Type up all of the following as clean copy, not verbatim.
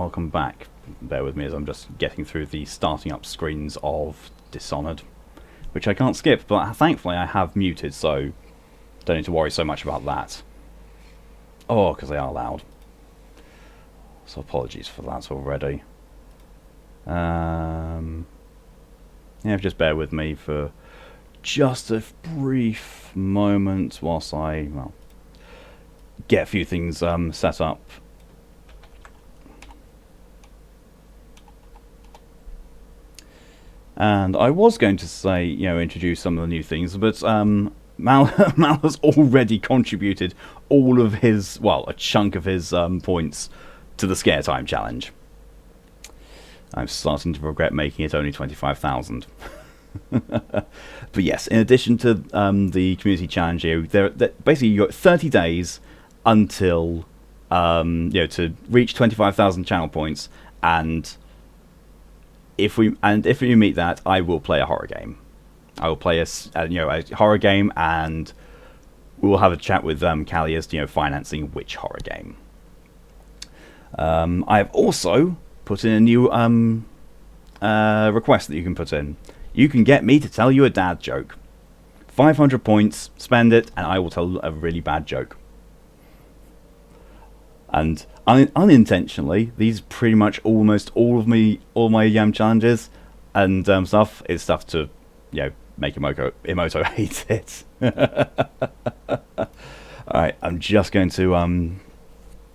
welcome back. Bear with me as I'm just getting through the starting up screens of Dishonored, which I can't skip, but thankfully I have muted, so don't need to worry so much about that. Oh, because they are loud. So apologies for that already. Yeah, just bear with me for just a brief moment whilst I, well, get a few things set up. And I was going to say, you know, introduce some of the new things, but Mal has already contributed all of his, well, a chunk of his points to the Scare Time challenge. I'm starting to regret making it only 25,000. But yes, in addition to the community challenge, basically you got 30 days until to reach 25,000 channel points, and if we meet that, I will play a horror game. I will play a horror game, and we will have a chat with Callie as to financing which horror game. I have also put in a new request that you can put in. You can get me to tell you a dad joke. 500 points, spend it, and I will tell a really bad joke. And unintentionally, these pretty much almost all my challenges and stuff is stuff to make Emoto hate it. Alright, I'm just going to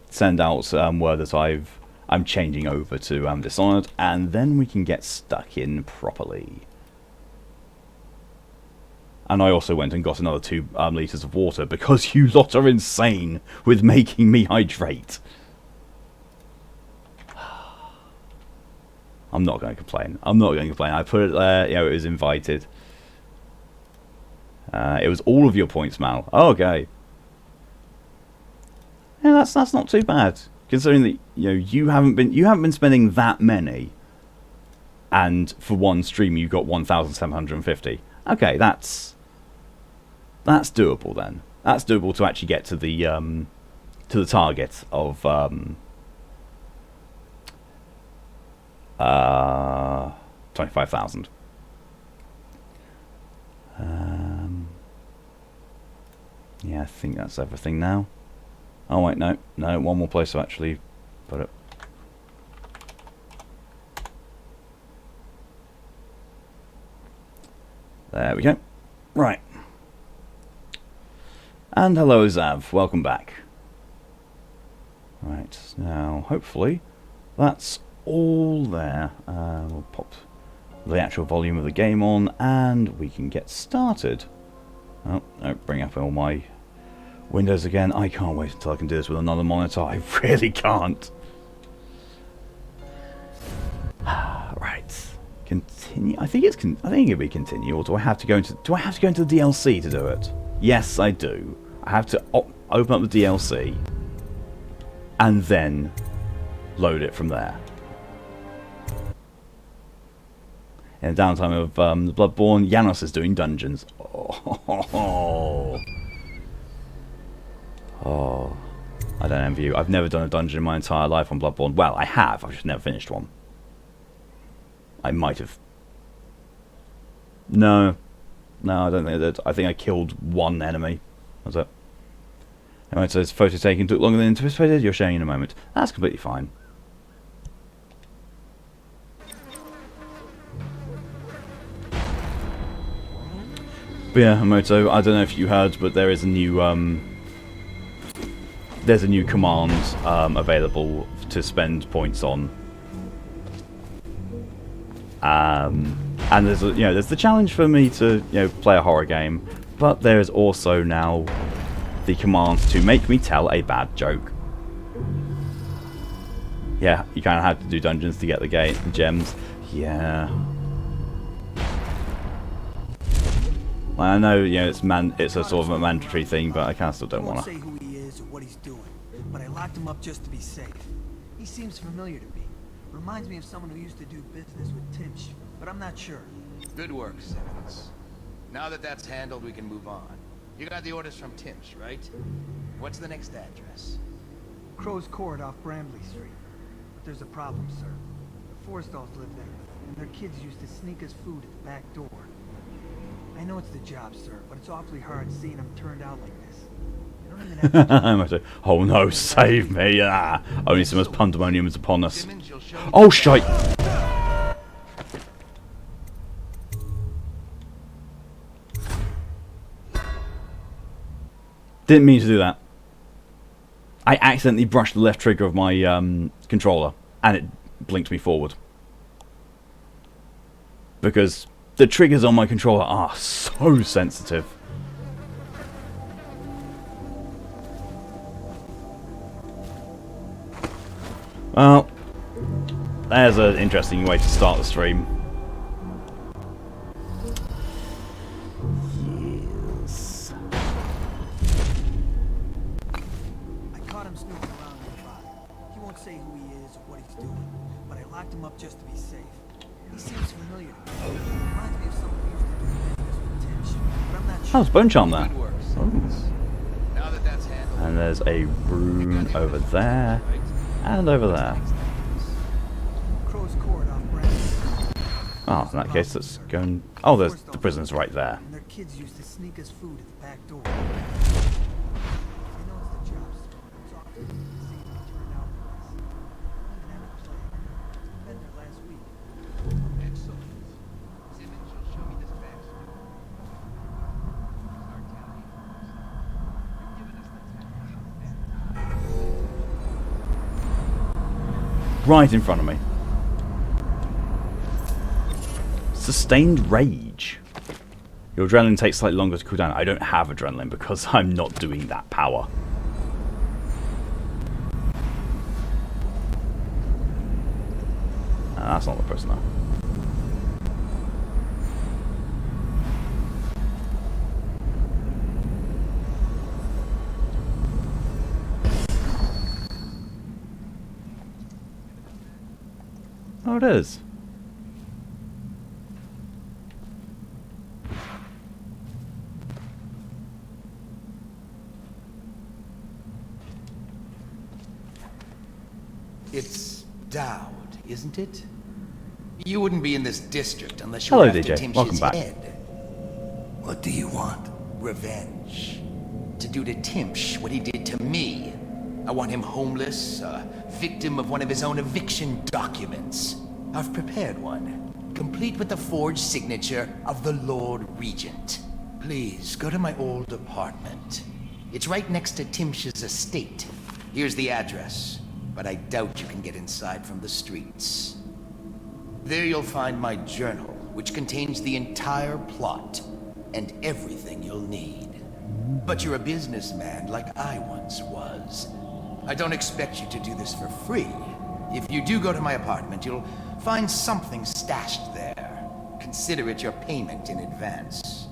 send out word that I'm changing over to Dishonored, and then we can get stuck in properly. And I also went and got another 2 litres of water, because you lot are insane with making me hydrate. I'm not going to complain. I put it there, it was invited. It was all of your points, Mal. Oh, okay. Yeah, that's not too bad, considering that you haven't been spending that many, and for one stream you got 1,750. Okay, that's doable then. That's doable to actually get to the target of 25,000. Yeah, I think that's everything now. Oh wait, no, one more place to actually put it. There we go. Right. And hello, Zav. Welcome back. Right, now, hopefully, that's all there. We'll pop the actual volume of the game on, and we can get started. Oh, no, bring up all my windows again. I can't wait until I can do this with another monitor. I really can't. Right. Continue. I think it'll be continue, or do I have to go into the DLC to do it? Yes, I do. I have to open up the DLC and then load it from there. In the downtime of the Bloodborne, Janos is doing dungeons. Oh, I don't envy you. I've never done a dungeon in my entire life on Bloodborne. Well, I have. I've just never finished one. I might have. No, I don't think I did. I think I killed one enemy. That's it. Anyway, so this photo taking took longer than anticipated. You're sharing in a moment. That's completely fine. But yeah, Moto, I don't know if you heard, but there is a new command available to spend points on. And there's there's the challenge for me to play a horror game, but there is also now the command to make me tell a bad joke. Yeah, you kind of have to do dungeons to get the gems. Yeah. Well, I know it's a sort of a mandatory thing, but I kind of still don't want to. I won't say who he is or what he's doing, but I locked him up just to be safe. He seems familiar to me. Reminds me of someone who used to do business with Timsh, but I'm not sure. Good work, Simmons. Now that that's handled, we can move on. You got the orders from Timsh, right? What's the next address? Crow's Court off Bramley Street. Look, there's a problem, sir. The Forrestalls live there, and their kids used to sneak us food at the back door. I know it's the job, sir, but it's awfully hard seeing them turned out like this. They don't even have to I must say, oh no, save me! Ah, only so much pandemonium is upon us. Oh shite! Didn't mean to do that. I accidentally brushed the left trigger of my controller, and it blinked me forward. Because the triggers on my controller are so sensitive. Well, there's an interesting way to start the stream. Yes. I caught him snooping around nearby. He won't say who he is or what he's doing, but I locked him up just to be safe. He seems familiar to me. Reminds me of someone who used to do business with Tinch, but I'm not Oh, sure. there's bone charm there. Good work, Oh. Now that that's handled, And there's a room over there, and over there. Crow's Court off Brandon. Oh, in that case, let's go and... Oh, there's the prison's right there. And their kids used to sneak us food at the back door. I know it's the job, sir. It's often to see them turned out like this. Don't even have to play. Been there last week. excellent. Simmons, you'll show me this backstory. Start tallying. You've given us the Right in front of me. Sustained rage. Your adrenaline takes slightly longer to cool down. I don't have adrenaline because I'm not doing that power. That's not the prisoner. Oh, it is. It's Daud, isn't it? You wouldn't be in this district unless you Hello, were after DJ. Timsh's Welcome back. head. What do you want? Revenge. To do to Timsh what he did to me. I want him homeless, a victim of one of his own eviction documents. I've prepared one, complete with the forged signature of the Lord Regent. Please, go to my old apartment. It's right next to Timsh's estate. Here's the address, but I doubt you can get inside from the streets. There you'll find my journal, which contains the entire plot and everything you'll need. But you're a businessman like I once was. I don't expect you to do this for free. If you do go to my apartment, you'll find something stashed there. Consider it your payment in advance.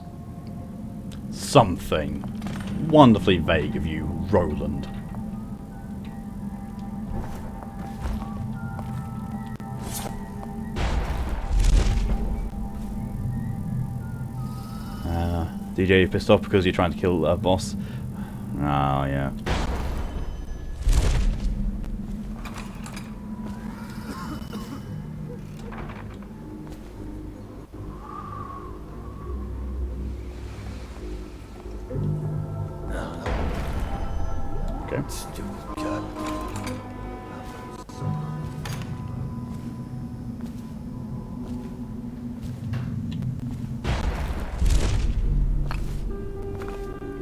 Something. Wonderfully vague of you, Roland. DJ, you pissed off because you're trying to kill a boss? Oh, yeah. Okay. Stupid cut.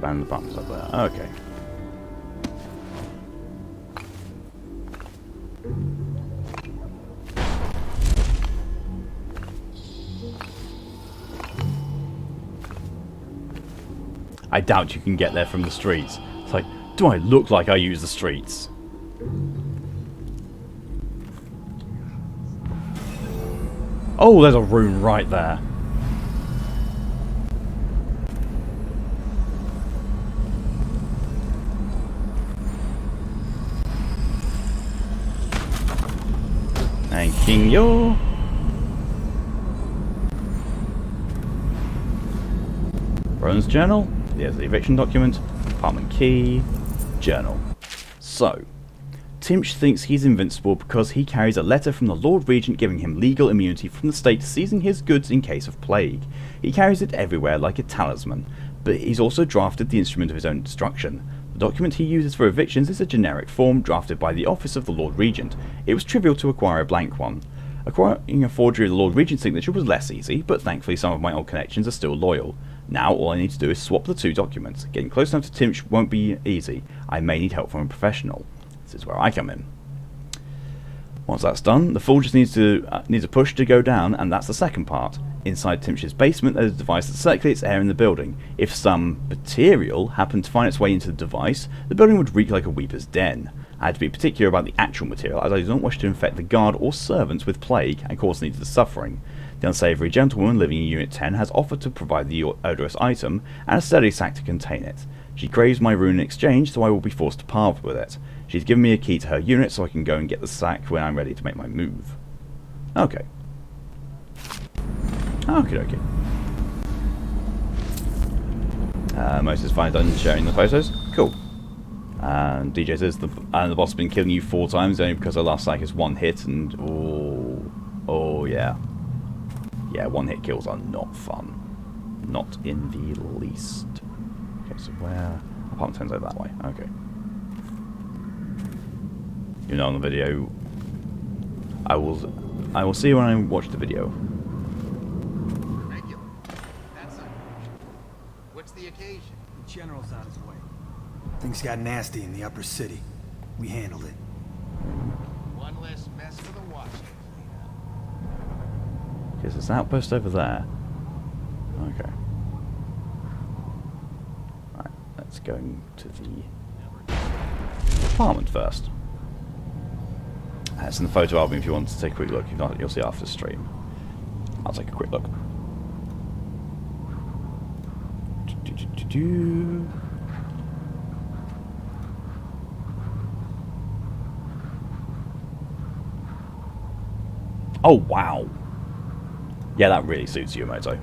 And the bump's up there. Okay. I doubt you can get there from the streets. It's like, do I look like I use the streets? Oh, there's a room right there. Thanking you. Roland's journal. There's the eviction document. Apartment key. Journal. So, Timsh thinks he's invincible because he carries a letter from the Lord Regent giving him legal immunity from the state seizing his goods in case of plague. He carries it everywhere like a talisman, but he's also drafted the instrument of his own destruction. The document he uses for evictions is a generic form drafted by the office of the Lord Regent. It was trivial to acquire a blank one. Acquiring a forgery of the Lord Regent's signature was less easy, but thankfully some of my old connections are still loyal. Now all I need to do is swap the two documents. Getting close enough to Timsh won't be easy. I may need help from a professional. This is where I come in. Once that's done, the forge just needs a push to go down, and that's the second part. Inside Timsh's basement, there's a device that circulates air in the building. If some material happened to find its way into the device, the building would reek like a weeper's den. I had to be particular about the actual material, as I do not wish to infect the guard or servants with plague and cause needless suffering. The unsavoury gentlewoman living in Unit 10 has offered to provide the odorous item and a sturdy sack to contain it. She craves my rune in exchange, so I will be forced to part with it. She's given me a key to her unit so I can go and get the sack when I'm ready to make my move. Okay. Okie dokie. Most is fine done sharing the photos. Cool. And DJ says the boss has been killing you 4 times only because her last sack is 1 hit and oh yeah. Yeah, 1 hit kills are not fun. Not in the least. Okay, so where apartment turns out that way. Okay. You know, on the video, I will see when I watch the video. Regular. That's unusual. What's the occasion? The general's on his way. Things got nasty in the upper city. We handled it. One less mess for the watch to clean up. Because there's an outpost over there. Okay. Right, let's go to the apartment first. It's in the photo album if you want to take a quick look. If not, you'll see after the stream. I'll take a quick look. Oh, wow. Yeah, that really suits you, Moto.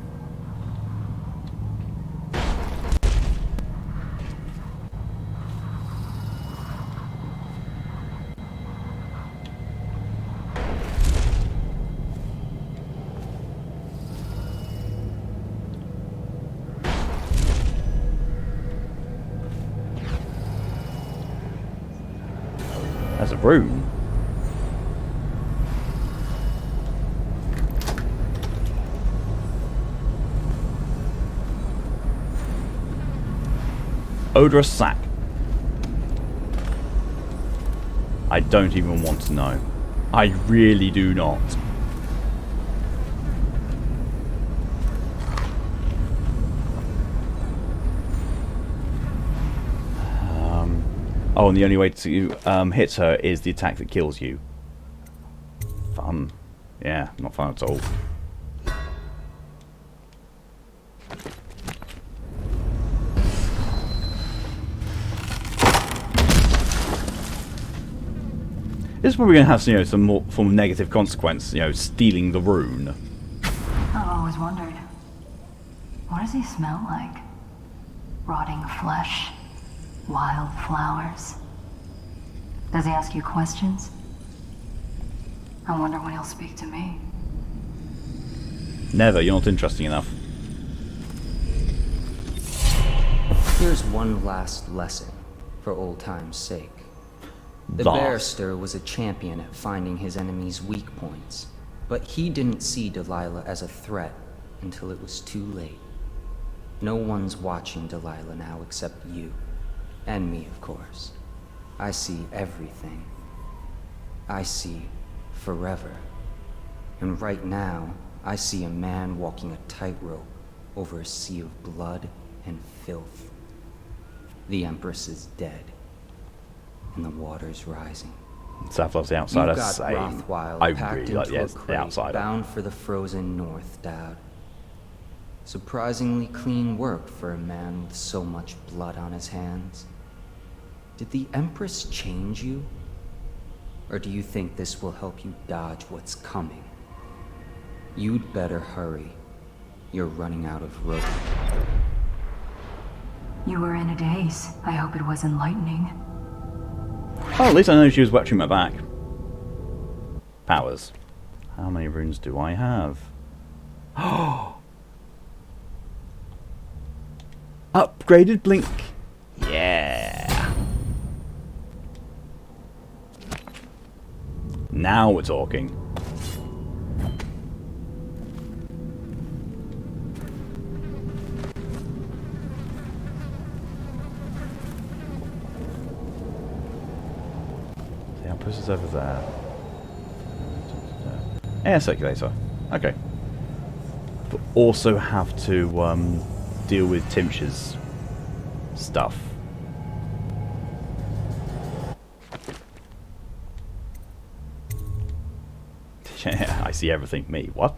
There's a room. Odorous sack. I don't even want to know. I really do not. Oh, and the only way to hit her is the attack that kills you. Fun. Yeah, not fun at all. This is probably going to have, some more form of negative consequence, stealing the rune. I've always wondered, what does he smell like? Rotting flesh? Wild flowers? Does he ask you questions? I wonder when he'll speak to me. Never, you're not interesting enough. Here's one last lesson, for old time's sake. The Barrister was a champion at finding his enemy's weak points, but he didn't see Delilah as a threat until it was too late. No one's watching Delilah now except you. And me, of course. I see everything. I see forever. And right now, I see a man walking a tightrope over a sea of blood and filth. The Empress is dead, and the water's rising. South loves the outsider. You've got Rothwild I packed really like into a the crate, outsider. bound for the frozen north, Daud. Surprisingly clean work for a man with so much blood on his hands. Did the Empress change you? Or do you think this will help you dodge what's coming? You'd better hurry. You're running out of rope. You were in a daze. I hope it was enlightening. Oh, at least I know she was watching my back. Powers. How many runes do I have? Oh! Upgraded blink. Yeah. Now we're talking. The outpost is over there. Air circulator. Okay. But also have to deal with Timsh's stuff. Yeah, I see everything. Me. What?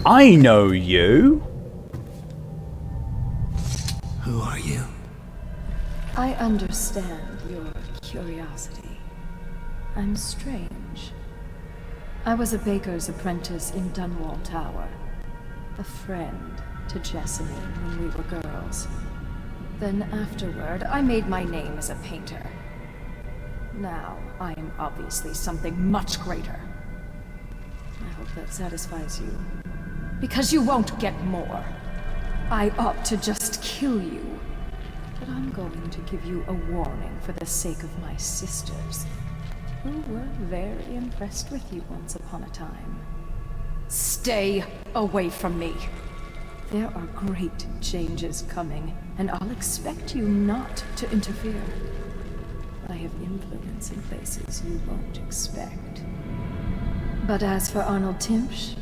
I know you. Who are you? I understand your curiosity. I'm strange. I was a baker's apprentice in Dunwall Tower. A friend to Jessamine when we were girls. Then afterward, I made my name as a painter. Now, I am obviously something much greater. I hope that satisfies you. Because you won't get more. I ought to just kill you. But I'm going to give you a warning for the sake of my sisters, who were very impressed with you once upon a time. Stay away from me. There are great changes coming, and I'll expect you not to interfere. I have influence in places you won't expect. But as for Arnold Timsh,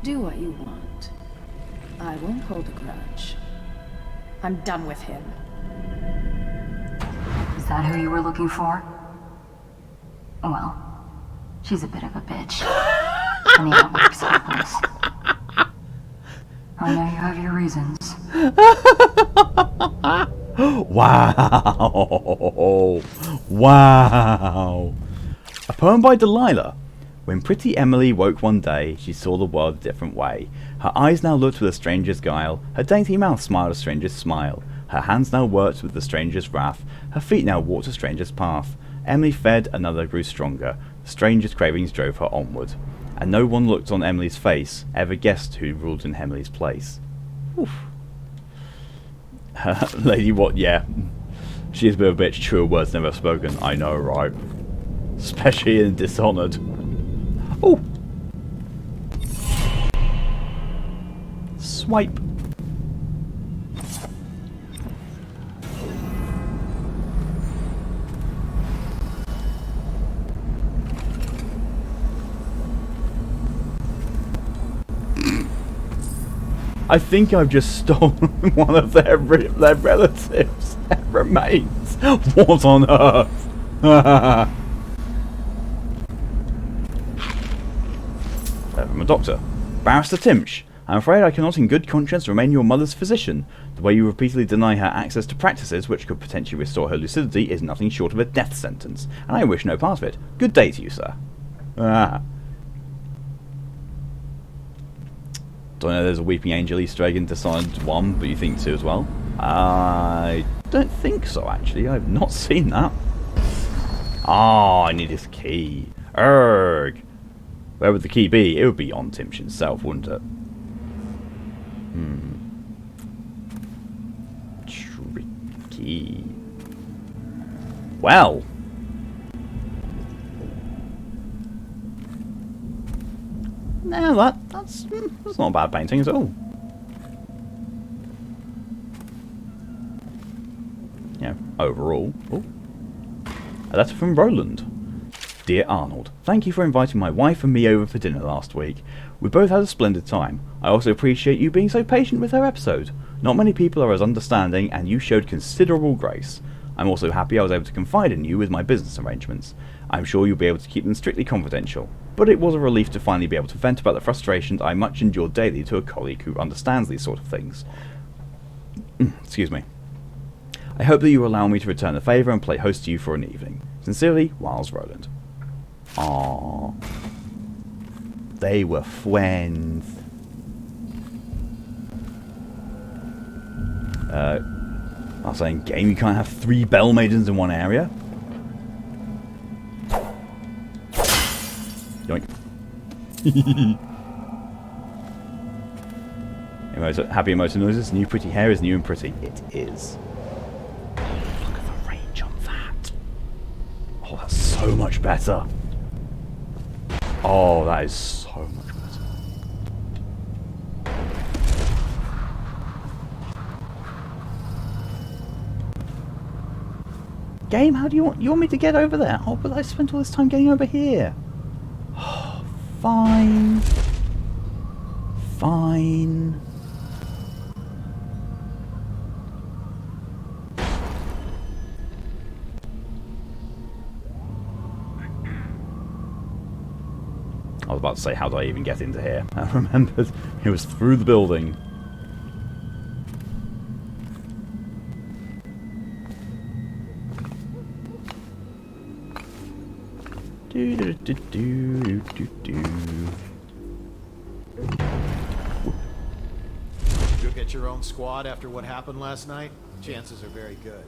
do what you want. I won't hold a grudge. I'm done with him. Is that who you were looking for? Well, she's a bit of a bitch. And the outwork's hopeless. I know you have your reasons. Wow. Wow. A poem by Delilah. When pretty Emily woke one day, she saw the world a different way. Her eyes now looked with a stranger's guile, her dainty mouth smiled a stranger's smile. Her hands now worked with the stranger's wrath, her feet now walked a stranger's path. Emily fed, another grew stronger, the stranger's cravings drove her onward. And no one looked on Emily's face, ever guessed who ruled in Emily's place. Oof. Lady what? Yeah. She is a bit of a bitch, truer words never spoken, I know, right? Especially in Dishonored. Oh! Swipe. I think I've just stolen one of their relatives' remains. What on earth? From a doctor. Barrister Timsh, I'm afraid I cannot in good conscience remain your mother's physician. The way you repeatedly deny her access to practices which could potentially restore her lucidity is nothing short of a death sentence, and I wish no part of it. Good day to you, sir. Don't know there's a Weeping Angel Easter egg in Dishonored 1, but you think 2 as well? I don't think so, actually. I've not seen that. Ah, I need his key. Erg. Where would the key be? It would be on Timsh himself, wouldn't it? Tricky. Well. No, that's not a bad painting at all. Yeah, overall. Oh. A letter from Roland. Dear Arnold, thank you for inviting my wife and me over for dinner last week. We both had a splendid time. I also appreciate you being so patient with her episode. Not many people are as understanding, and you showed considerable grace. I'm also happy I was able to confide in you with my business arrangements. I'm sure you'll be able to keep them strictly confidential, but it was a relief to finally be able to vent about the frustrations I much endure daily to a colleague who understands these sort of things. Excuse me. I hope that you will allow me to return the favour and play host to you for an evening. Sincerely, Wiles Roland. Aww. They were friends. I was saying, game, you can't have 3 Bell Maidens in one area. Yoink. Happy emoji noises. New pretty hair is new and pretty. It is. Look at the range on that. Oh, that's so much better. Oh, that is so much better. Game, how do you want me to get over there? Oh, but I spent all this time getting over here. Oh, fine. Fine. I was about to say, how do I even get into here? I remembered it was through the building. Do do do do do do. You'll get your own squad after what happened last night? Chances are very good.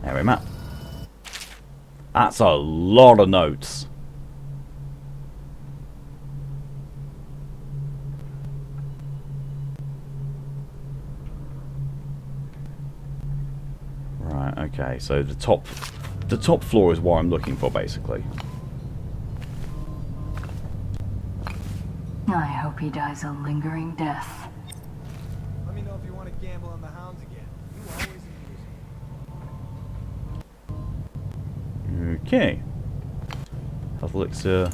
Area map. That's a lot of notes. Right, okay, so the top floor is what I'm looking for, basically. I hope he dies a lingering death. Let me know if you want to gamble on the hounds again. You always amuse me. Okay. Health elixir.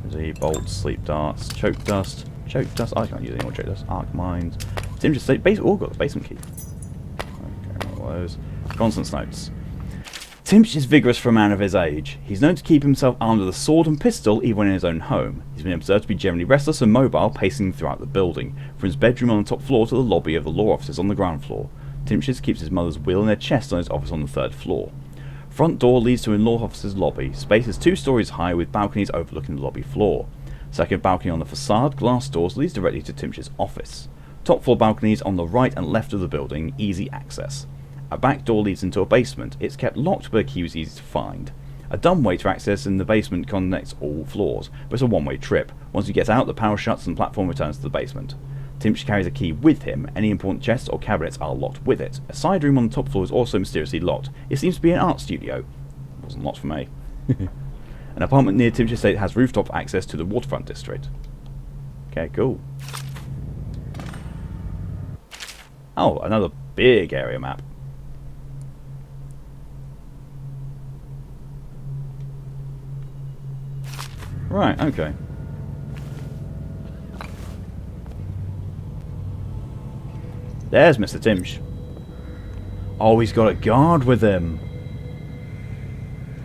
There's a bolt, sleep darts, chokedust. Chokedust. I can't use any more chokedust. Arc mines. Tim just say oh, got the basement key. Okay, one of those. Constance notes. Timch is vigorous for a man of his age. He's known to keep himself armed with a sword and pistol even in his own home. He's been observed to be generally restless and mobile, pacing throughout the building, from his bedroom on the top floor to the lobby of the law offices on the ground floor. Timch keeps his mother's will in their chest on his office on the 3rd floor. Front door leads to a law officer's lobby. Space is 2 stories high with balconies overlooking the lobby floor. Second balcony on the facade, glass doors, leads directly to Timch's office. Top floor balconies on the right and left of the building, easy access. A back door leads into a basement. It's kept locked, but a key was easy to find. A dumbway to access in the basement connects all floors, but it's a one-way trip. Once you get out, the power shuts and the platform returns to the basement. Timch carries a key with him. Any important chests or cabinets are locked with it. A side room on the top floor is also mysteriously locked. It seems to be an art studio. It wasn't locked for me. An apartment near Timch Estate has rooftop access to the waterfront district. Okay, cool. Oh, another big area map. Right, okay. There's Mr. Timch. Oh, he's got a guard with him.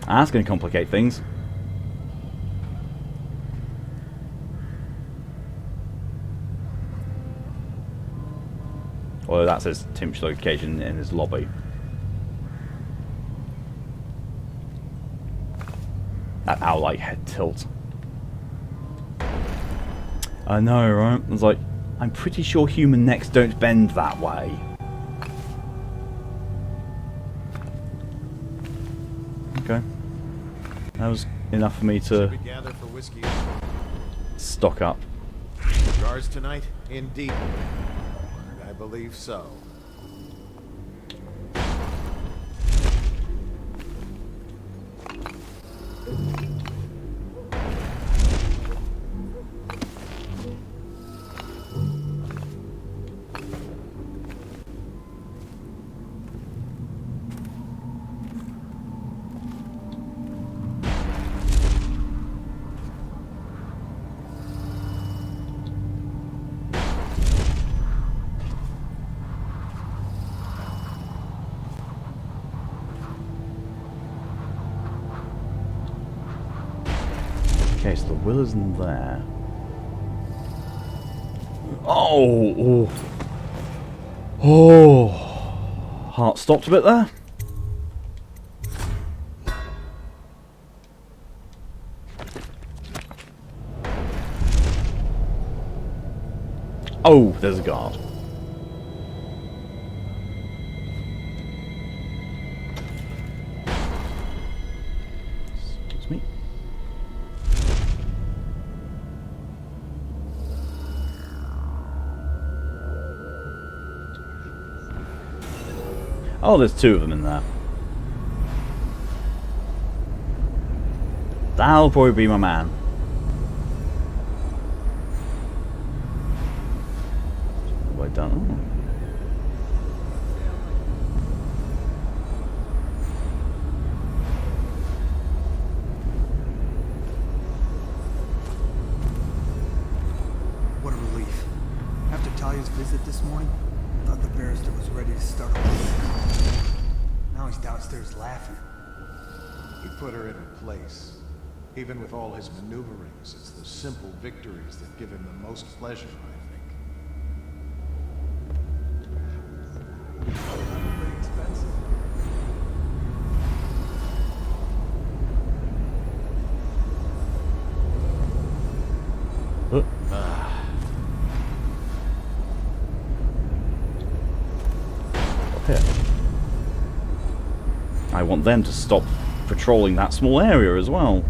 That's going to complicate things. Although that says Timch location in his lobby. That owl-like head tilt. I know, right? I was like, I'm pretty sure human necks don't bend that way. Okay. That was enough for me to stock up. Cigars tonight? Indeed. I believe so. Okay, so the will isn't there. Oh, oh, heart stopped a bit there. Oh, there's a guard. Excuse me. Oh, there's two of them in there. That'll probably be my man. What have I done? What a relief. After Talia's visit this morning, I thought the barrister was ready to start a war. Now he's downstairs laughing. He put her in her place. Even with all his maneuverings, it's the simple victories that give him the most pleasure, I think. Pretty expensive. Here. I want them to stop patrolling that small area as well.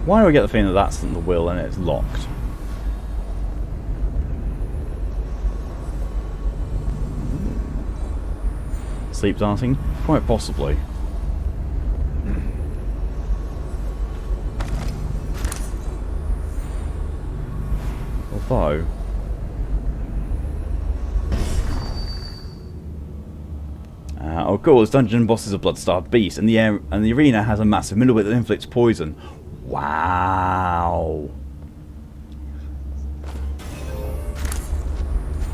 Why do I get the feeling that that's in the will and it's locked? Sleep dancing? Quite possibly. Although... oh cool, this dungeon boss is a blood-starved beast, and the arena has a massive middle bit that inflicts poison. Wow.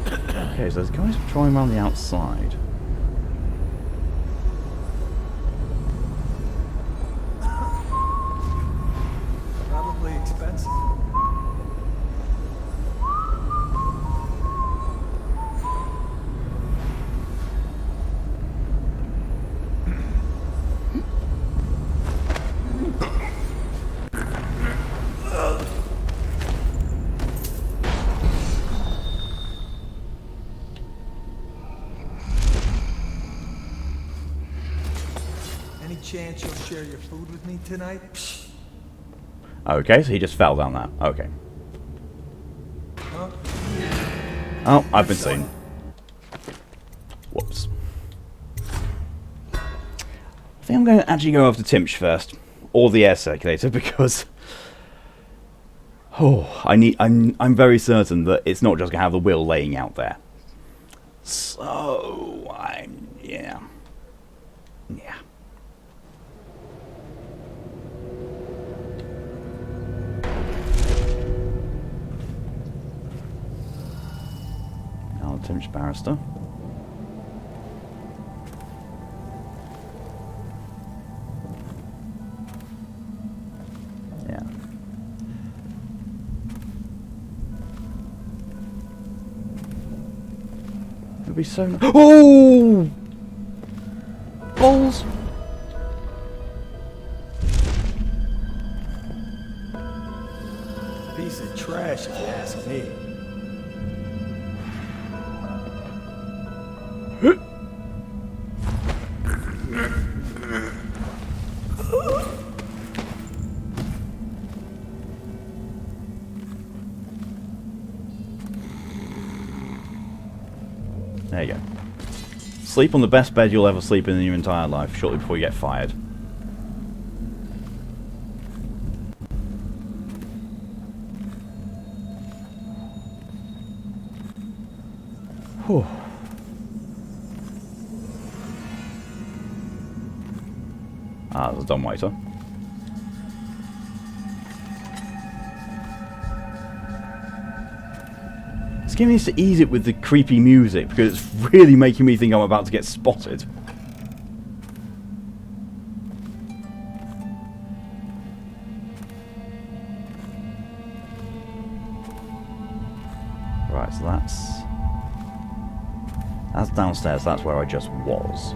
Okay, so there's guys patrolling around the outside. Probably expensive. Any chance you'll share your food with me tonight? Okay, so he just fell down that. Okay. Huh? Oh, I've been seen. Whoops. I think I'm going to actually go over to Timsh first, or the air circulator, because I'm very certain that it's not just going to have the will laying out there. So yeah. Now Timsh Barrister. Yeah. It'd be so. Oh! Balls! Piece of trash, if you ask me. There you go. Sleep on the best bed you'll ever sleep in your entire life, shortly before you get fired. Whew. Ah, there's a dumbwaiter. This game needs to ease it with the creepy music because it's really making me think I'm about to get spotted. Right, so that's downstairs. That's where I just was.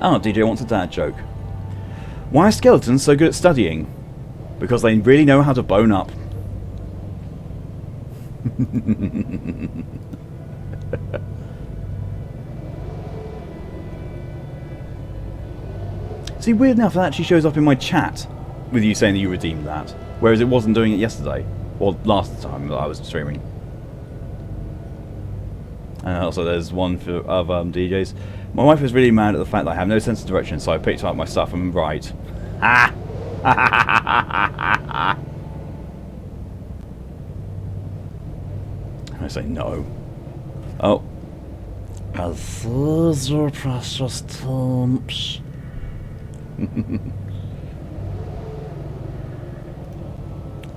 Oh, DJ wants a dad joke. Why are skeletons so good at studying? Because they really know how to bone up. See, weird enough, that actually shows up in my chat with you saying that you redeemed that, whereas it wasn't doing it yesterday, or last time that I was streaming. And also there's one of DJs. My wife is really mad at the fact that I have no sense of direction, so I picked up my stuff and right. Ah! I say no. Oh. Those are precious temps.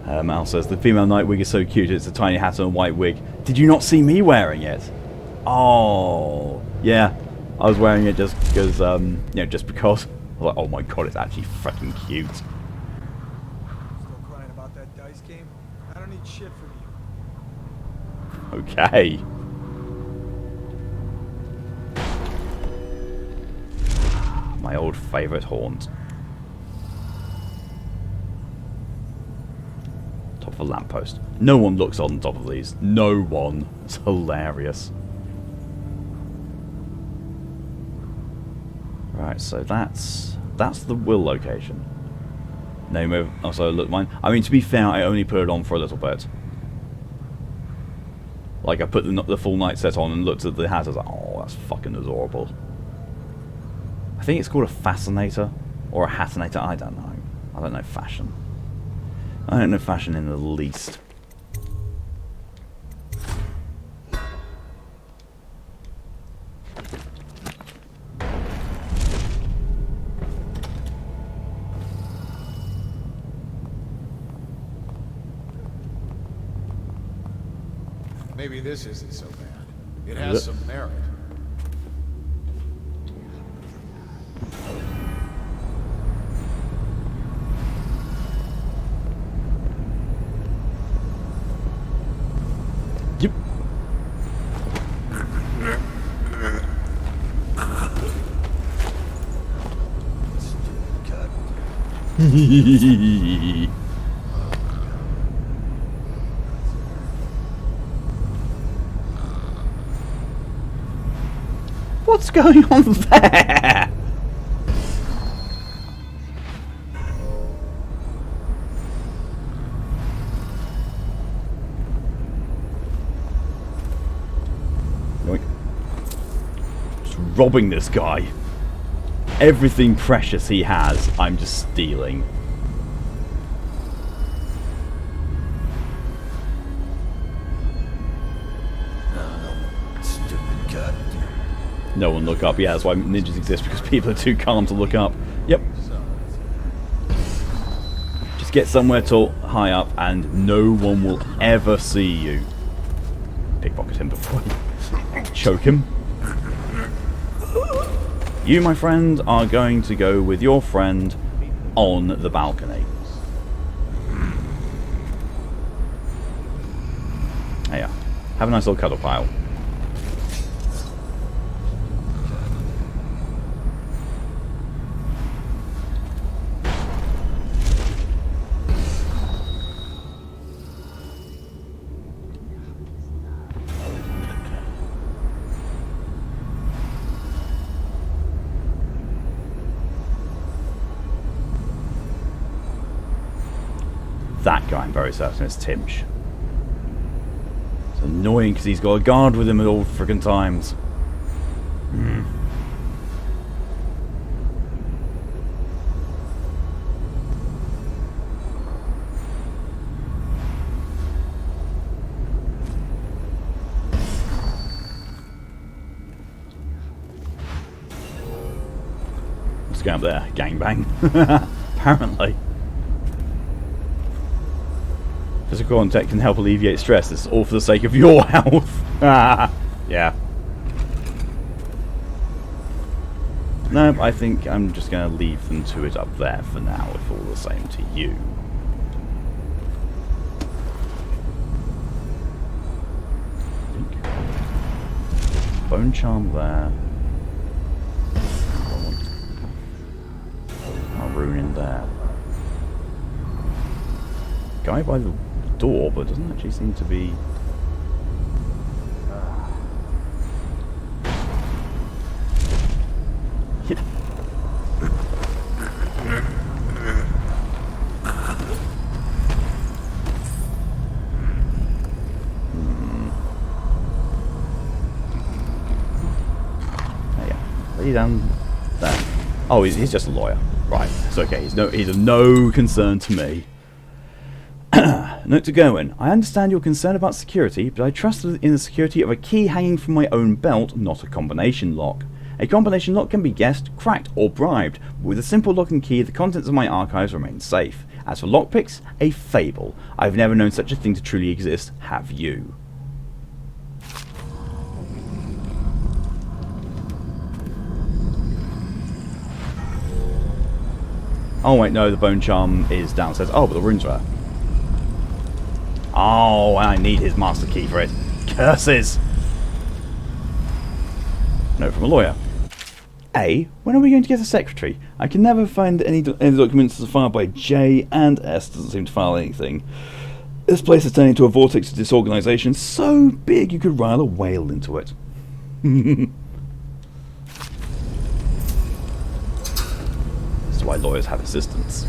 Mal says, the female Nightwig is so cute, it's a tiny hat and a white wig. Did you not see me wearing it? Oh, yeah. I was wearing it just because, you know, just because. I was like, oh my god, it's actually freaking cute. Still crying about that dice game? I don't need shit from you. Okay. My old favourite haunt. Top of a lamppost. No one looks on top of these. No one. It's hilarious. Right, so that's the will location. Name of also look mine. I mean, to be fair, I only put it on for a little bit. Like I put the full night set on and looked at the hat. I was like, oh, that's fucking adorable. I think it's called a fascinator or a hatinator. I don't know. I don't know fashion. I don't know fashion in the least. Maybe this isn't so bad. It has some merit. Yep. What's going on there? Just robbing this guy. Everything precious he has, I'm just stealing. No one look up. Yeah, that's why ninjas exist, because people are too calm to look up. Yep. Just get somewhere tall, high up, and no one will ever see you. Pickpocket him before you choke him. You, my friend, are going to go with your friend on the balcony. There you are. Have a nice little cuddle pile. That guy, I'm very certain, is Timsh. It's annoying because he's got a guard with him at all friggin' times. to go up there. Gangbang. Apparently. Physical contact can help alleviate stress. This is all for the sake of your health. Yeah. No, I think I'm just going to leave them to it up there for now, if all the same to you. Bone charm there. A rune in there. Guy by the door, but doesn't actually seem to be. Down there. Oh, he's just a lawyer. Right, it's okay. He's of no concern to me. Note to Goen. I understand your concern about security, but I trust in the security of a key hanging from my own belt, not a combination lock. A combination lock can be guessed, cracked, or bribed, but with a simple lock and key, the contents of my archives remain safe. As for lockpicks, a fable. I've never known such a thing to truly exist. Have you? Oh wait, no, the bone charm is downstairs. Oh, but the runes are there. Oh, I need his master key for it. Curses! Note from a lawyer. A. When are we going to get a secretary? I can never find any documents as filed by J, and S doesn't seem to file anything. This place is turning into a vortex of disorganisation so big you could rile a whale into it. Why lawyers have assistants.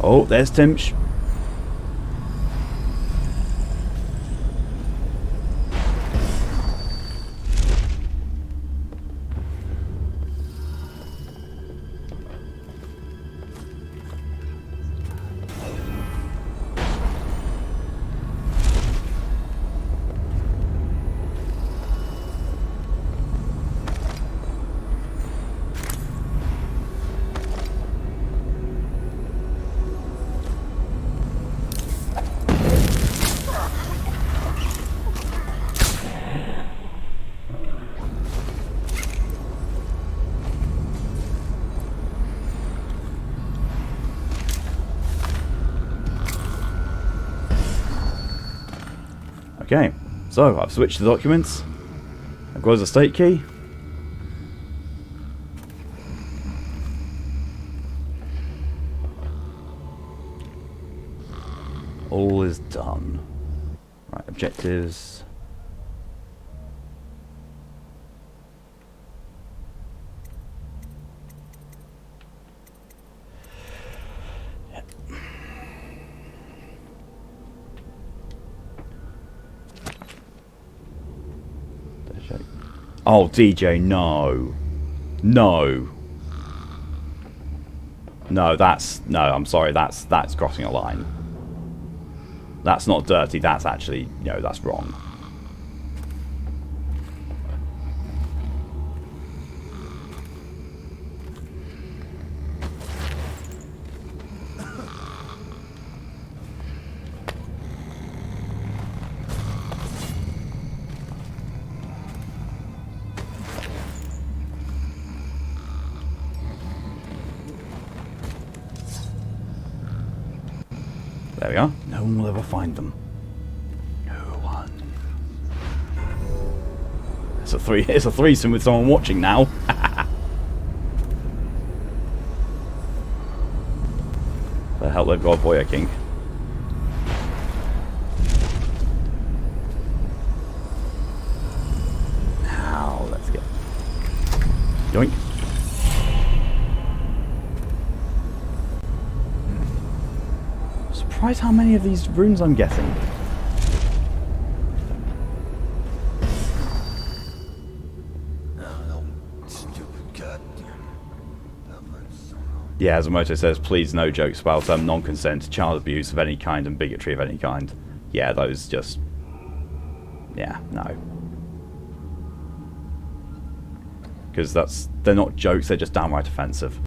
Oh, there's Timsh. Okay, so I've switched the documents. I've got his estate key. All is done. Right, objectives. Oh, DJ, no. No. No, no, I'm sorry, that's crossing a line. That's not dirty, that's actually, that's wrong. There we are. No one will ever find them. No one. It's a threesome with someone watching now. The hell they've got a Boya King. Now let's get. Yoink. Surprised how many of these runes I'm getting. Yeah, as Amoto says, please no jokes about non-consent, child abuse of any kind and bigotry of any kind. Yeah, those just... Yeah, no. because they're not jokes, they're just downright offensive.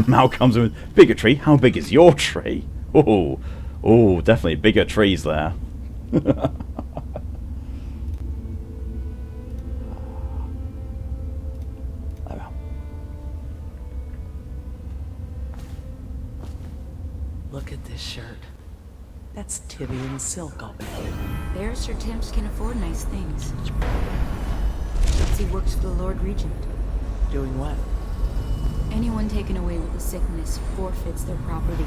Mal comes in with bigotry. How big is your tree? Oh, definitely bigger trees there. Look at this shirt. That's Tibian silk, I'll bet. Barrister temps can afford nice things. He works for the Lord Regent. Doing what? Anyone taken away with a sickness forfeits their property.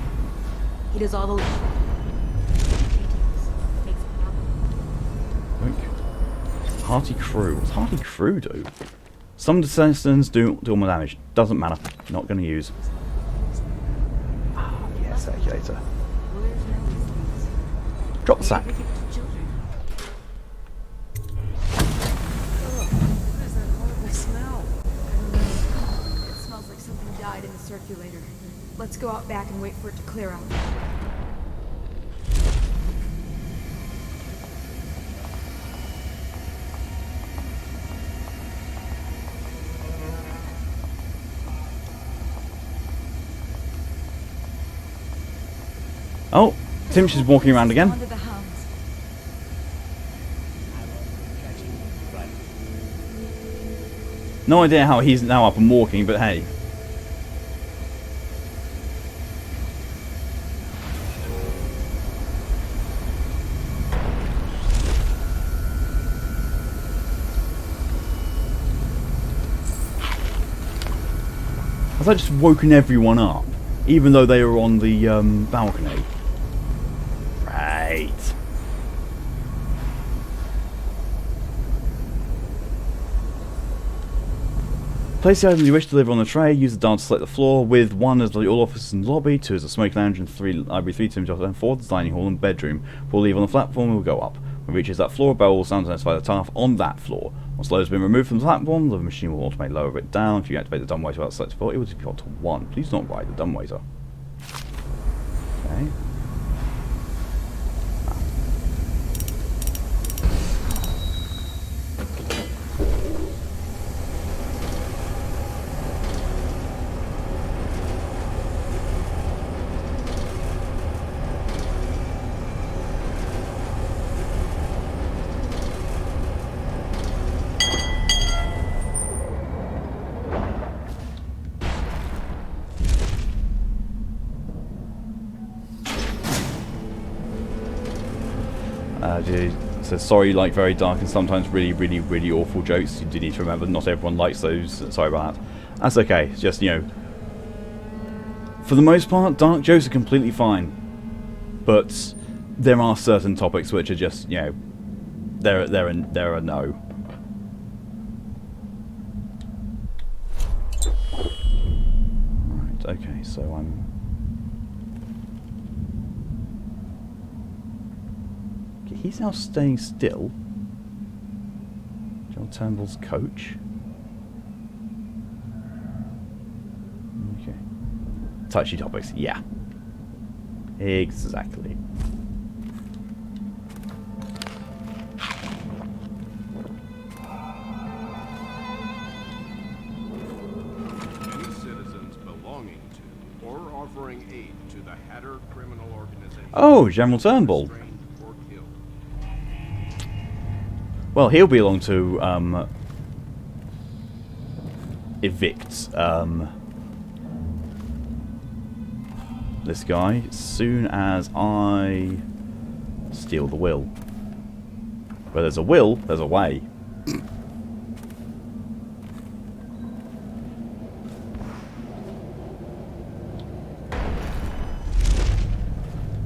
He does all the makes it happen. Hearty Crew. What's Hearty Crew do? Some citizens do all my damage. Doesn't matter. Not going to use. Ah, yeah, circulator. Drop the sack. What is that horrible smell? It smells like something died in the circulator. Let's go out back and wait for it to clear out. Oh, Tim's just walking around again. Onto the hounds. No idea how he's now up and walking, but hey. Has that just woken everyone up? Even though they were on the balcony? Right. Place the items you wish to deliver on the tray. Use the Daud to select the floor, with 1 as the all offices in the lobby, 2 as the smoke lounge, and 3 library, 3 to and 4 the dining hall and bedroom. We'll leave on the platform and we'll go up. When it reaches that floor, a bell will sound to notify the staff on that floor. Once load has been removed from the platform, the machine will automatically lower it down. If you activate the dumbwaiter without selecting floor, it will default to 1. Please don't ride the dumbwaiter. Okay. Says sorry, like very dark and sometimes really awful jokes. You do need to remember not everyone likes those. Sorry about that. That's okay. It's just, you know, for the most part, dark jokes are completely fine. But there are certain topics which are just, you know, they're a no. Right. Okay. So I'm. He's now staying still. John Turnbull's coach. Okay. Touchy topics, yeah. Exactly. Any citizens belonging to or offering aid to the Hatter criminal organization. Oh, General Turnbull. Well, he'll belong to evict this guy as soon as I steal the will. Where there's a will, there's a way.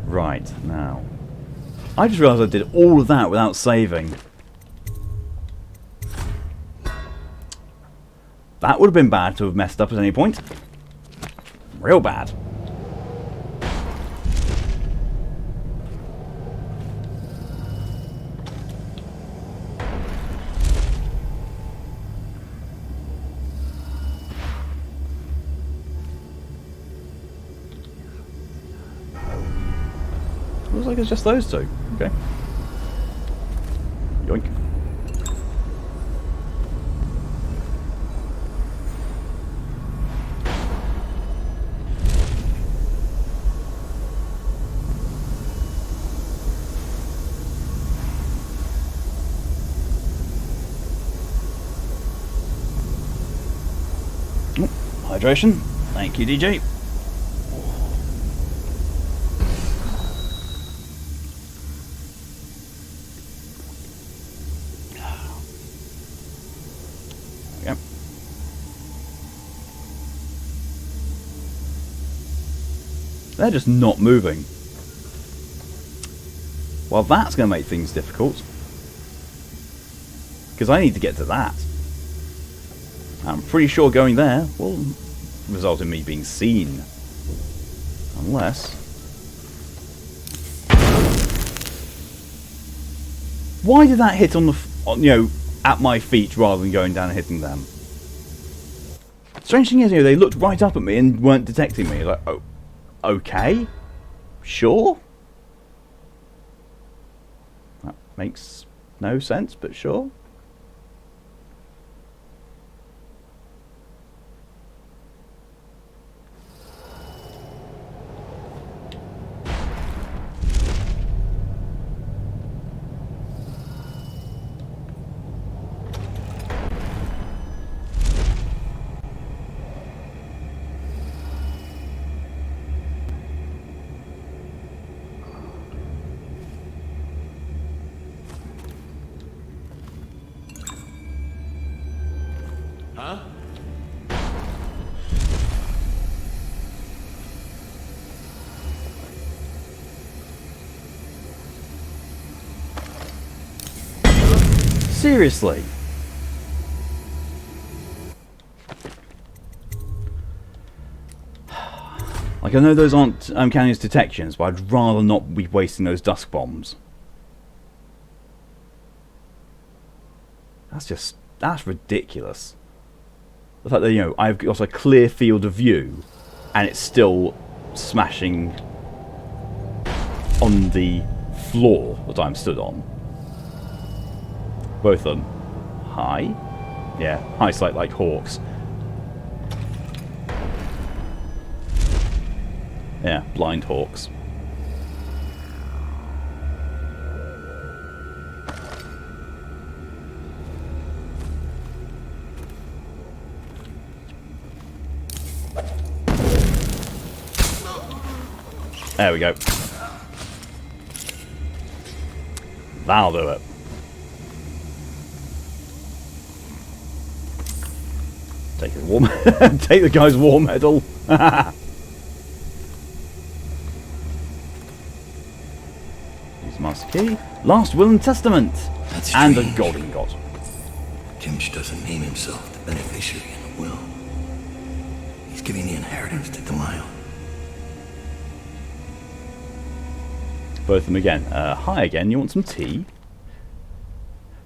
Right, now. I just realised I did all of that without saving. That would have been bad to have messed up at any point. Real bad. Looks like it's just those two. Okay. Yoink. Hydration. Thank you, DJ. Yep. They're just not moving. Well, that's going to make things difficult. Because I need to get to that. I'm pretty sure going there will result in me being seen. Unless... Why did that hit on the... at my feet rather than going down and hitting them? Strange thing is, they looked right up at me and weren't detecting me. Like, oh, okay? Sure? That makes no sense, but sure. Huh? Seriously? Like, I know those aren't counting as detections, but I'd rather not be wasting those dusk bombs. That's ridiculous. The fact that, I've got a clear field of view, and it's still smashing on the floor that I'm stood on. Both of them. High? Yeah, high sight like hawks. Yeah, blind hawks. There we go. That'll do it. Take the war take the guy's war medal. Use master key. Last will and testament. That's and a strange. golden god. Timsh doesn't name himself the beneficiary in the will. He's giving the inheritance to Delisle. Both of them again. Hi again, you want some tea?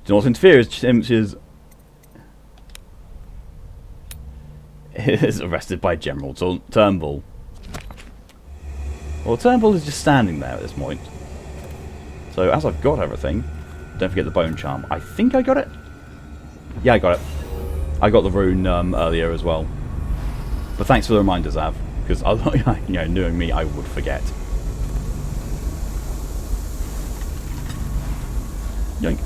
Do not interfere as Timsh is arrested by General Turnbull. Well, Turnbull is just standing there at this point. So, as I've got everything, don't forget the bone charm. I think I got it? Yeah, I got it. I got the rune earlier as well. But thanks for the reminder, Zav, because knowing me, I would forget. Yoink.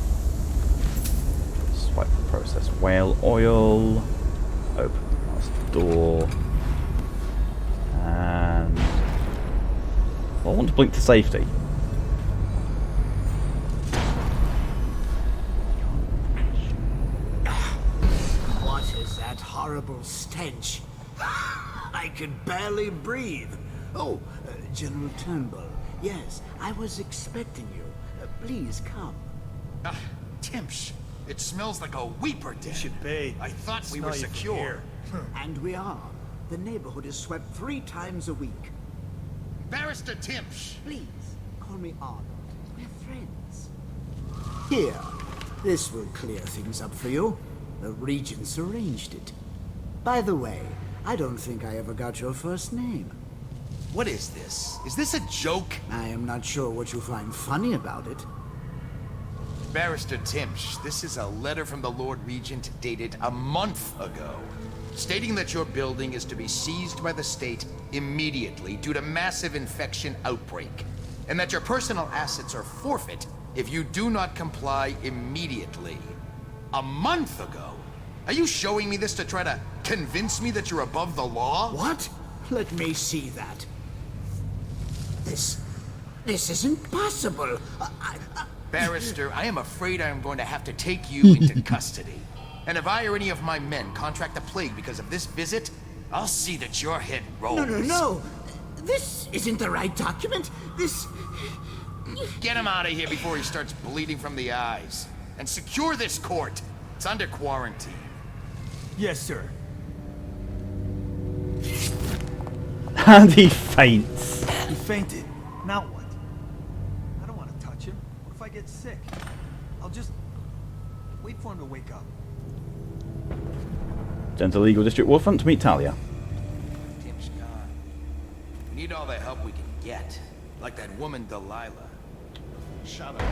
Swipe for processed whale oil. Open the last door. And... well, I want to blink to safety. What is that horrible stench? I can barely breathe. Oh, General Turnbull. Yes, I was expecting you. Please come. Timsh, it smells like a weeper den. You should be. I thought we Smell were you from secure. here. And we are. The neighborhood is swept 3 times a week. Barrister Timsh. Please, call me Arnold. We're friends. Here, this will clear things up for you. The Regents arranged it. By the way, I don't think I ever got your first name. What is this? Is this a joke? I am not sure what you find funny about it. Barrister Timsh, this is a letter from the Lord Regent dated a month ago, stating that your building is to be seized by the state immediately due to massive infection outbreak, and that your personal assets are forfeit if you do not comply immediately. A month ago? Are you showing me this to try to convince me that you're above the law? What? Let me see that. This isn't possible. Barrister, I am afraid I am going to have to take you into custody. And if I or any of my men contract the plague because of this visit, I'll see that your head rolls. No. This isn't the right document. This... Get him out of here before he starts bleeding from the eyes. And secure this court. It's under quarantine. Yes, sir. And he faints. He fainted. Now what? I don't want to touch him. What if I get sick? I'll just wait for him to wake up. Turn to Legal District Warfront to meet Talia. Tim's gone. We need all the help we can get. Like that woman Delilah. Shut up.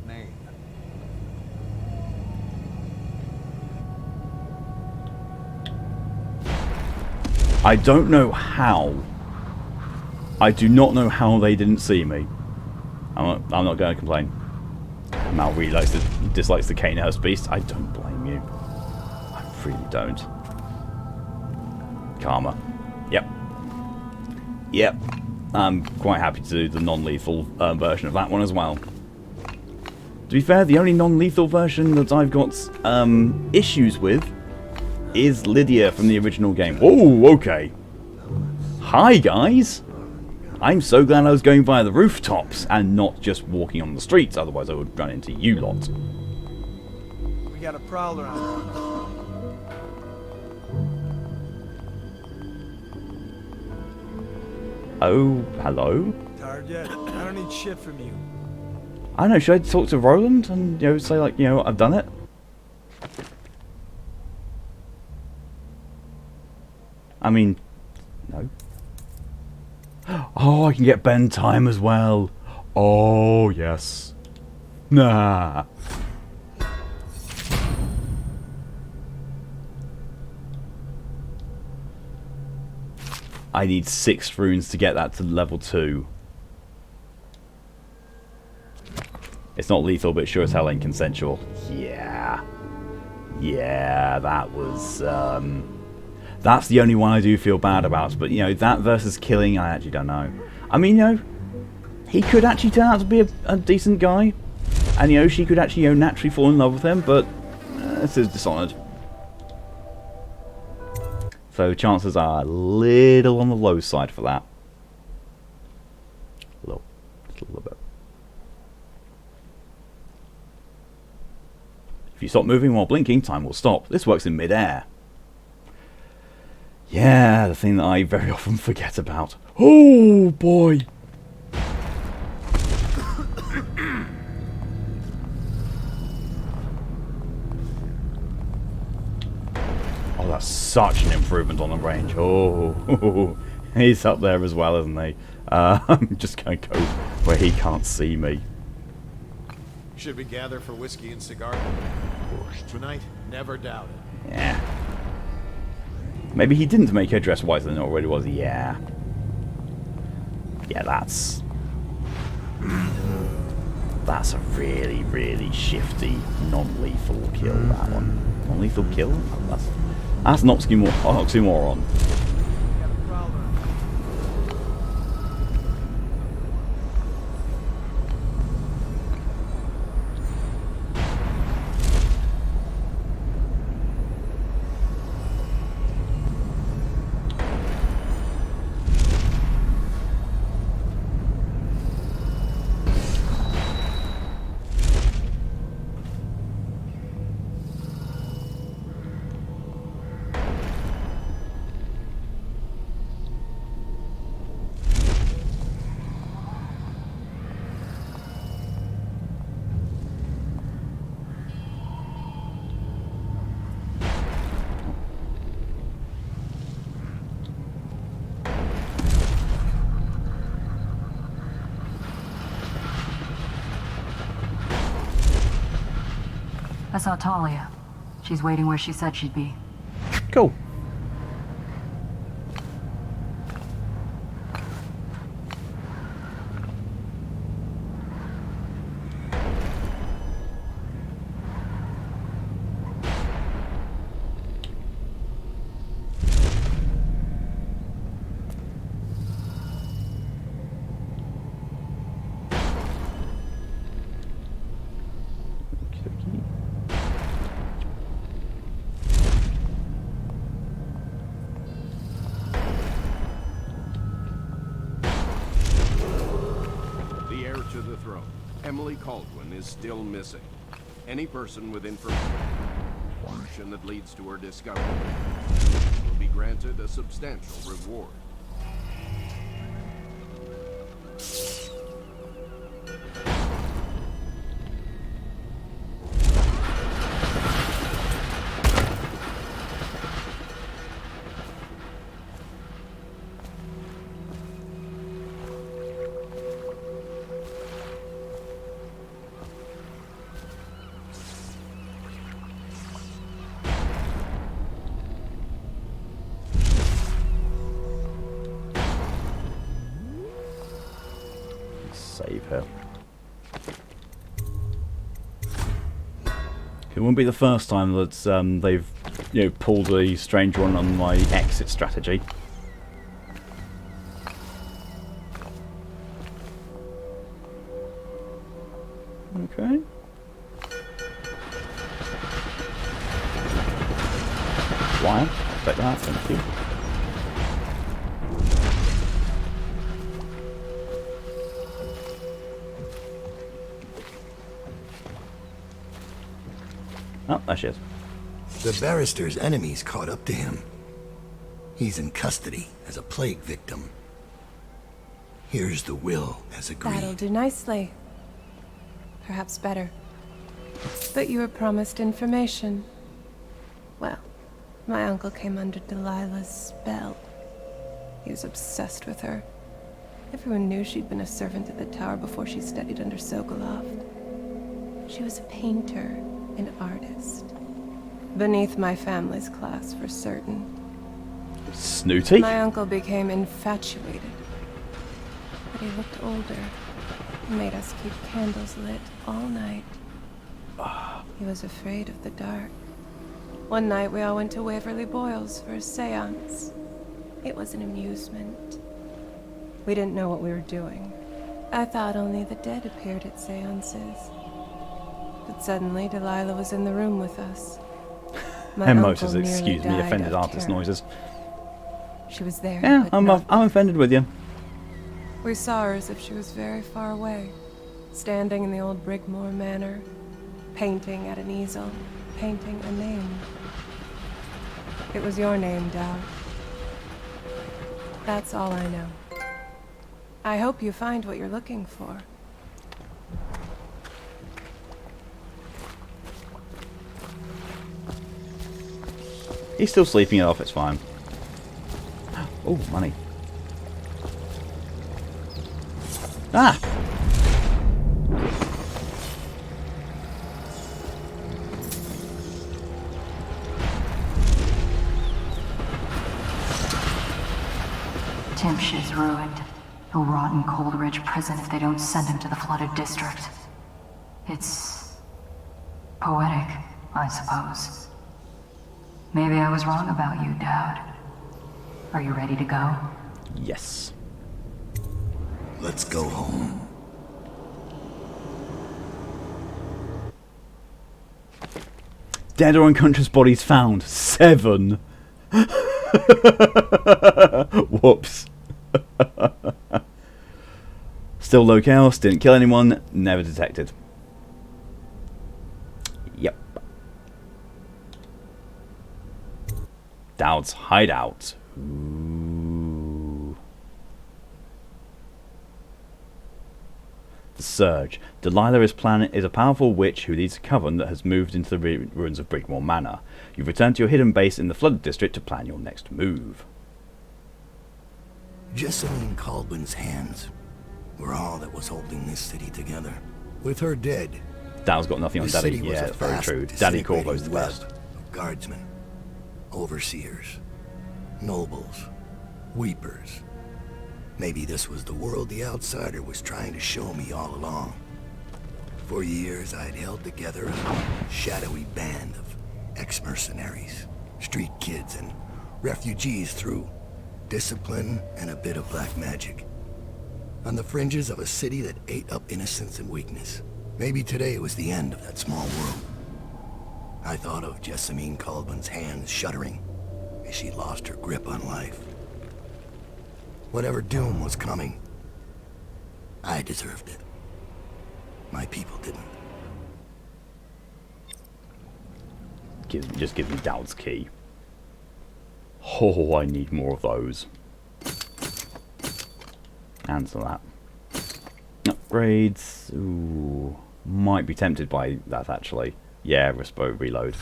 Name. I don't know how. I do not know how they didn't see me. I'm not going to complain. Mal really dislikes the Canehurst beast. I don't blame you. I really don't. Karma. Yep. I'm quite happy to do the non-lethal version of that one as well. To be fair, the only non-lethal version that I've got issues with is Lydia from the original game. Oh, okay. Hi, guys. I'm so glad I was going via the rooftops and not just walking on the streets, otherwise I would run into you lot. We got a prowler on. Oh, hello? Tired yet? I don't need shit from you. I don't know, should I talk to Roland and, say like, I've done it? I mean, no. Oh, I can get Ben time as well. Oh, yes. Nah. I need 6 runes to get that to level 2. It's not lethal, but sure as hell ain't consensual. Yeah. Yeah, that was... That's the only one I do feel bad about. But, that versus killing, I actually don't know. I mean, he could actually turn out to be a decent guy. And, she could actually, naturally fall in love with him. But, this is Dishonored. So, chances are a little on the low side for that. Just a little bit. If you stop moving while blinking, time will stop. This works in mid-air. Yeah, the thing that I very often forget about. Oh, boy! Oh, that's such an improvement on the range. Oh, he's up there as well, isn't he? I'm just going to go where he can't see me. Should we gather for whiskey and cigar? Tonight? Never doubt it. Yeah. Maybe he didn't make her dress whiter than it already was. Yeah. Yeah, that's a really, really shifty, non-lethal kill, that one. Non-lethal kill? Oh, that's an oxymoron. I saw Talia. She's waiting where she said she'd be. Cool. To the throne. Emily Caldwin is still missing. Any person with information that leads to her discovery will be granted a substantial reward. Save her. It won't be the first time that they've pulled a strange one on my exit strategy. Okay. Why? I expect that. Thank you. Oh, there she is. The barrister's enemies caught up to him. He's in custody as a plague victim. Here's the will as agreed. That'll do nicely. Perhaps better. But you were promised information. Well, my uncle came under Delilah's spell. He was obsessed with her. Everyone knew she'd been a servant at the tower before she studied under Sokolov. She was a painter. An artist. Beneath my family's class, for certain. Snooty? My uncle became infatuated. But he looked older. He made us keep candles lit all night. He was afraid of the dark. One night we all went to Waverly Boyle's for a seance. It was an amusement. We didn't know what we were doing. I thought only the dead appeared at seances. But suddenly, Delilah was in the room with us. And Moses, excuse me, offended artist noises. She was there. Yeah, I'm offended with you. We saw her as if she was very far away, standing in the old Brigmore Manor, painting at an easel, painting a name. It was your name, Daud. That's all I know. I hope you find what you're looking for. He's still sleeping it off, it's fine. Oh, money. Ah! Timsh is ruined. He'll rot in Coldridge prison if they don't send him to the flooded district. It's poetic, I suppose. Maybe I was wrong about you, Daud. Are you ready to go? Yes. Let's go home. Dead or unconscious bodies found. 7. Whoops. Still low chaos, didn't kill anyone, never detected. Yep. Daud's hideout. Ooh. The Surge. Delilah is a powerful witch who leads a coven that has moved into the ruins of Brigmore Manor. You've returned to your hidden base in the flooded district to plan your next move. Jessamine Caldwin's hands were all that was holding this city together. With her dead, Dad's got nothing on The Daddy. city was Yeah, a very vast, true. Daddy disintegrating Corvo's the web best. of guardsmen, overseers, nobles, weepers. Maybe this was the world the outsider was trying to show me all along. For years, I'd held together a shadowy band of ex-mercenaries, street kids, and refugees through discipline and a bit of black magic. On the fringes of a city that ate up innocence and weakness. Maybe today was the end of that small world. I thought of Jessamine Caldwell's hands shuddering as she lost her grip on life. Whatever doom was coming, I deserved it. My people didn't. Just give me Daud's key. Oh, I need more of those. Answer that. Upgrades. Ooh, might be tempted by that actually. Yeah, Respo reload.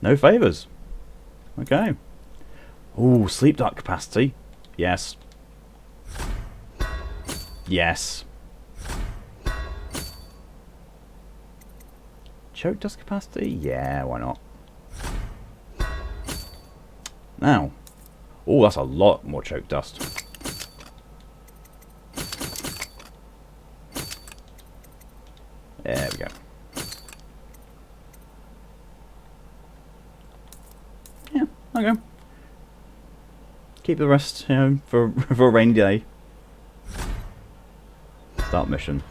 No favors. Okay. Ooh, sleep dart capacity. Yes. Yes. Chokedust capacity? Yeah, why not? Now. Oh, that's a lot more Chokedust. There we go. Yeah, okay. Keep the rest, you know, for a rainy day. Start mission.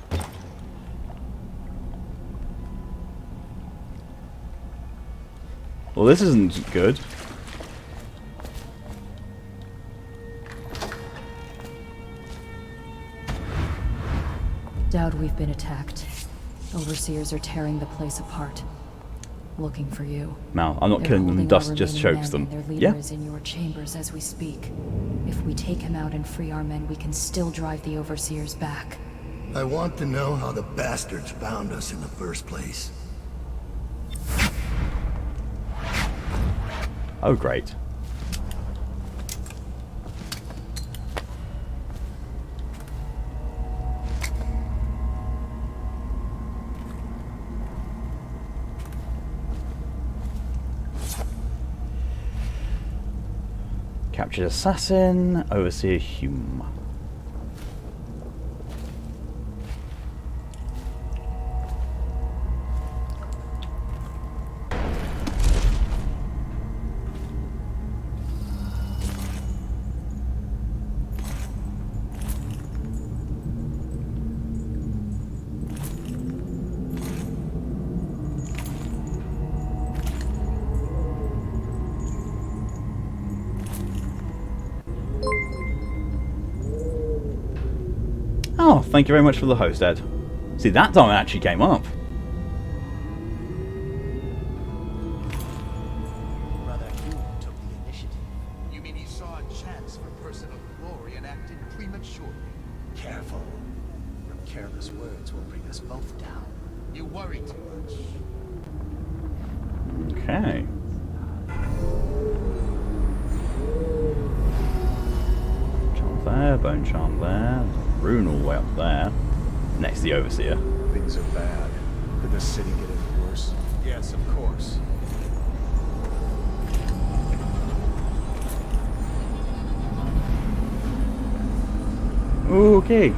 Well, this isn't good. Daud, we've been attacked. Overseers are tearing the place apart. Looking for you. No, I'm not They're killing them. holding Dust our just remaining chokes men, them. and their leader Yeah. is in your chambers as we speak. If we take him out and free our men, we can still drive the Overseers back. I want to know how the bastards found us in the first place. Oh, great. Captured assassin, overseer Hume. Oh, thank you very much for the host, Ed. See, that time it actually came up. Brother Hume took the initiative. You mean he saw a chance for personal glory and acted prematurely? Careful. Your careless words will bring us both down. You worry too much. Okay. Charm there, bone charm there. Rune all the way up there. Next to the overseer. Things are bad. Could the city get any worse? Yes, of course. Okay.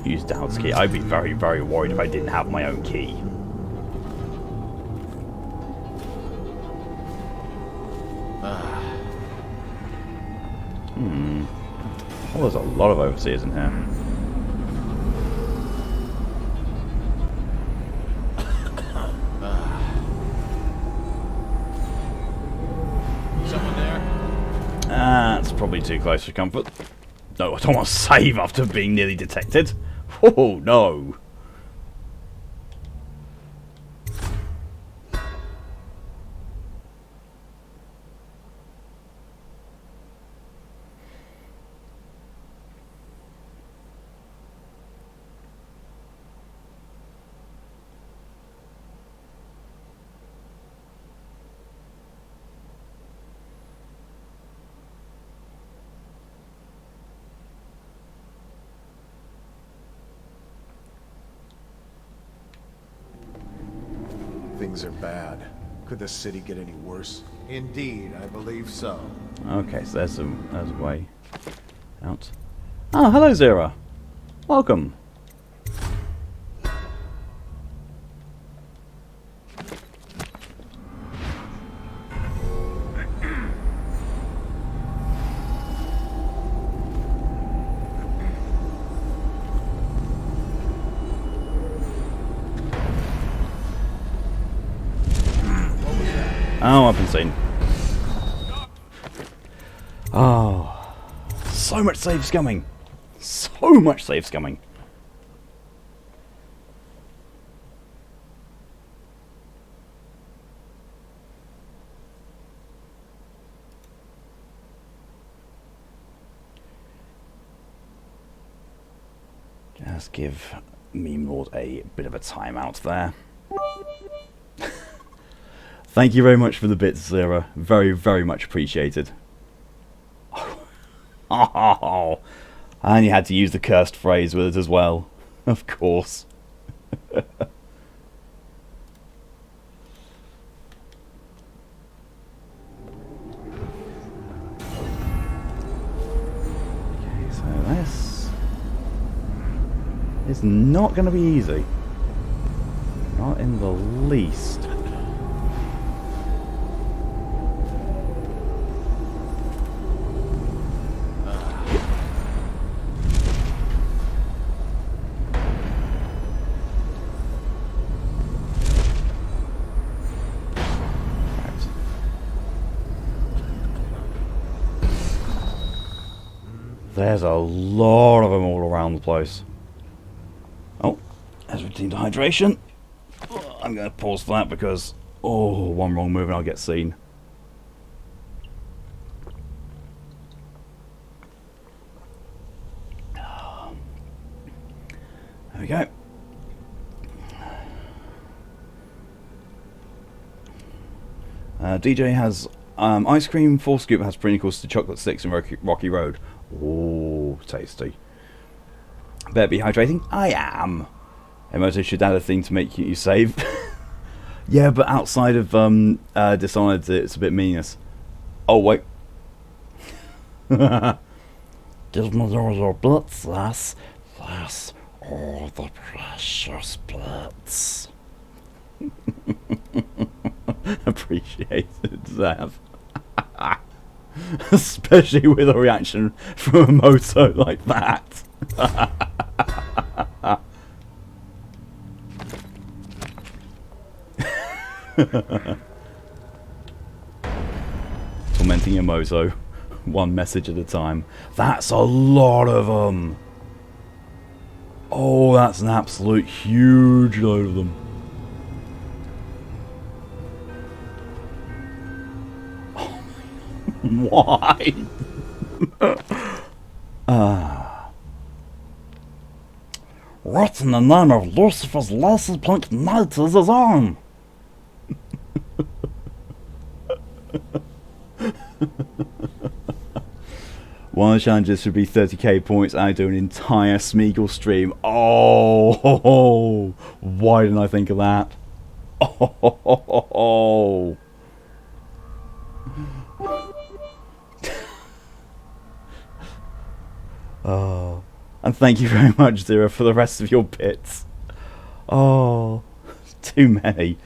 Use Daud's key. I'd be very, very worried if I didn't have my own key. Well, there's a lot of overseers in here. Someone there? That's probably too close for comfort. No, I don't want to save after being nearly detected. Oh, no. Things are bad. Could the city get any worse? Indeed, I believe so. Okay, so there's a way out. Oh, hello, Zira. Welcome. Oh, I've been seen. Oh, so much save-scumming. So much save-scumming. Just give Meme Lord a bit of a timeout there. Thank you very much for the bits, Zira. Very, very much appreciated. Oh, and you had to use the cursed phrase with it as well. Of course. Okay, so this is not going to be easy. Not in the least. There's a lot of them all around the place. Oh, there's routine hydration. I'm going to pause that because, oh, one wrong move and I'll get seen. There we go. DJ has ice cream, 4 scoop has Prinkles to chocolate sticks and Rocky Road. Oh, tasty. Better be hydrating? I am. Emoto should add a thing to make you save. Yeah, but outside of Dishonored, it's a bit meaningless. Oh, wait. Give me your bits, lass. Lass, all the precious bits. Appreciated, Zav. Especially with a reaction from a moto like that. Tormenting a moto, one message at a time. That's a lot of them. Oh, that's an absolute huge load of them. Why? What in the name of Lucifer's lacy pink night is his on? One of the challenges should be 30k points and I do an entire Smeagol stream. Oh, why didn't I think of that? Oh. Oh, and thank you very much, Zira, for the rest of your bits. Oh, too many.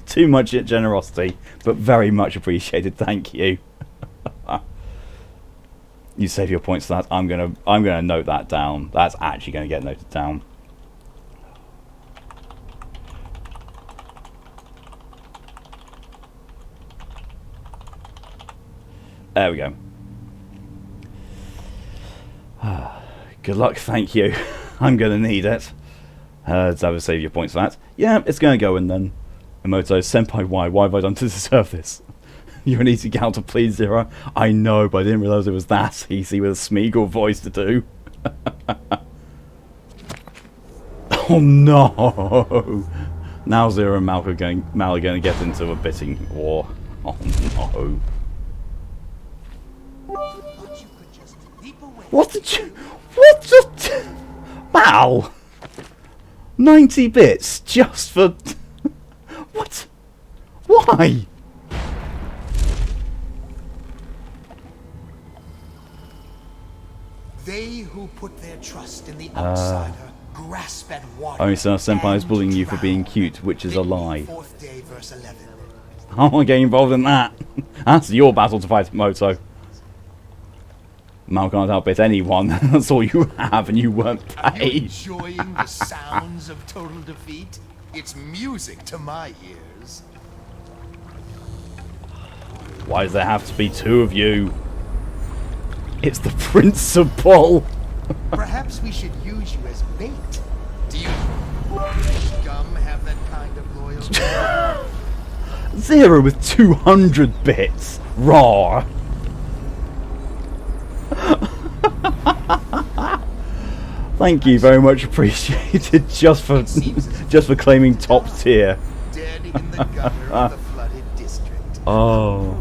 Too much generosity, but very much appreciated. Thank you. You save your points for that. I'm gonna note that down. That's actually gonna get noted down. There we go. Good luck, thank you. I'm gonna need it. Zava, save your points for that. Yeah, it's gonna go in then. Emoto, senpai, why? Why have I done to deserve this? You're an easy gal to please, Zira. I know, but I didn't realise it was that easy with a Smeagol voice to do. Oh no! Now Zira and Mal are going to get into a bidding war. Oh no! What did you? What the? Mal! 90 bits just for what? Why? They who put their trust in the outsider grasp at water. Only so senpai is bullying you for being cute, which is a lie. How am I getting involved in that? That's your battle to fight, Moto. Mal can't outbid anyone. That's all you have, and you weren't paid. Are you enjoying the sounds of total defeat? It's music to my ears. Why does there have to be two of you? It's the principle. Perhaps we should use you as bait. Do you scum have that kind of loyalty? Zira with 200 bits. Raw. Thank you very much, appreciated. just for claiming top tier. Dead in the gutter of the flooded district. Oh,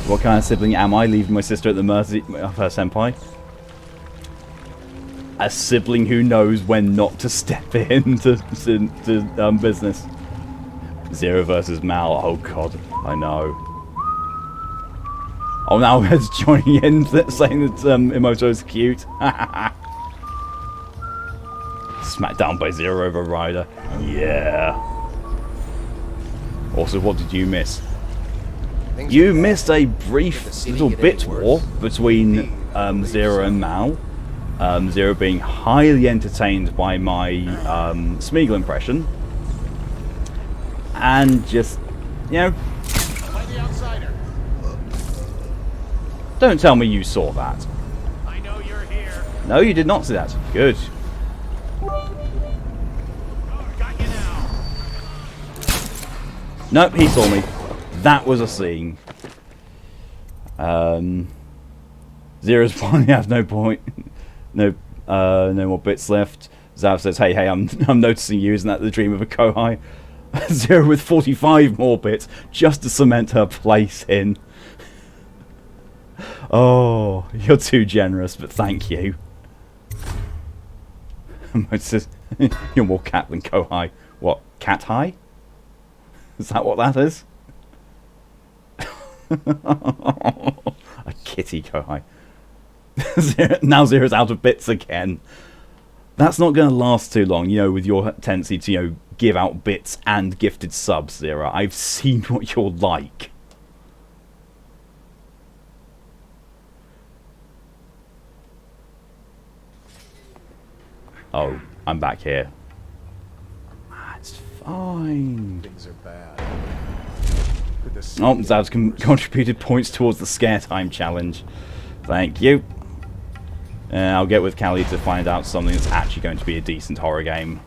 what kind of sibling am I, leaving my sister at the mercy of her senpai? A sibling who knows when not to step into business. Zira versus Mal. Oh god, I know. Oh, now it's joining in, saying that Emoto is cute. Smacked down by Zira over Ryder. Yeah. Also, what did you miss? You missed a brief little bit war between Zira and Mal. Zira being highly entertained by my Smeagol impression. And just, you know... Don't tell me you saw that. I know you're here. No, you did not see that. Good. Got you now. Nope, he saw me. That was a scene. Zira's finally has no point. No more bits left. Zav says, hey, I'm noticing you. Isn't that the dream of a Kohai? Zira with 45 more bits just to cement her place in. Oh, you're too generous, but thank you. You're more cat than Kohai. What, cat high? Is that what that is? A kitty Kohai. Now Zira's out of bits again. That's not going to last too long, you know, with your tendency to, you know, give out bits and gifted subs, Zira. I've seen what you're like. Oh, I'm back here. It's fine. Things are bad. Oh, Zav's contributed points towards the scare time challenge. Thank you. I'll get with Callie to find out something that's actually going to be a decent horror game.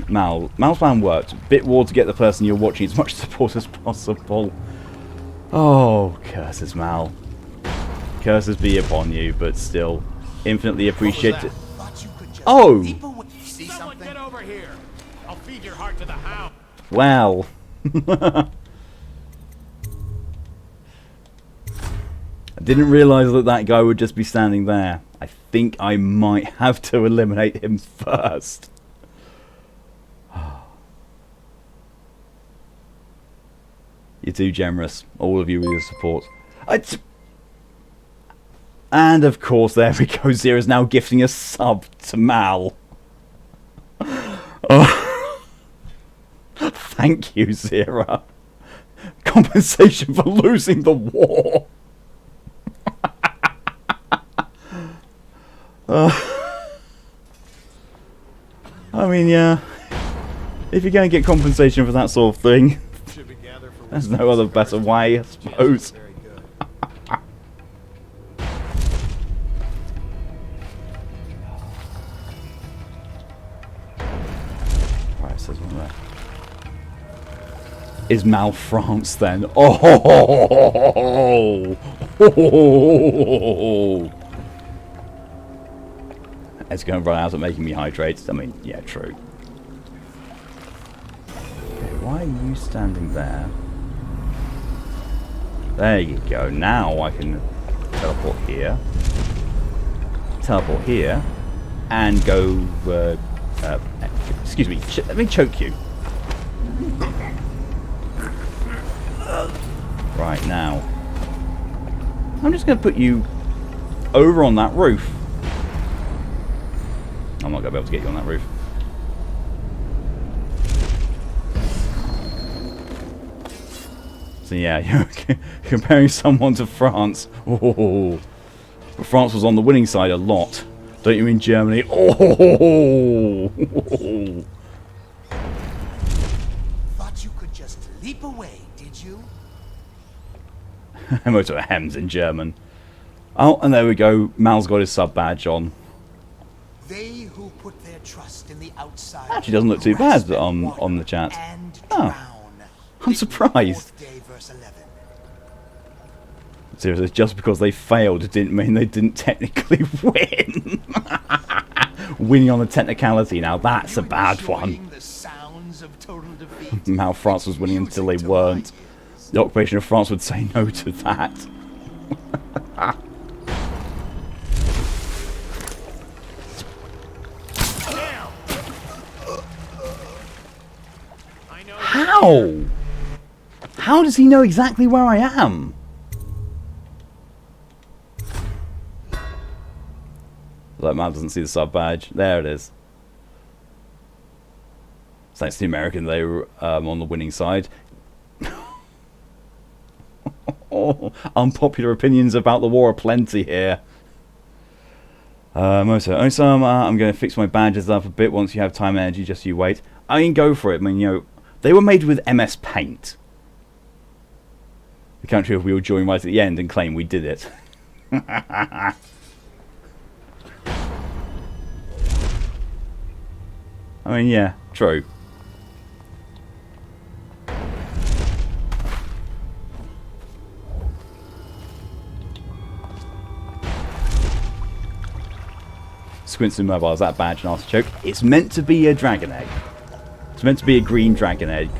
Mal's plan worked. Bit war to get the person you're watching as much support as possible. Oh, curses, Mal. Curses be upon you, but still, infinitely appreciated. Oh! Someone get over here. I'll feed your heart to the hound. Well. I didn't realise that that guy would just be standing there. I think I might have to eliminate him first. You're too generous, all of you with your support. And of course, there we go. Zira's now gifting a sub to Mal. Oh. Thank you, Zira. Compensation for losing the war. I mean, yeah. If you're going to get compensation for that sort of thing, there's no other better way, I suppose. says one there. Is Mal France then? Oh! It's going to run out of making me hydrate. I mean, yeah, true. Okay, why are you standing there? There you go. Now I can teleport here. Teleport here. And go... excuse me. Let me choke you. Right, now. I'm just going to put you over on that roof. I'm not going to be able to get you on that roof. So yeah, you're comparing someone to France. Oh, but France was on the winning side a lot. Don't you mean Germany? Oh! Thought you could just leap away, did you? Moto hems in German. Oh, and there we go. Mal's got his sub badge on. They who put their trust in the outside Actually, doesn't look too bad on the chat. Oh, I'm surprised. Seriously, just because they failed didn't mean they didn't technically win. Winning on the technicality, now that's a bad one. Mal France was winning until they weren't. The occupation of France would say no to that. How? How does he know exactly where I am? That man doesn't see the sub badge. There it is. Thanks to the American, they were on the winning side. Oh, unpopular opinions about the war are plenty here. Moto, I'm going to fix my badges up a bit once you have time and energy, just you wait. I mean, go for it. I mean, you know, they were made with MS Paint. The country of we will join right at the end and claim we did it. I mean, yeah, true. Squints Mobile, is that badge an artichoke? It's meant to be a dragon egg. It's meant to be a green dragon egg.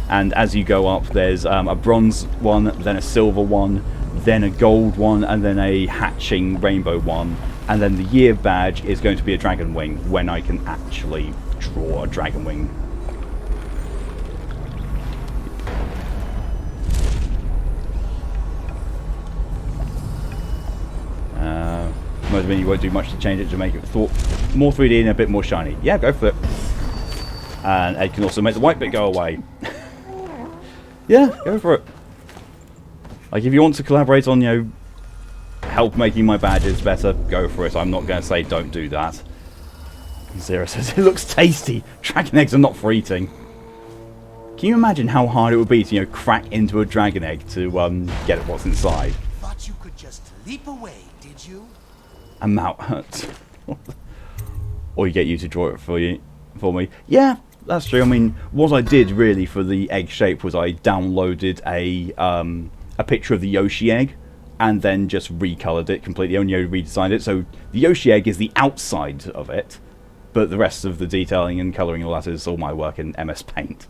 And as you go up, there's a bronze one, then a silver one, then a gold one, and then a hatching rainbow one. And then the year badge is going to be a dragon wing when I can actually draw a dragon wing. Most of it, you won't do much to change it to make it more 3D and a bit more shiny. Yeah, go for it. And Ed can also make the white bit go away. Yeah, go for it. Like, if you want to collaborate on, you know, help making my badges better, go for it. I'm not going to say don't do that. Zira says, it looks tasty. Dragon eggs are not for eating. Can you imagine how hard it would be to, you know, crack into a dragon egg to get at what's inside? Thought you could just leap away, did you? A mount. Or you get you to draw it for me. Yeah, that's true. I mean, what I did really for the egg shape was I downloaded a picture of the Yoshi egg and then just recolored it completely, only redesigned it. So the Yoshi egg is the outside of it, but the rest of the detailing and colouring and all that is all my work in MS Paint.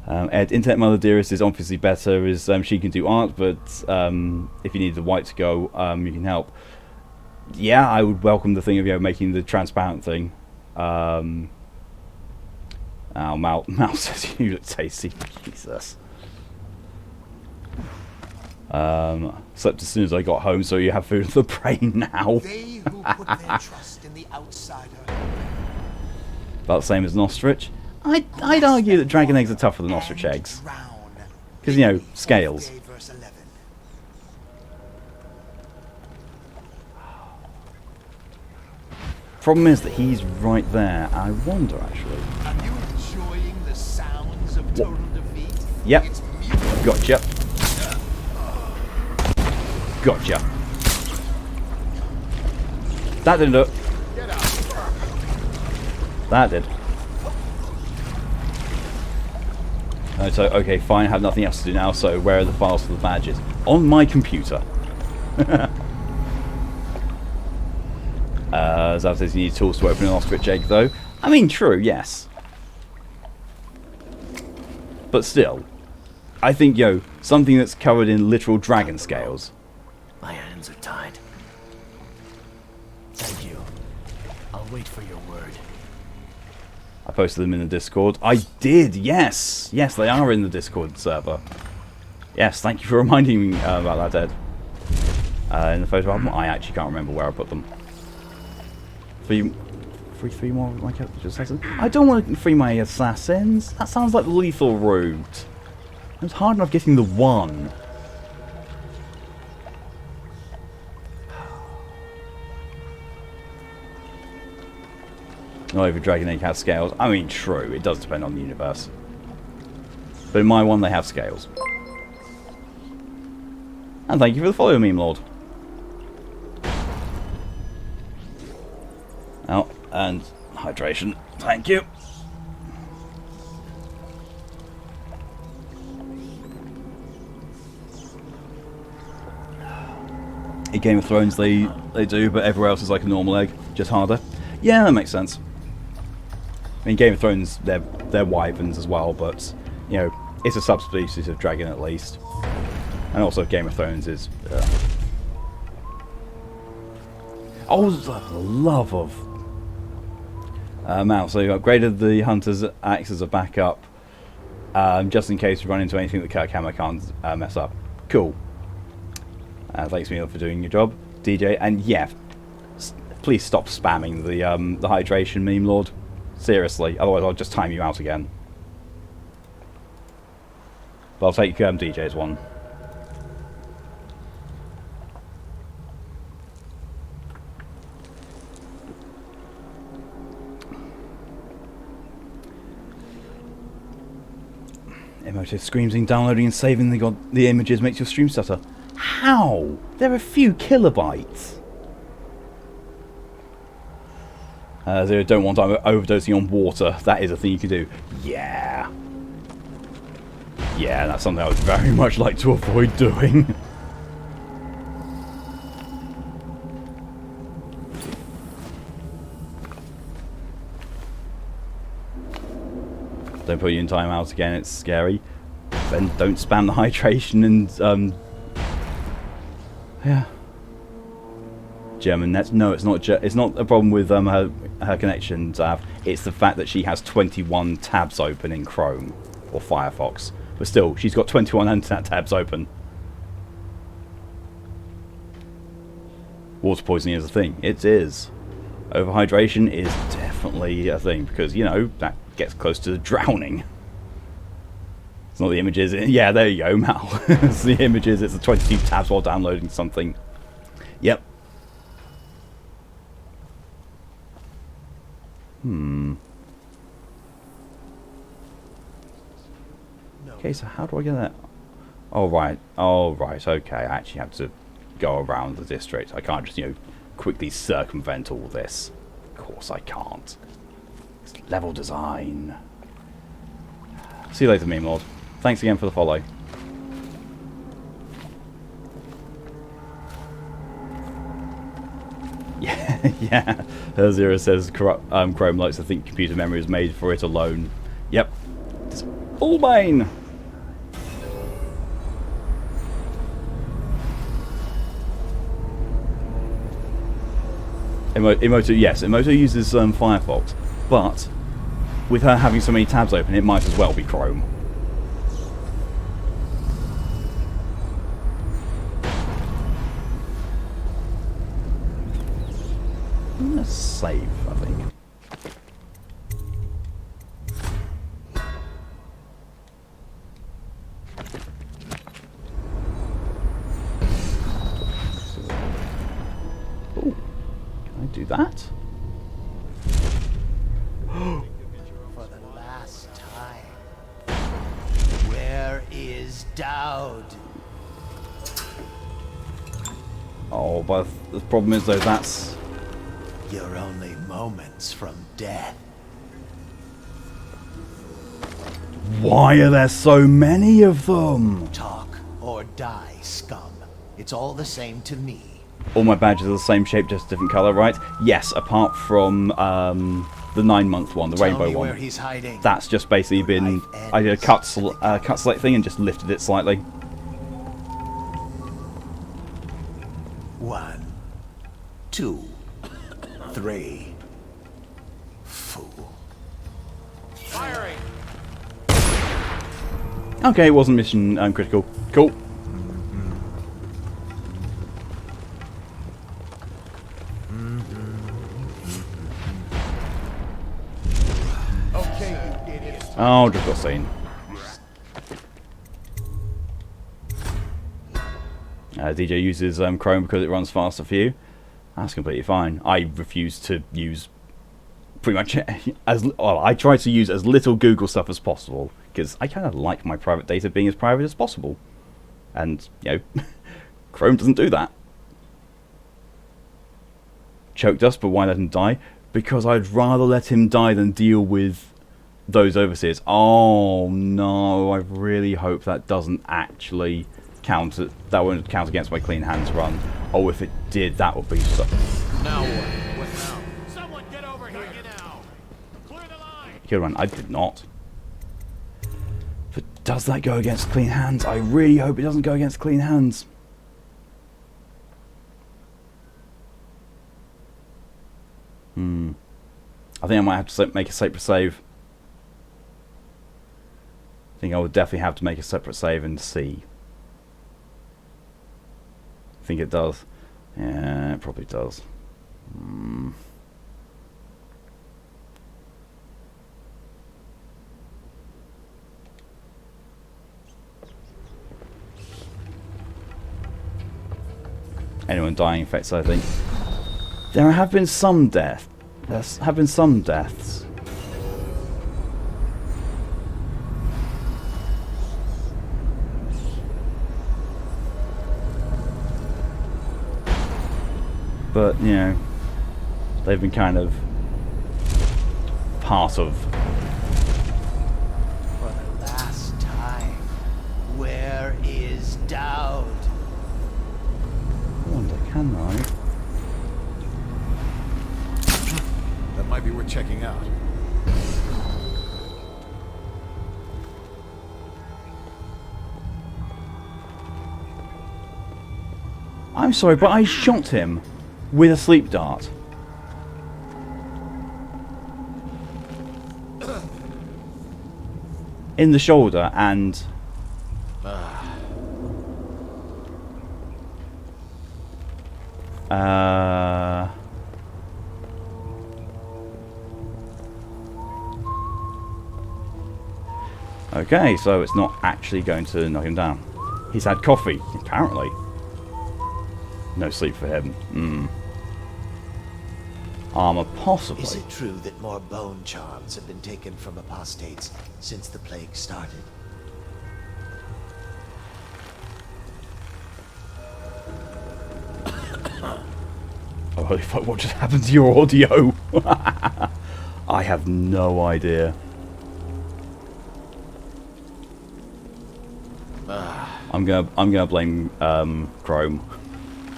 Ed, Internet Mother Dearest is obviously better, is she can do art, but if you need the white to go, you can help. Yeah, I would welcome the thing of, you know, making the transparent thing. Oh, Mal says you look tasty. Jesus. Slept as soon as I got home, so you have food in the brain now. They who put their trust in the outsider. About the same as an ostrich. I'd argue that dragon eggs are tougher than ostrich eggs. Because, you know, scales. Problem is that he's right there. I wonder, actually. Are you enjoying the sounds of total defeat? Yep. Gotcha. Gotcha. That didn't look. That did. So, okay, fine, I have nothing else to do now, so where are the files for the badges? On my computer. Zav says you need tools to open an ostrich egg, though. I mean, true, yes. But still, I think, something that's covered in literal dragon scales. My hands are tied. Thank you. I'll wait for your word. I posted them in the Discord. I did, yes! Yes, they are in the Discord server. Yes, thank you for reminding me about that, Ed. In the photo album, I actually can't remember where I put them. Three more of my assassins? I don't want to free my assassins. That sounds like the lethal route. It's hard enough getting the one. Not every dragon egg has scales. I mean, true, it does depend on the universe. But in my one, they have scales. And thank you for the follow, Meme Lord. Oh, and hydration. Thank you. In Game of Thrones, they do, but everywhere else is like a normal egg, just harder. Yeah, that makes sense. In Game of Thrones, they're wyverns as well, but it's a subspecies of dragon at least. And also, Game of Thrones is. Oh, the love of Mal. So you upgraded the hunter's axe as a backup, just in case you run into anything that Kirkhammer can't mess up. Cool. Thanks, Mila, for doing your job, DJ. And yeah, please stop spamming the hydration, Meme Lord. Seriously, otherwise I'll just time you out again. But I'll take DJ's one. Emotive screaming, downloading and saving the images makes your stream stutter. How? They're a few kilobytes. Zira, don't want overdosing on water. That is a thing you can do. Yeah. Yeah, that's something I would very much like to avoid doing. Don't put you in timeout again, it's scary. Then don't spam the hydration and, yeah. German nets. No, it's not a problem with her connection, Zav. It's the fact that she has 21 tabs open in Chrome or Firefox. But still, she's got 21 internet tabs open. Water poisoning is a thing. It is. Overhydration is definitely a thing because, that gets close to drowning. It's not the images. Yeah, there you go, Mal. It's the images. It's the 22 tabs while downloading something. Yep. Okay, so how do I get that? Oh, right. Oh, right. Okay, I actually have to go around the district. I can't just, quickly circumvent all this. Of course I can't. It's level design. See you later, Meme Lord. Thanks again for the follow. Yeah. Zira says Chrome likes to think computer memory is made for it alone. Yep. It's all mine. Emoto, yes, Emoto uses Firefox, but with her having so many tabs open, it might as well be Chrome. I'm gonna save, I think. Oh, can I do that? For the last time, where is Daud? Oh, but the problem is though, that's... You're only moments from death. Why are there so many of them? Talk or die, scum. It's all the same to me. All my badges are the same shape, just different colour, right? Yes, apart from the 9-month one, the rainbow one. Where he's hiding. That's just basically been... I did a cut select thing and just lifted it slightly. 1, 2, 3. Fool. Firing. Okay, it wasn't mission critical. Cool. Okay, you idiot. Oh, just got seen. DJ uses Chrome because it runs faster for you. That's completely fine. I refuse to use pretty much I try to use as little Google stuff as possible because I kind of like my private data being as private as possible, and you know, Chrome doesn't do that. Chokedust, but why let him die? Because I'd rather let him die than deal with those overseers. Oh no! I really hope that doesn't actually count. That won't count against my clean hands run. Oh, if it did, that would be so. Now what? What now? Someone get over here now. Clear the line. Kill run. I did not. But does that go against clean hands? I really hope it doesn't go against clean hands. I think I might have to make a separate save. I think I would definitely have to make a separate save and see. I think it does. Yeah, it probably does. Anyone dying effects, I think. There have been some deaths. There have been some deaths. But, you know, they've been kind of part of. For the last time, where is Daud? I wonder, can I? That might be worth checking out. I'm sorry, but I shot him with a sleep dart. In the shoulder, and okay, so it's not actually going to knock him down. He's had coffee, apparently. No sleep for him. Armor, possibly. Is it true that more bone charms have been taken from apostates since the plague started? Oh, holy fuck, what just happened to your audio? I have no idea. I'm gonna blame Chrome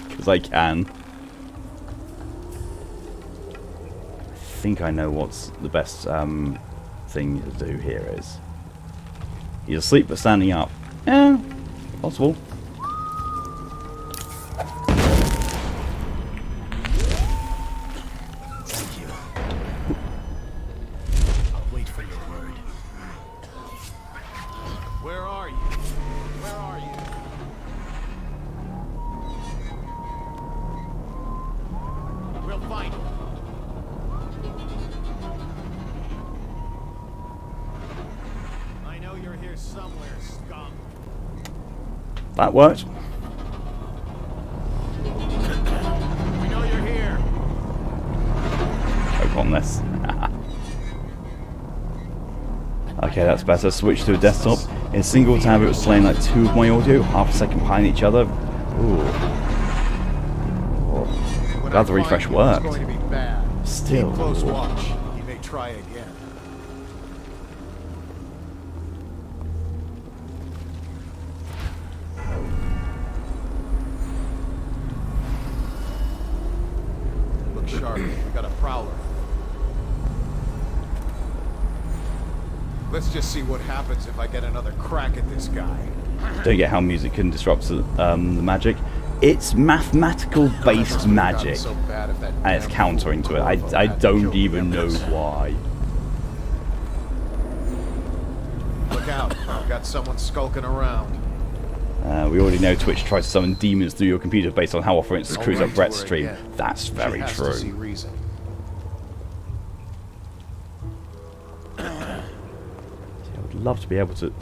because I can. I think I know what's the best thing to do here is. He's asleep but standing up. Yeah, possible. Thank you. I'll wait for your word. Where are you? Where are you? We'll find him. I know you're here somewhere, scum. That worked. We know you're here. Choke on this. Okay, that's better. Switch to a desktop. In a single tab, it was playing like two of my audio, half a second behind each other. Ooh. Oh. Glad the refresh worked. It's going to be bad. Still. Keep close watch. He may try again. Sharp, we got a prowler. Let's just see what happens if I get another crack at this guy. Don't get how music can disrupt the magic. It's mathematical-based magic, So bad if that and it's countering to it. I don't even know why. Look out, I've got someone skulking around. We already know Twitch tries to summon demons through your computer based on how often it screws up Brett's stream. again. That's very She has true. to see reason. I would love to be able to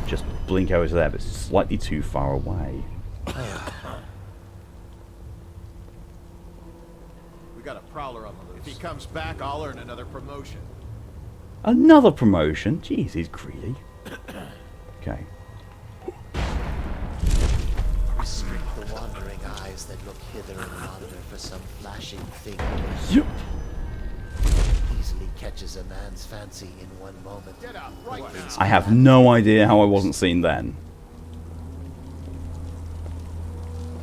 just blink over to there, but it's slightly too far away. We got a prowler on the loose. If he comes back, I'll earn another promotion. Another promotion? Jeez, he's greedy. Okay. Restrict the wandering eyes that look hither and yonder for some flashing thing. Yep. Easily catches a man's fancy in one moment. Get out right now. I have no idea how I wasn't seen then.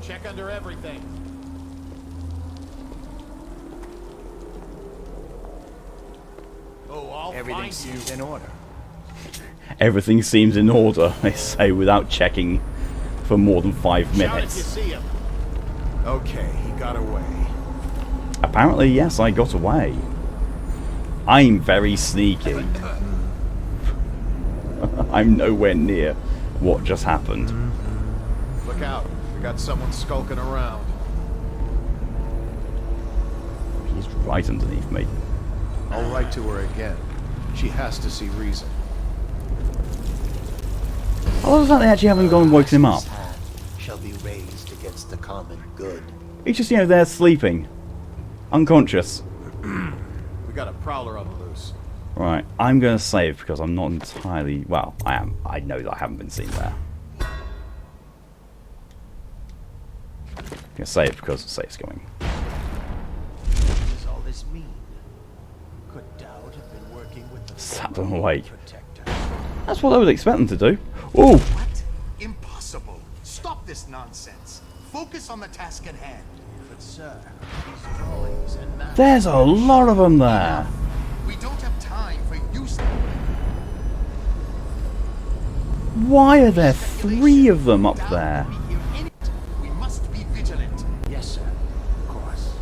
Check under everything. Oh, I'll Everything find seems you. in order. Everything seems in order, they say, without checking for more than 5 Shout if you minutes. see him. Okay, he got away. Apparently, yes, I got away. I'm very sneaky. I'm nowhere near what just happened. Look out, we got someone skulking around. He's right underneath me. I'll write to her again. She has to see reason. I love that they actually haven't gone and woken him up. His hand shall be raised against the common good. He's just, there sleeping. Unconscious. We got a prowler on the loose. Right, I'm going to save because I'm not entirely... Well, I am. I know that I haven't been seen there. I'm going to save because the safe's going. What does all this mean? Could Daud have been working with the Sat them awake. protector? That's what I would expect them to do. Ooh! What? Impossible. Stop this nonsense. Focus on the task at hand. But sir, these drawings and maps... There's a lot of them there. We don't have time for use. Why are there 3 of them up there? We must be vigilant. Yes, sir. Of course.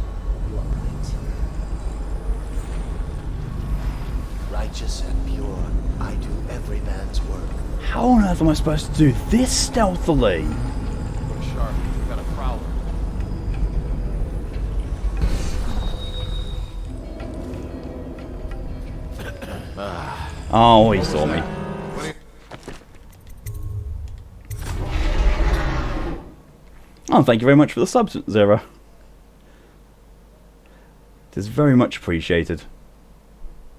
You are right. Righteous and pure, I do every man's work. How on earth am I supposed to do this stealthily? Look sharp, we got a prowler. Oh, he saw me. Oh, thank you very much for the subs, Zira. It is very much appreciated.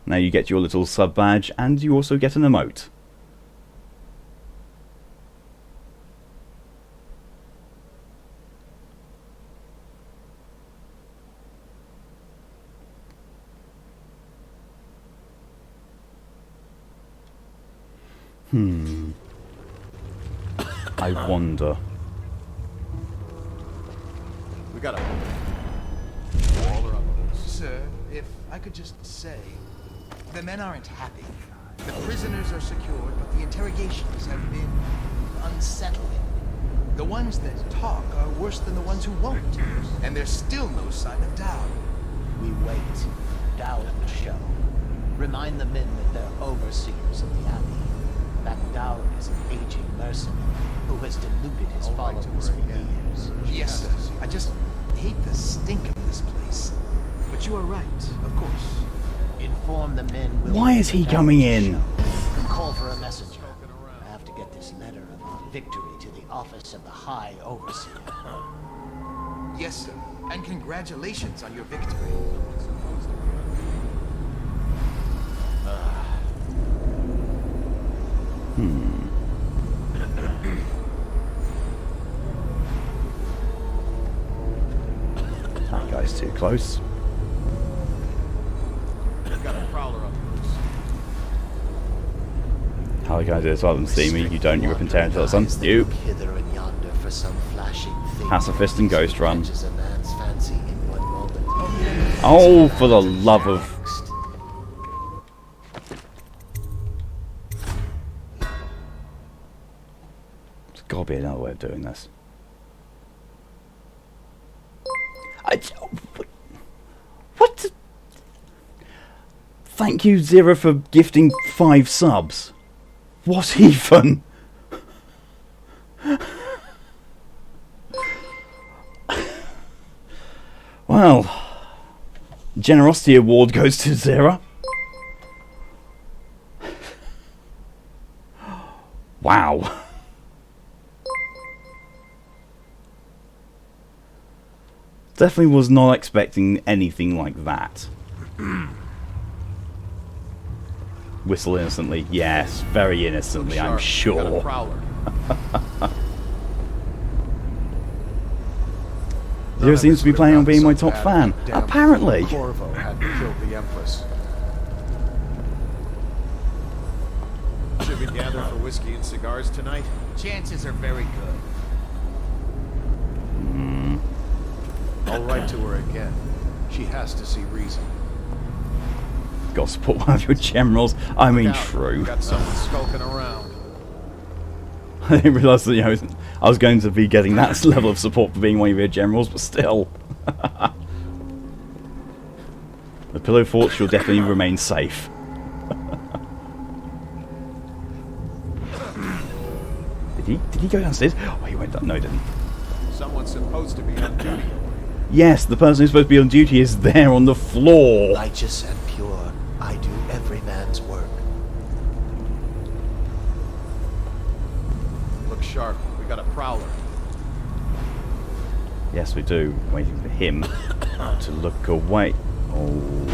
Now you get your little sub badge, and you also get an emote. I wonder. We got a prowler on the loose. Sir, if I could just say, the men aren't happy. The prisoners are secured, but the interrogations have been unsettling. The ones that talk are worse than the ones who won't. And there's still no sign of Daud. We wait. Daud will show. Remind the men that they're overseers of the Abbey. That Daud is an aging mercenary who has deluded his followers for years. Yes, sir. I just hate the stink of this place. But you are right, of course. Inform the men. Why is he coming in? Call for a messenger. I have to get this letter of our victory to the office of the High Overseer. Yes, sir. And congratulations on your victory. That guy's too close. We got a prowler on the loose. How are you going to do this rather than see me? You don't, you rip and tear until it's done. You. Hither and yonder for some flashing thing. Pacifist and Ghost Run. Catches a man's fancy in one moment. Oh, for the love of... There's got to be another way of doing this. What? Thank you, Zira, for gifting 5 subs. What even? Well, generosity award goes to Zira. Wow. Definitely was not expecting anything like that. Whistle innocently. Yes, very innocently, I'm sure. Zira seems to be planning on being my top fan. Apparently. Corvo hadn't killed the Empress. Should we gather for whiskey and cigars tonight? Chances are very good. I'll write to her again. She has to see reason. Got to support one of your generals. I mean, Look out, true. Got someone skulking around. I didn't realise that, you know, I was going to be getting that level of support for being one of your generals, but still. The pillow fort shall definitely remain safe. Did he go downstairs? Oh, he went down. No, he didn't. Someone's supposed to be on duty. Yes, the person who's supposed to be on duty is there on the floor. Righteous and pure, I do every man's work. Look sharp. We got a prowler. Yes, we do. Waiting for him to look away. Oh.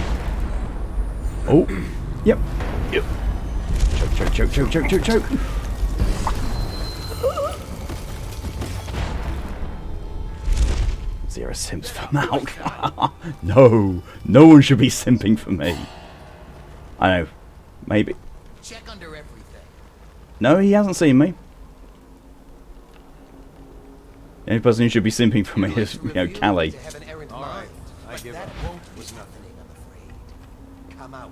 Oh. Yep. Yep. Choke, choke, choke, choke, choke, choke, choke. Zira simps for Malk. No. No one should be simping for me. I know. Maybe. Check under everything. No, he hasn't seen me. The only person who should be simping for me is, you know, Callie. All right. I give up. Was nothing, I'm afraid. Come out.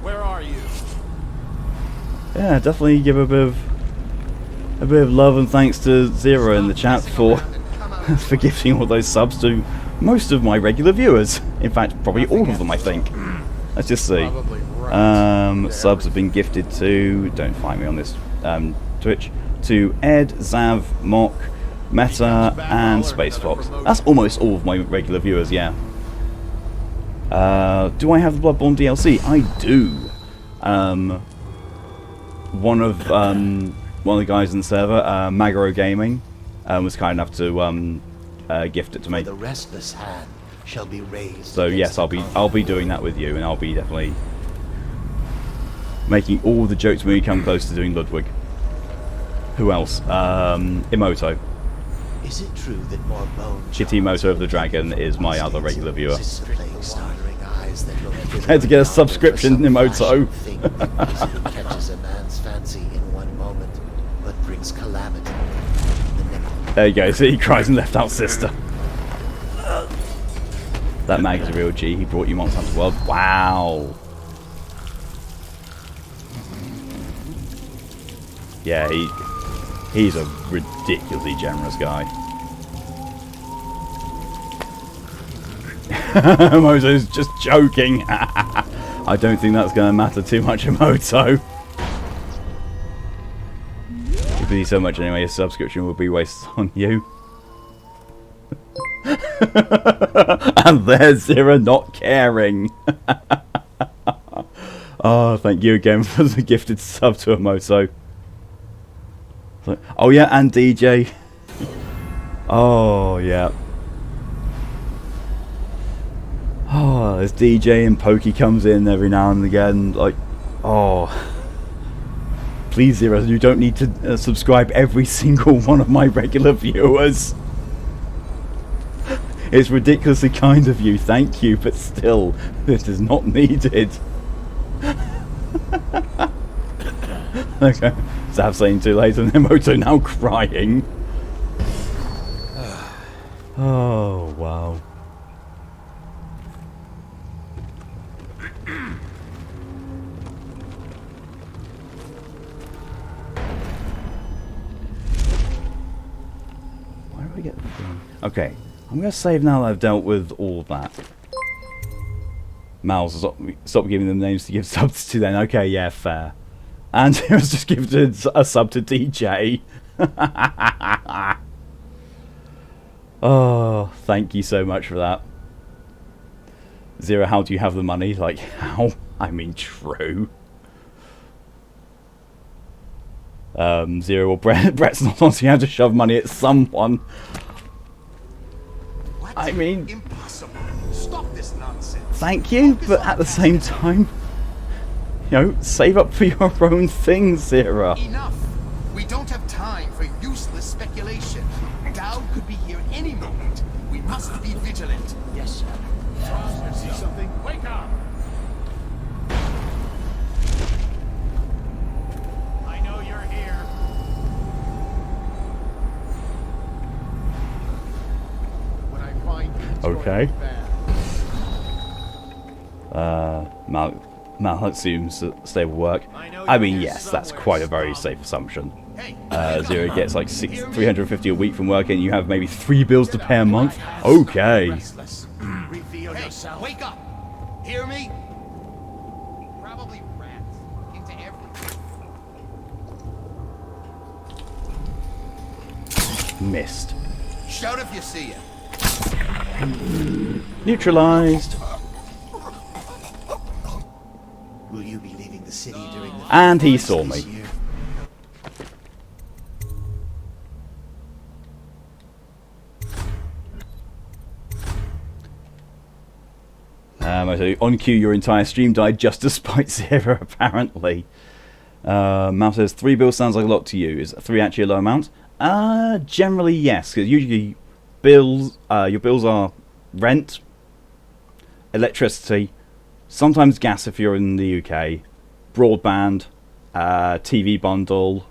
Where are you? Yeah, definitely give a bit of love and thanks to Zira in the chat for for gifting all those subs to most of my regular viewers. In fact, probably all of them, I think. Let's just see. Subs have been gifted to, don't find me on this Twitch, to Ed, Zav, Mock, Meta, and Space Fox. That's almost all of my regular viewers, yeah. Do I have the Bloodborne DLC? I do. One of the guys in the server, Magaro Gaming, was kind enough to gift it to me. The restless hand shall be raised. So yes, I'll be doing that with you, and I'll be definitely making all the jokes when we come close to doing Ludwig. Who else? Emoto. Is it true that more bones? Chitty Moto of the Dragon is my other regular viewer. I had to get a subscription, Emoto. Catches a man's fancy in one moment, but brings calamity. There you go. See, he cries and left out sister. That mag is a real G. He brought you Monster Hunter World. Wow. Yeah, he's a ridiculously generous guy. Moto's just joking. I don't think that's going to matter too much, Emoto. If you so much anyway, a subscription will be wasted on you. And there's Zira not caring. Oh, thank you again for the gifted sub to Emoto. Oh yeah, and DJ. Oh yeah. Oh, there's DJ and Pokey comes in every now and again. Like, oh, please, Zira, you don't need to subscribe every single one of my regular viewers. It's ridiculously kind of you, thank you, but still, this is not needed. Okay, Zav saying too late and Emoto now crying. Oh, wow. Why do I get the thing? Okay, I'm going to save now that I've dealt with all of that. Mal's stop giving them names to give subs to then. Okay, yeah, fair. And it was just gifted a sub to DJ. Oh, thank you so much for that. Zira, how do you have the money? Like, how? I mean, true. Zira, well, Brett's not on, so you have to shove money at someone. What? I mean... Impossible. Stop this nonsense. Thank you, but at the same time... You know, save up for your own things, Zira. Enough! We don't have time for useless speculation. Daud could be here any moment. We must be vigilant. Yes, sir. See something? Wake up! I know you're here. When I find you, it's Okay. going bad. Mal assumes stable work. I mean, yes, that's quite a very safe assumption. Zira gets like 350 a week from work, and you have maybe 3 bills to pay a month. Okay. Reveal yourself. Wake up! Hear me? Probably rats into everything. Missed. Shout if you see it. Neutralized. Will you be leaving the city during the And he saw me. year? So on cue, your entire stream died just to spite Zira, apparently. Mal says 3 bills sounds like a lot to you. Is 3 actually a low amount? Generally yes, because usually bills, your bills are rent, electricity, sometimes gas if you're in the UK, broadband, TV bundle.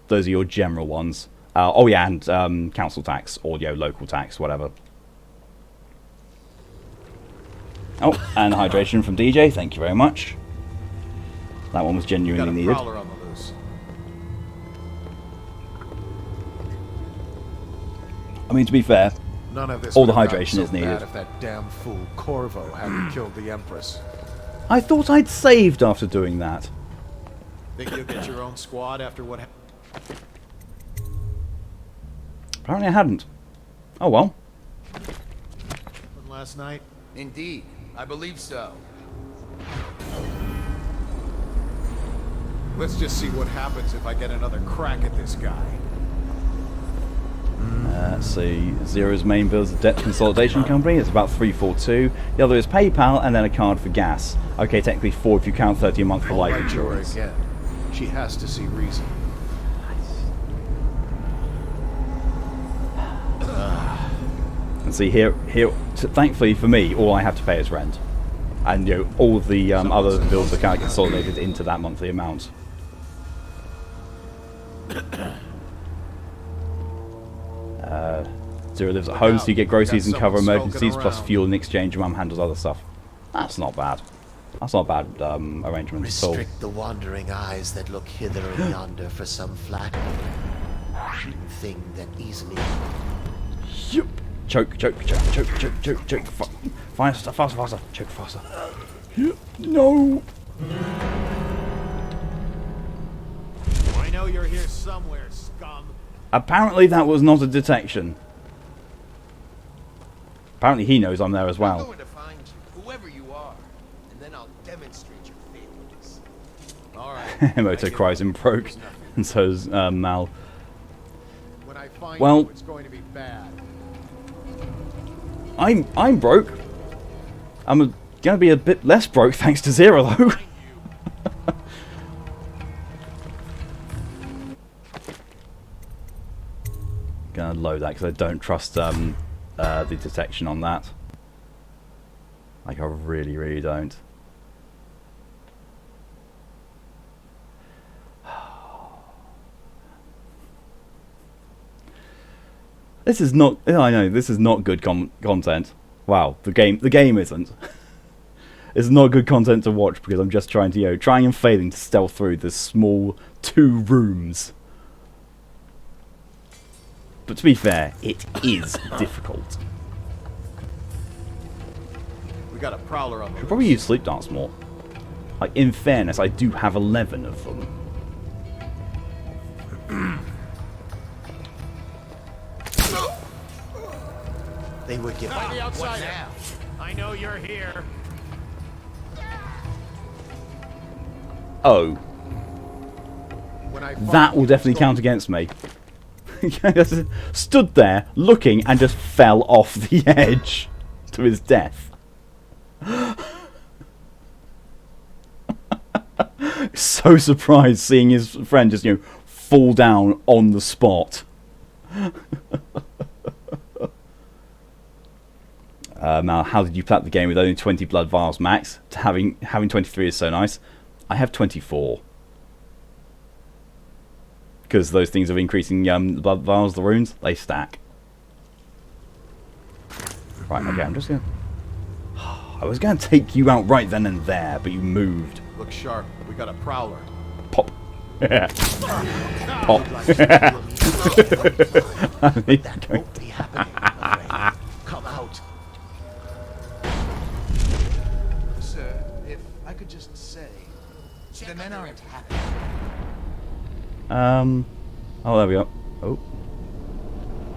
Those are your general ones. Oh yeah, and council tax, audio, local tax, whatever. Oh, and hydration from DJ. Thank you very much. That one was genuinely needed. Prowler on the loose. I mean, to be fair, None of this all the would have gotten hydration so is needed. bad if that damn fool Corvo hadn't killed the Empress. I thought I'd saved after doing that. Think you'll get your own squad after what happened? Apparently I hadn't. Oh well. Last night? Indeed, I believe so. Let's just see what happens if I get another crack at this guy. Let's see. Zira's main bill is a debt consolidation company. It's about 342. The other is PayPal and then a card for gas. Okay, technically 4 if you count 30 a month for life insurance. Again. She has to see reason. And see here, thankfully for me, all I have to pay is rent, and you know all of the other bills are kind of consolidated into that monthly amount. Zira lives at home, so you get groceries and cover emergencies, plus fuel in exchange. Your mum handles other stuff. That's not bad. That's not a bad arrangement at all. Restrict the wandering eyes that look hither and yonder for some flat thing that easily... Yup. Choke. Faster. Choke faster. No. I know you're here somewhere, scum. Apparently that was not a detection. Apparently he knows I'm there as I'm well. going to find you, whoever you are, and then I'll demonstrate your failings. All right. Emoto cries and broke, and so's Mal. When I find Well, you, it's going to be bad. I'm broke. I'm gonna be a bit less broke thanks to Zira though. Gonna load that because I don't trust the detection on that. Like I really don't. This is not. I know this is not good content. Wow, the game isn't. It's not good content to watch because I'm just trying to, trying and failing to stealth through this small 2 rooms. But to be fair, it is difficult. We got a prowler on the Should probably use sleep darts more. Like, in fairness, I do have 11 of them. They would give Find the up. What outsider. now? I know you're here. Oh. When I That will definitely count against me. Stood there, looking, and just fell off the edge to his death. So surprised seeing his friend just, fall down on the spot. Mal, how did you plat the game with only 20 blood vials max? Having 23 is so nice. I have 24. Because those things of increasing blood vials, the runes, they stack. Right, okay, I'm just gonna... I was gonna take you out right then and there, but you moved. Look sharp. We got a prowler. Pop. Pop. That won't be happening, I'm afraid. Come out. Sir, if I could just say, the men aren't happy. Oh, there we go. Oh.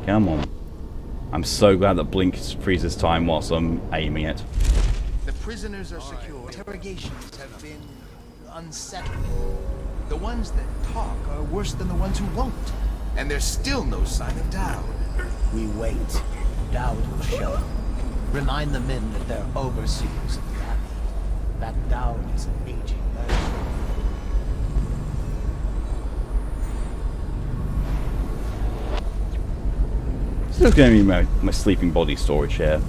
Come on. I'm so glad that Blink freezes time whilst I'm aiming it. The prisoners are secure. Interrogations have been unsettling. The ones that talk are worse than the ones who won't. And there's still no sign of Daud. We wait. Daud will show. Remind the men that they're overseers of the Abbey. That Daud is an aging mercenary. This is going to be my sleeping body storage here.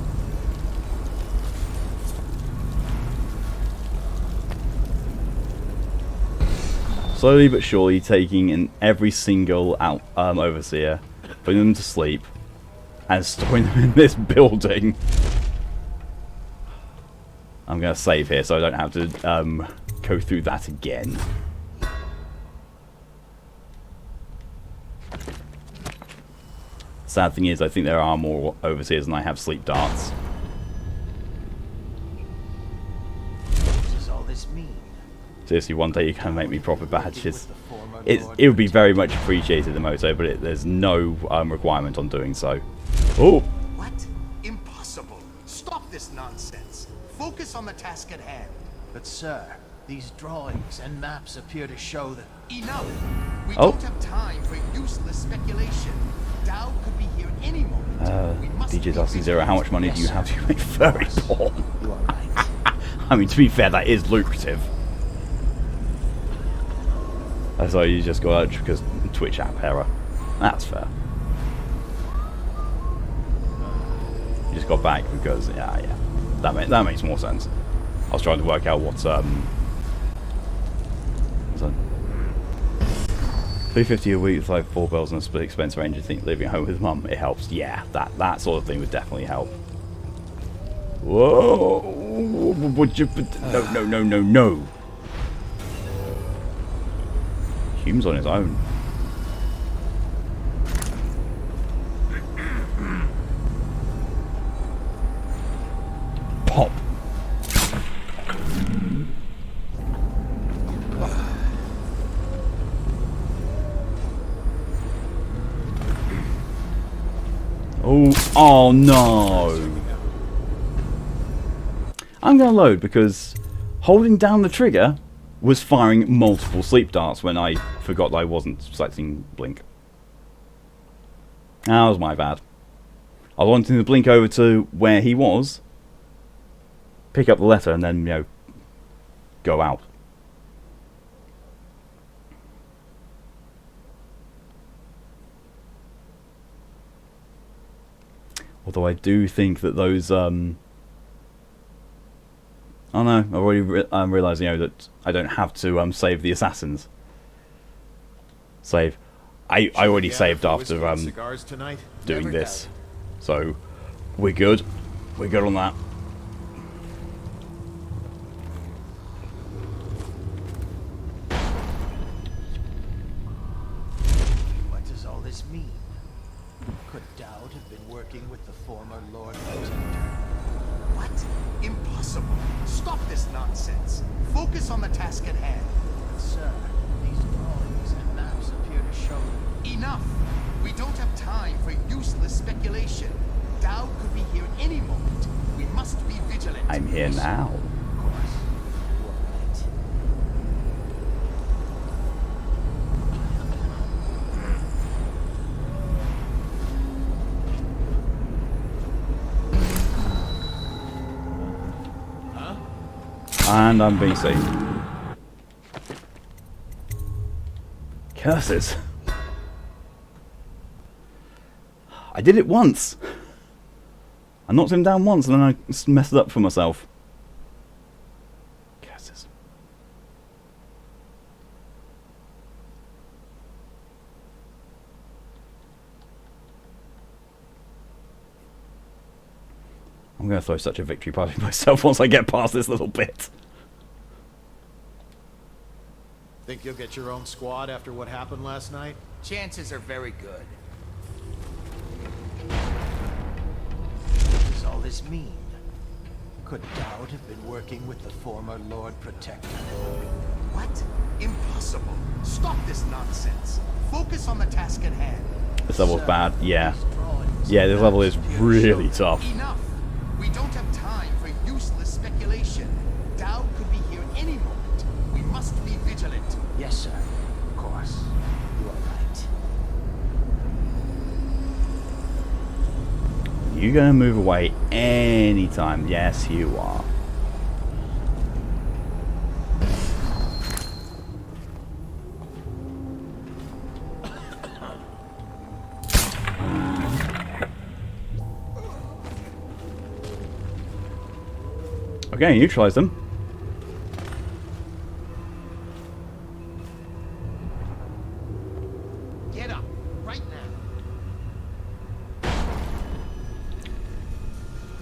Slowly but surely taking in every single overseer, putting them to sleep, and storing them in this building. I'm going to save here so I don't have to go through that again. Sad thing is, I think there are more overseers than I have sleep darts. What does all this mean? Seriously, one day you can make me proper badges. It would be very much appreciated, the motto, but there's no requirement on doing so. Oh! What? Impossible. Stop this nonsense. Focus on the task at hand. But sir, these drawings and maps appear to show that... Enough! We Oh. don't have time for useless speculation. Daud could be here any moment. We must DJ be Dusty Zira, how much money do you have to make furry porn? You are right. I mean, to be fair, that is lucrative. So you just got out because Twitch app error. That's fair. You just got back because, yeah. That makes more sense. I was trying to work out what's, $350 a week with like 4 bills and a split expense range. I think living at home with mum, it helps. Yeah, that sort of thing would definitely help. Whoa! Would you? No! Hume's on his own. Pop. Oh no! I'm gonna load because holding down the trigger was firing multiple sleep darts when I forgot that I wasn't selecting Blink. That was my bad. I was wanting to blink over to where he was, pick up the letter, and then, go out. Although I do think that those, oh no, I already realised, that I don't have to save the assassins. Save. I already Yeah, saved for after whiskey and cigars tonight? doing Never this, so we're good. We're good on that. What does all this mean? Could Daud have been working with the former Lord Protector? What? Impossible. Stop this nonsense. Focus on the task at hand. Sir, these drawings and maps appear to show... Enough! We don't have time for useless speculation. Daud could be here any moment. We must be vigilant. I'm here now. Of course. You are right. And I'm being saved. Curses. I did it once. I knocked him down once and then I messed it up for myself. Curses. I'm going to throw such a victory party myself once I get past this little bit. Think you'll get your own squad after what happened last night? Chances are very good. What does all this mean? Could Daud have been working with the former Lord Protector? What? Impossible. Stop this nonsense. Focus on the task at hand. This level's bad, yeah. Yeah, this level is really tough. Enough. We don't have time for useless speculation. Daud could be here any moment. We must be vigilant. Yes, sir. Of course. You are right. You gonna move away anytime? Yes, you are. Okay, neutralize them. Get up, right now.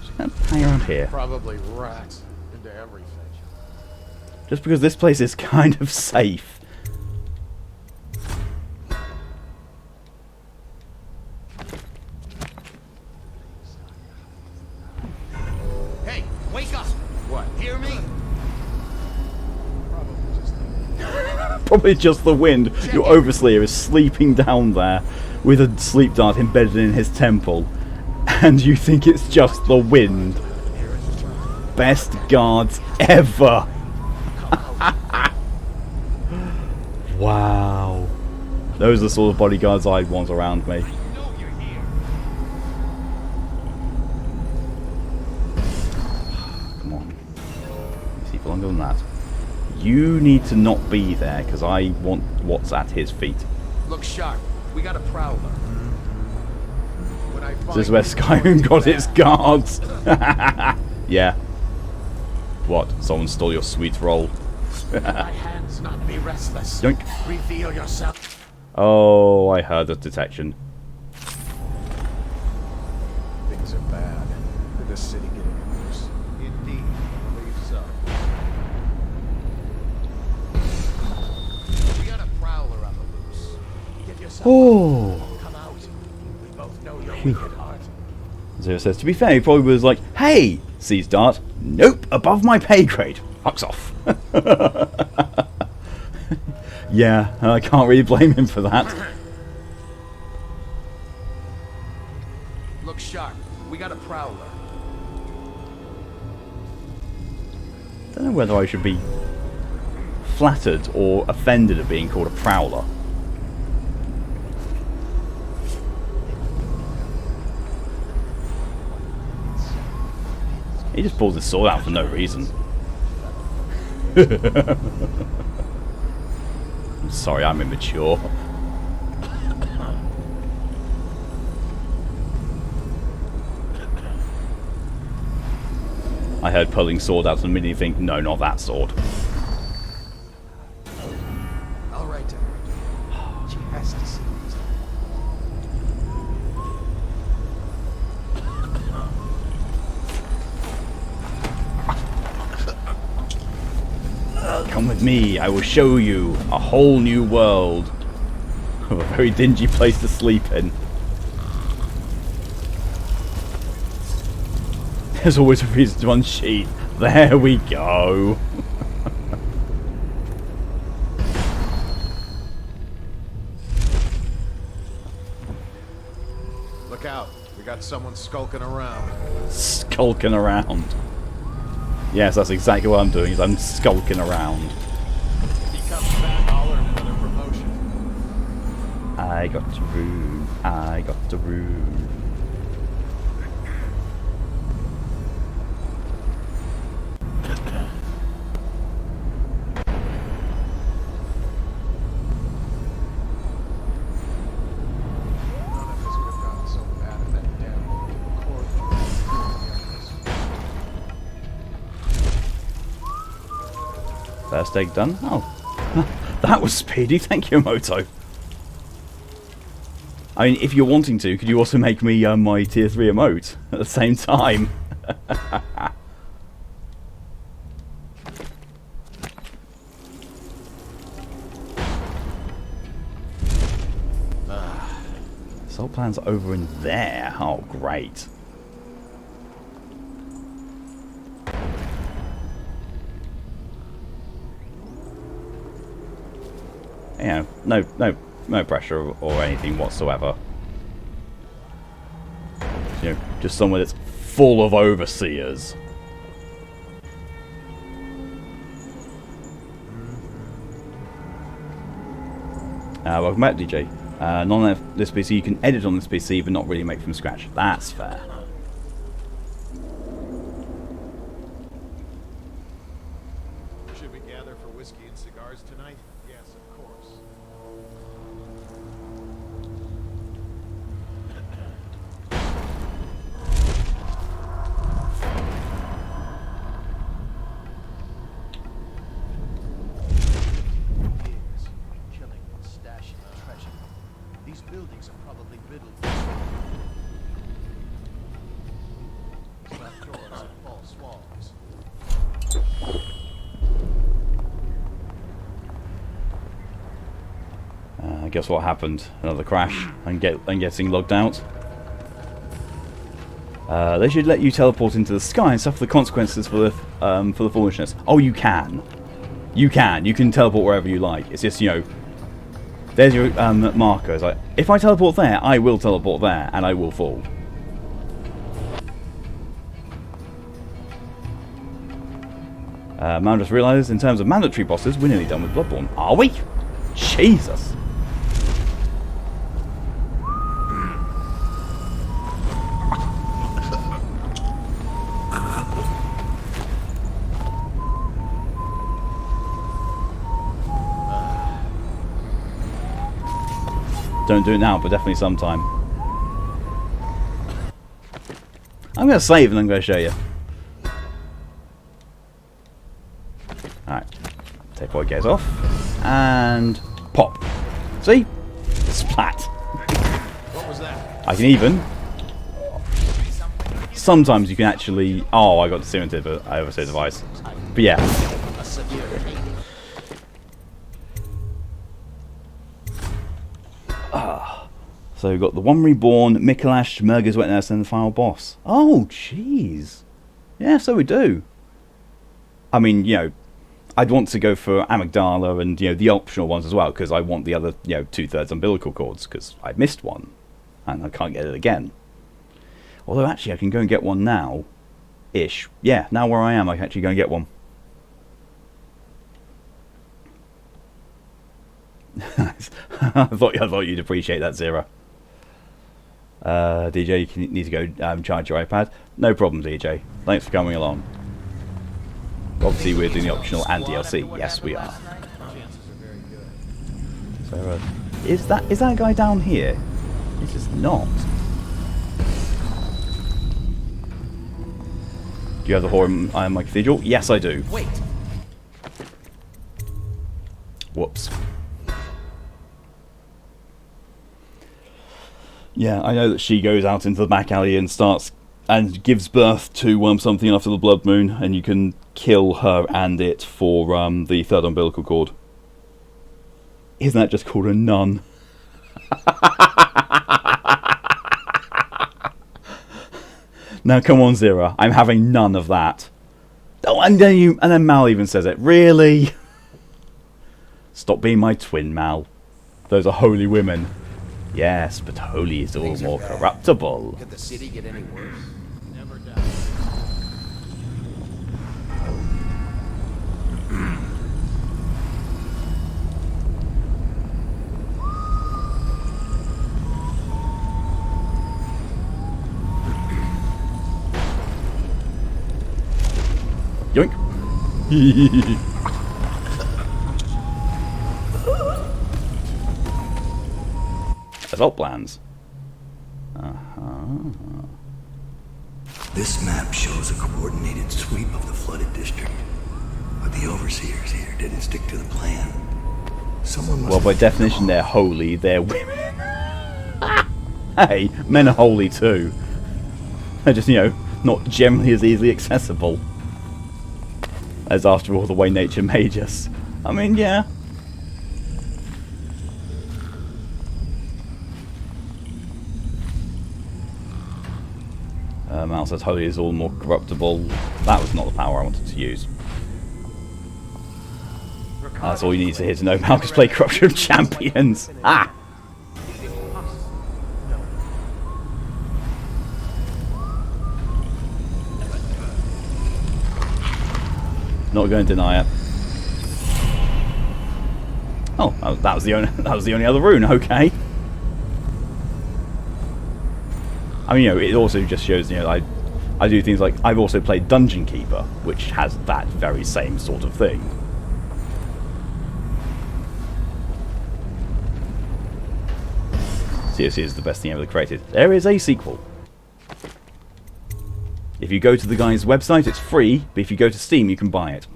Just gonna hang around here. Probably rats into everything. Just because this place is kind of safe. Hey, wake up! What? Hear me? Probably just the wind. Your overseer is sleeping down there with a sleep dart embedded in his temple. And you think it's just the wind. Best guards ever. Wow. Those are the sort of bodyguards I'd want around me. Come on. See for longer than that. You need to not be there because I want what's at his feet. Look sharp. We got a prowler. When I This is where Skyrim got its guards. Yeah. What? Someone stole your sweet roll. My hands not be restless. Yoink. Reveal yourself. Oh, I heard the detection. Things are bad. With this city getting worse. Indeed, I believe so. We got a prowler on the loose. Get yourself Oh. up. Come out. We both know you're weak at heart. Zira says, to be fair, he probably was like, hey, sees Dart. Nope, above my pay grade. Fucks off. Yeah, I can't really blame him for that. Look sharp. We got a prowler. Don't know whether I should be flattered or offended at being called a prowler. He just pulls his sword out for no reason. I'm sorry, I'm immature. I heard pulling sword out and immediately think, no, not that sword. All right, Daud. She has to see these with me, I will show you a whole new world. A very dingy place to sleep in. There's always a reason to unsheath. There we go. Look out. We got someone skulking around. Skulking around. Yes, that's exactly what I'm doing, is I'm skulking around. He comes back, holler another promotion. I got to room. I got to room. First egg done. Oh, that was speedy. Thank you, Moto. I mean, if you're wanting to, could you also make me my tier 3 emote at the same time? Soul plan's over in there. Oh, great. You know, no pressure or anything whatsoever. You know, just somewhere that's full of overseers. Welcome back, DJ. Not on this PC, you can edit on this PC, but not really make from scratch. That's fair. Should we gather for whiskey and cigars tonight? Yes, of course. Killing and stashing treasure. These buildings are probably riddled. Trap doors and false walls. Guess what happened? Another crash and getting logged out. They should let you teleport into the sky and suffer the consequences for the foolishness. Oh, you can. You can teleport wherever you like. It's just, you know, there's your marker. It's like, if I teleport there, I will teleport there, and I will fall. Man just realised, in terms of mandatory bosses, we're nearly done with Bloodborne. Are we? Jesus. Don't do it now, but definitely sometime. I'm going to save and I'm going to show you. Alright. Take what gets off. And pop. See? Splat. What was that? I can even... Sometimes you can actually... Oh, I got the overseer device. But yeah. So we've got the one reborn, Mikolash, Murga's Wetness, and the final boss. Oh, jeez. Yeah, so we do. I mean, you know, I'd want to go for Amygdala and, you know, the optional ones as well, because I want the other, you know, 2/3 umbilical cords, because I missed one, and I can't get it again. Although, actually, I can go and get one now. Ish. Yeah, now where I am, I can actually go and get one. I thought you'd appreciate that, Zira. DJ, you need to go charge your iPad. No problem, DJ. Thanks for coming along. Obviously, we're doing the optional and DLC. Yes, we are. So, is that guy down here? It's just not. Do you have the horror in my cathedral? Yes, I do. Wait. Whoops. Yeah, I know that she goes out into the back alley and starts and gives birth to something after the blood moon, and you can kill her and it for the third umbilical cord. Isn't that just called a nun? Now come on, Zira, I'm having none of that. Oh, and then Mal even says it. Really? Stop being my twin, Mal. Those are holy women. Yes, but holy is all more corruptible. Could the city get any worse? Never doubt. Yoink. Assault plans. This map shows a coordinated sweep of the flooded district. But the overseers here didn't stick to the plan. Someone must. Well, by definition, they're holy. They're women. Hey, men are holy too. They're just, not generally as easily accessible. As after all, the way nature made us. I mean, yeah. Mal says holy is all more corruptible. That was not the power I wanted to use. That's all you need to hear to know. Malchus play corruption of champions. Ah! Not going to deny it. Oh, that was the only other rune. Okay. I mean, it also just shows, I do things like I've also played Dungeon Keeper, which has that very same sort of thing. Seriously, is the best thing ever created. There is a sequel. If you go to the guy's website, it's free, but if you go to Steam, you can buy it.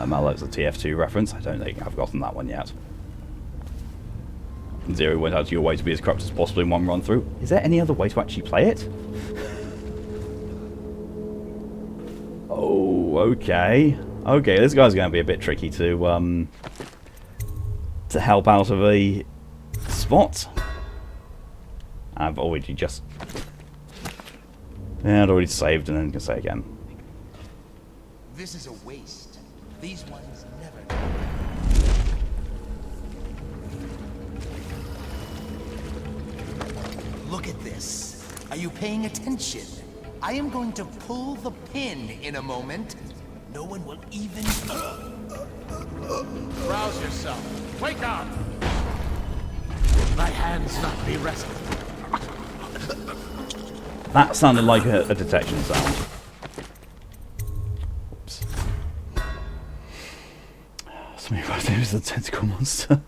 Mallo's a TF2 reference. I don't think I've gotten that one yet. Zero went out of your way to be as corrupt as possible in one run through. Is there any other way to actually play it? Oh, okay. Okay, this guy's going to be a bit tricky to help out of a spot. I've already just... Yeah, I'd already saved and then can say again. This is a waste. These ones never. Look at this. Are you paying attention? I am going to pull the pin in a moment. No one will even... Rouse yourself. Wake up! My hands not be resting. That sounded like a detection sound. Oops. Somebody wrote it was a tentacle monster.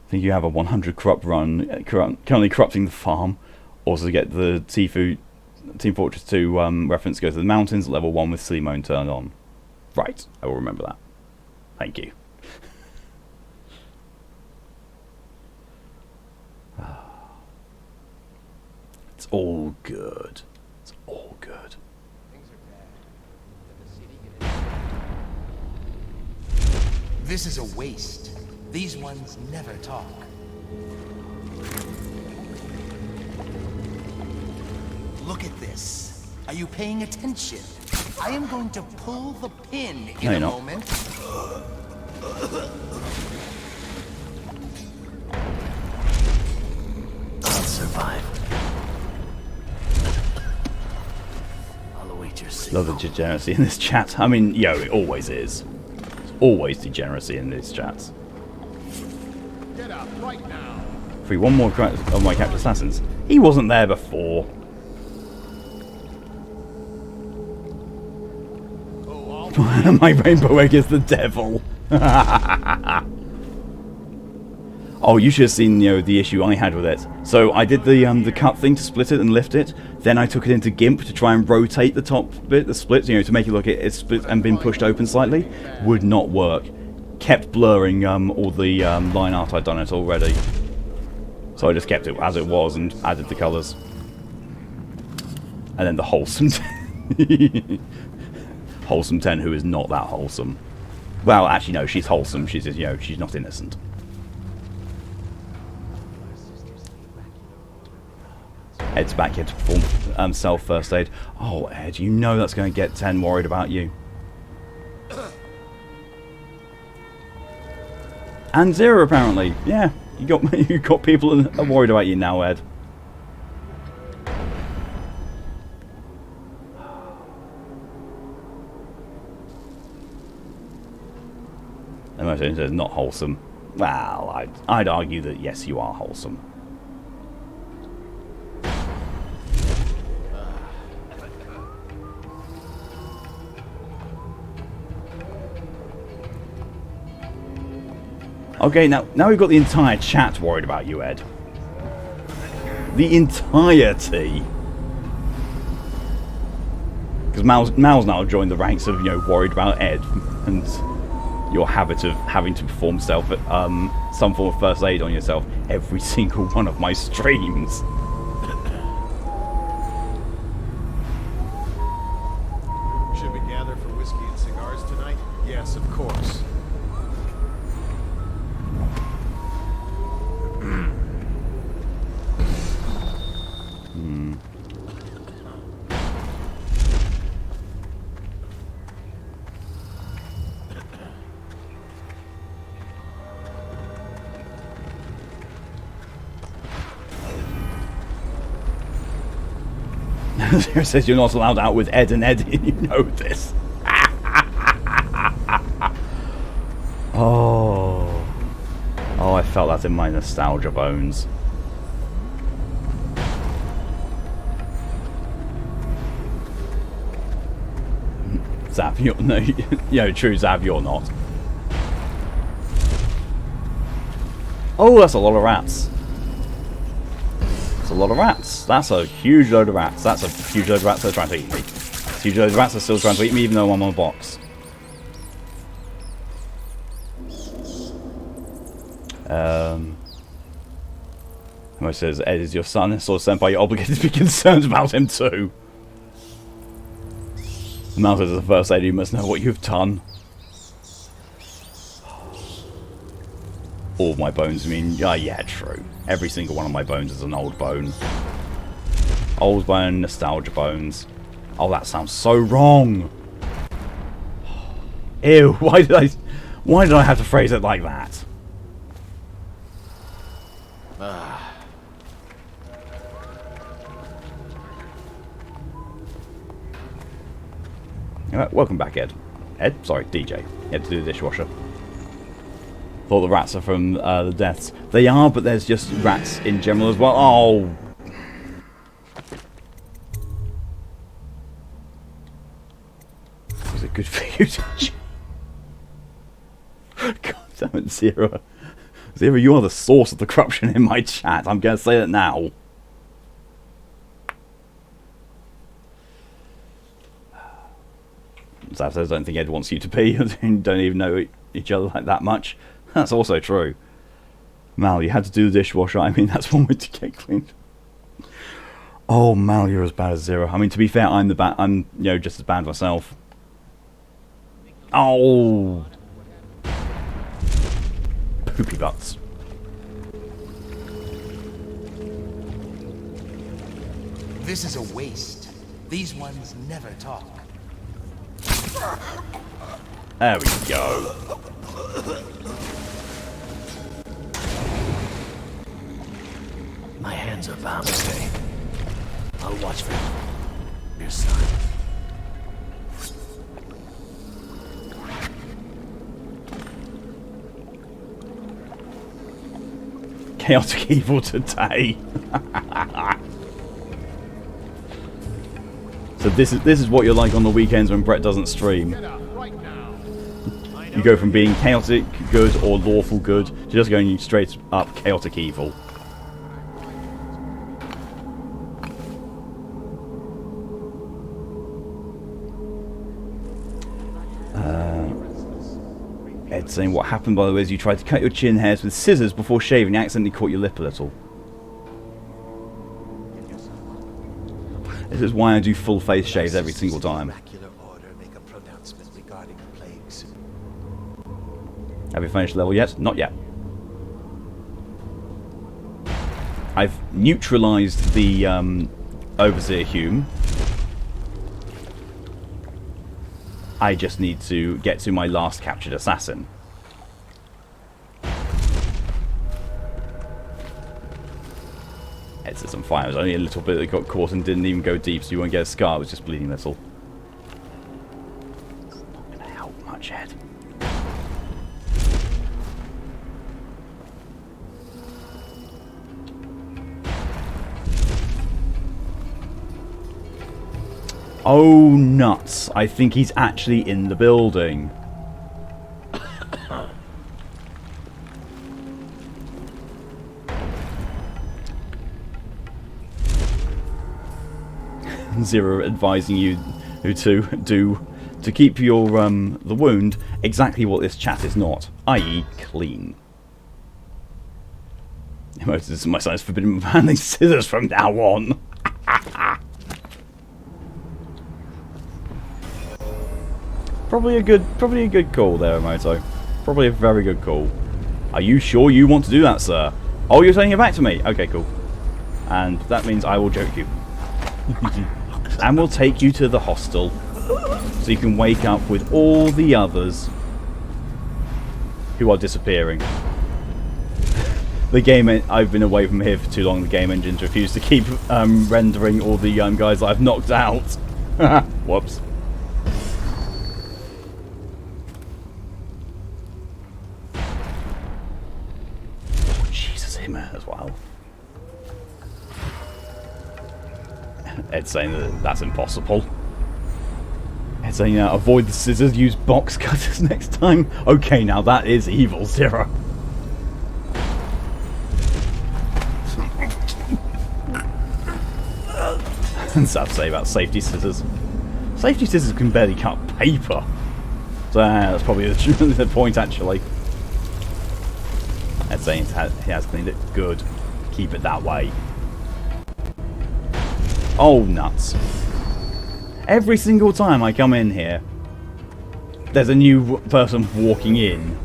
I think you have a 100 corrupt run, currently corrupting the farm. Also get the Team Fortress 2 reference, go to the mountains, level 1 with Sea Mode turned on. Right, I will remember that. Thank you. It's all good. It's all good. This is a waste. These ones never talk. Look at this. Are you paying attention? I am going to pull the pin in a moment. I'll survive. I'll await your signal. Love the degeneracy in this chat. I mean, it always is. There's always degeneracy in these chats. Get up right now. Free one more of my captured assassins. He wasn't there before. My rainbow egg is the devil. Oh, you should have seen the issue I had with it. So I did the cut thing to split it and lift it. Then I took it into GIMP to try and rotate the top bit, the split, to make it look it's split and been pushed open slightly. Would not work. kept blurring all the line art I'd done it already. So I just kept it as it was and added the colours. And then the wholesome wholesome 10, who is not that wholesome. Well, actually no, she's wholesome. She's just, you know, she's not innocent. Ed's back here to perform self first aid. Oh, Ed, you know that's going to get 10 worried about you. And Zira, apparently. Yeah, you got people that are worried about you now, Ed. And most of it is not wholesome. Well, I'd argue that yes, you are wholesome. Okay, now we've got the entire chat worried about you, Ed. The entirety. Because Mal's now joined the ranks of, you know, worried about Ed and your habit of having to perform some form of first aid on yourself every single one of my streams. Should we gather for whiskey and cigars tonight? Yes, of course. Zira says you're not allowed out with Ed and Eddie, and you know this. Oh, I felt that in my nostalgia bones. Zav, you're no, you know, true Zav, you're not. Oh, that's a lot of rats. That's a lot of rats. That's a huge load of rats. That's a huge load of rats that are trying to eat me. That's a huge load of rats that are still trying to eat me even though I'm on a box. Who says, Ed is your son, and sort of senpai, you're obligated to be concerned about him too. Mal says, as a first aid, you must know what you've done. All my bones, I mean, yeah, true. Every single one of my bones is an old bone. Old bone, nostalgia bones. Oh, that sounds so wrong. Ew, why did I have to phrase it like that? Welcome back, Ed. Ed? Sorry, DJ. You had to do the dishwasher. Thought the rats are from the deaths. They are, but there's just rats in general as well. Oh! Was it good for you to... God damn it, Zira. Zira, you are the source of the corruption in my chat. I'm going to say it now. Zav says, I don't think Ed wants you to be. You don't even know each other like that much. That's also true. Mal, you had to do the dishwasher. I mean, that's one way to get cleaned. Oh, Mal, you're as bad as Zira. I mean, to be fair, I'm you know, just as bad myself. Oh, poopy butts. This is a waste. These ones never talk. There we go. My hands are bound today. I'll watch for your son. Chaotic evil today. So this is what you're like on the weekends when Brett doesn't stream. You go from being chaotic good or lawful good to just going straight up chaotic evil. Ed saying what happened, by the way, is you tried to cut your chin hairs with scissors before shaving and accidentally caught your lip a little. This is why I do full face shaves every single time. Have you finished the level yet? Not yet. I've neutralised the Overseer Hume. I just need to get to my last captured assassin. Ed says I'm fine. It was only a little bit that got caught and didn't even go deep, so you won't get a scar. It was just bleeding a little. It's not going to help much, Ed. Oh, nuts. I think he's actually in the building. Zira advising you to keep your the wound exactly what this chat is not, i.e. clean. This is my son's forbidden handling scissors from now on. Probably a good call there, Moto. Probably a very good call. Are you sure you want to do that, sir? Oh, you're sending it back to me? Okay, cool. And that means I will joke you. And we'll take you to the hostel, so you can wake up with all the others who are disappearing. The game, I've been away from here for too long. The game engines refuse to keep rendering all the guys that I've knocked out. Whoops. Oh, Jesus, him as well. Ed's saying that that's impossible. Ed's saying, avoid the scissors, use box cutters next time. Okay, now that is evil, Zira. And stuff say about safety scissors. Safety scissors can barely cut paper. So that's probably the point, actually. Ed's saying he has cleaned it. Good. Keep it that way. Oh, nuts. Every single time I come in here, there's a new person walking in.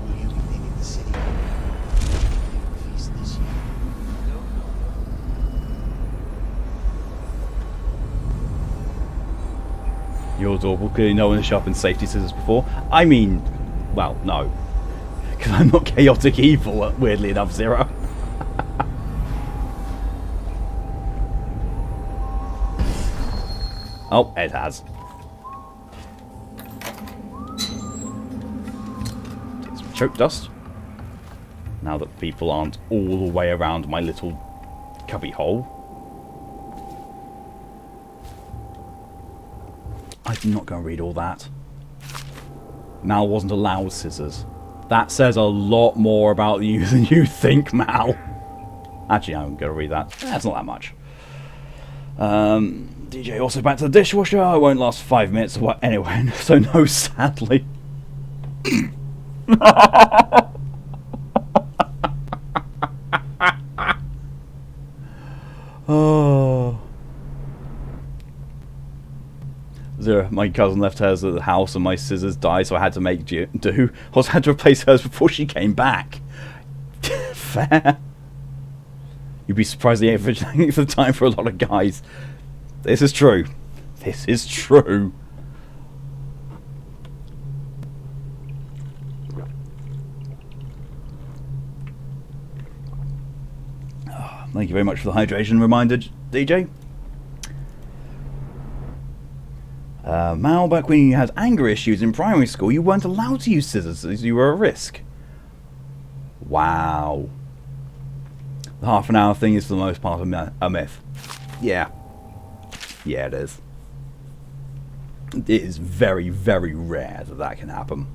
Will you be leaving the city? Feast this year? You're adorable. Clearly no one has sharpened safety scissors before. I mean, well, no. Because I'm not chaotic evil, weirdly enough, Zira. Oh, Ed has. Take some Chokedust. Now that people aren't all the way around my little cubby hole. I'm not going to read all that. Mal wasn't allowed scissors. That says a lot more about you than you think, Mal. Actually, I'm going to read that. That's not that much. DJ also back to the dishwasher. I won't last 5 minutes or what anyway, so no, sadly. Oh. Zira, my cousin left hers at the house and my scissors died, so I had to make do. I also had to replace hers before she came back. Fair. You'd be surprised the average length of time for a lot of guys. This is true. This is true. Oh, thank you very much for the hydration reminder, DJ. Mal, back when you had anger issues in primary school, you weren't allowed to use scissors as you were at risk. Wow. The half an hour thing is for the most part a myth. Yeah. Yeah, it is. It is very, very rare that that can happen.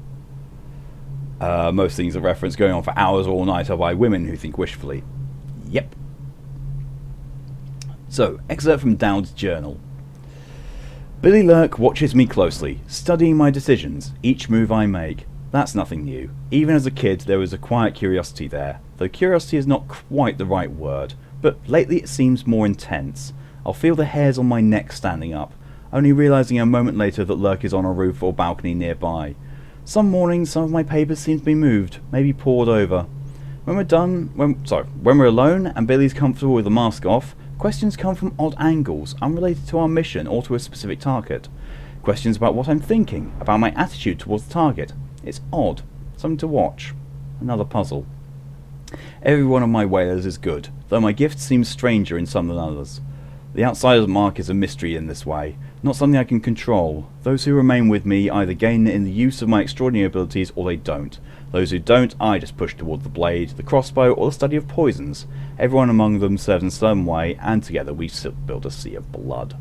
Most things are referenced going on for hours or all night are by women who think wishfully. Yep. So, excerpt from Daud's journal. Billy Lurk watches me closely, studying my decisions, each move I make. That's nothing new. Even as a kid, there was a quiet curiosity there, though curiosity is not quite the right word, but lately it seems more intense. I'll feel the hairs on my neck standing up, only realising a moment later that Lurk is on a roof or balcony nearby. Some mornings, some of my papers seem to be moved, maybe poured over. When we're alone and Billy's comfortable with the mask off, questions come from odd angles, unrelated to our mission or to a specific target. Questions about what I'm thinking, about my attitude towards the target. It's odd. Something to watch. Another puzzle. Every one of my whalers is good, though my gift seems stranger in some than others. The outsider's mark is a mystery in this way, not something I can control. Those who remain with me either gain in the use of my extraordinary abilities or they don't. Those who don't, I just push toward the blade, the crossbow, or the study of poisons. Everyone among them serves in some way, and together we build a sea of blood.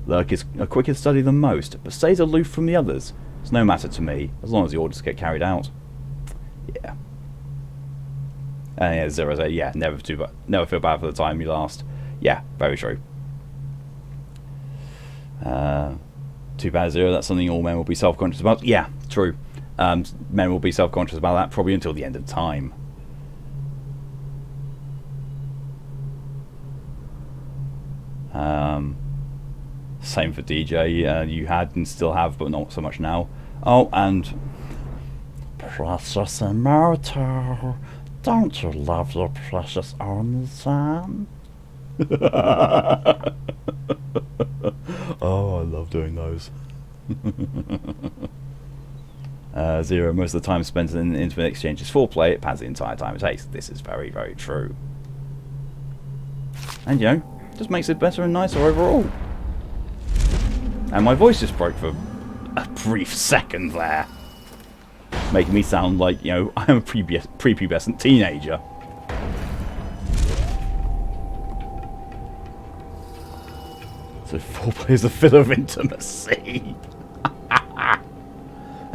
Lurk is a quicker study than most, but stays aloof from the others. It's no matter to me, as long as the orders get carried out. Yeah. And yeah, Zira said, yeah, never feel bad for the time you last. Yeah, very true. Too bad, Zira, that's something all men will be self-conscious about. Yeah, true. Men will be self-conscious about that probably until the end of time. Same for DJ. You had and still have, but not so much now. Oh, and precious America, don't you love your precious Amazon? Oh, I love doing those. Zira, most of the time spent in infinite exchange is foreplay. It pads the entire time it takes. This is very, very true. And, you know, just makes it better and nicer overall. And my voice just broke for a brief second there, making me sound like, you know, I'm a prepubescent teenager. So foreplay is a filler of intimacy.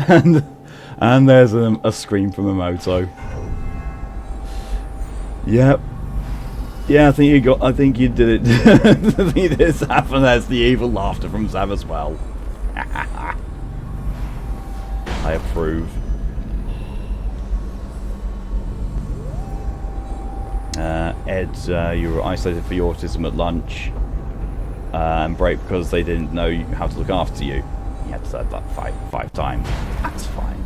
and there's a scream from Emoto. Yep. Yeah, I think you did it. I think this happened. There's the evil laughter from Zav as well. I approve. Ed, you were isolated for your autism at lunch. And break because they didn't know how to look after you. You had to say that five times. That's fine.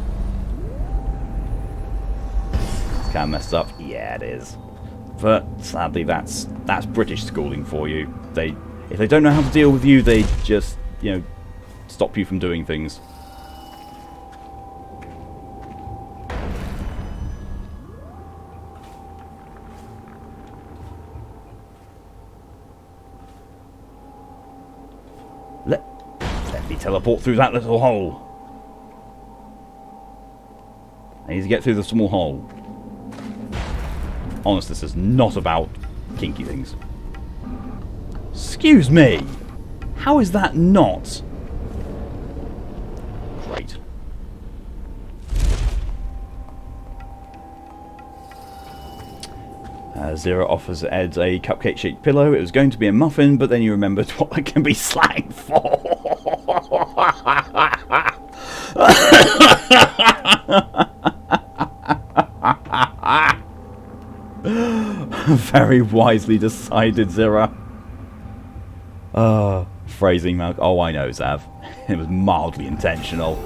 It's kind of messed up. Yeah, it is. But sadly, that's British schooling for you. If they don't know how to deal with you, they just, you know, stop you from doing things. Let me teleport through that little hole. I need to get through the small hole. Honest, this is not about kinky things. Excuse me! How is that not? Great. Zira offers Ed a cupcake-shaped pillow. It was going to be a muffin, but then you remembered what that can be slang for. Very wisely decided, Zira. Phrasing, Malk. Oh, I know, Zav. It was mildly intentional.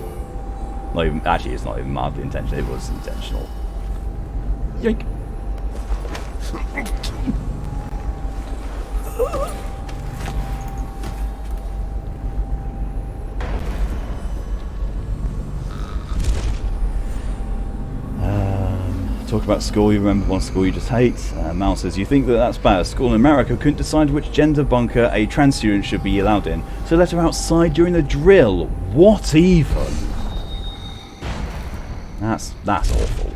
Not even, actually, it's not even mildly intentional. It was intentional. Yoink. Talk about school, you remember one school you just hate. Mal says, you think that's bad. A school in America couldn't decide which gender bunker a trans student should be allowed in, so let her outside during the drill. What even? That's awful.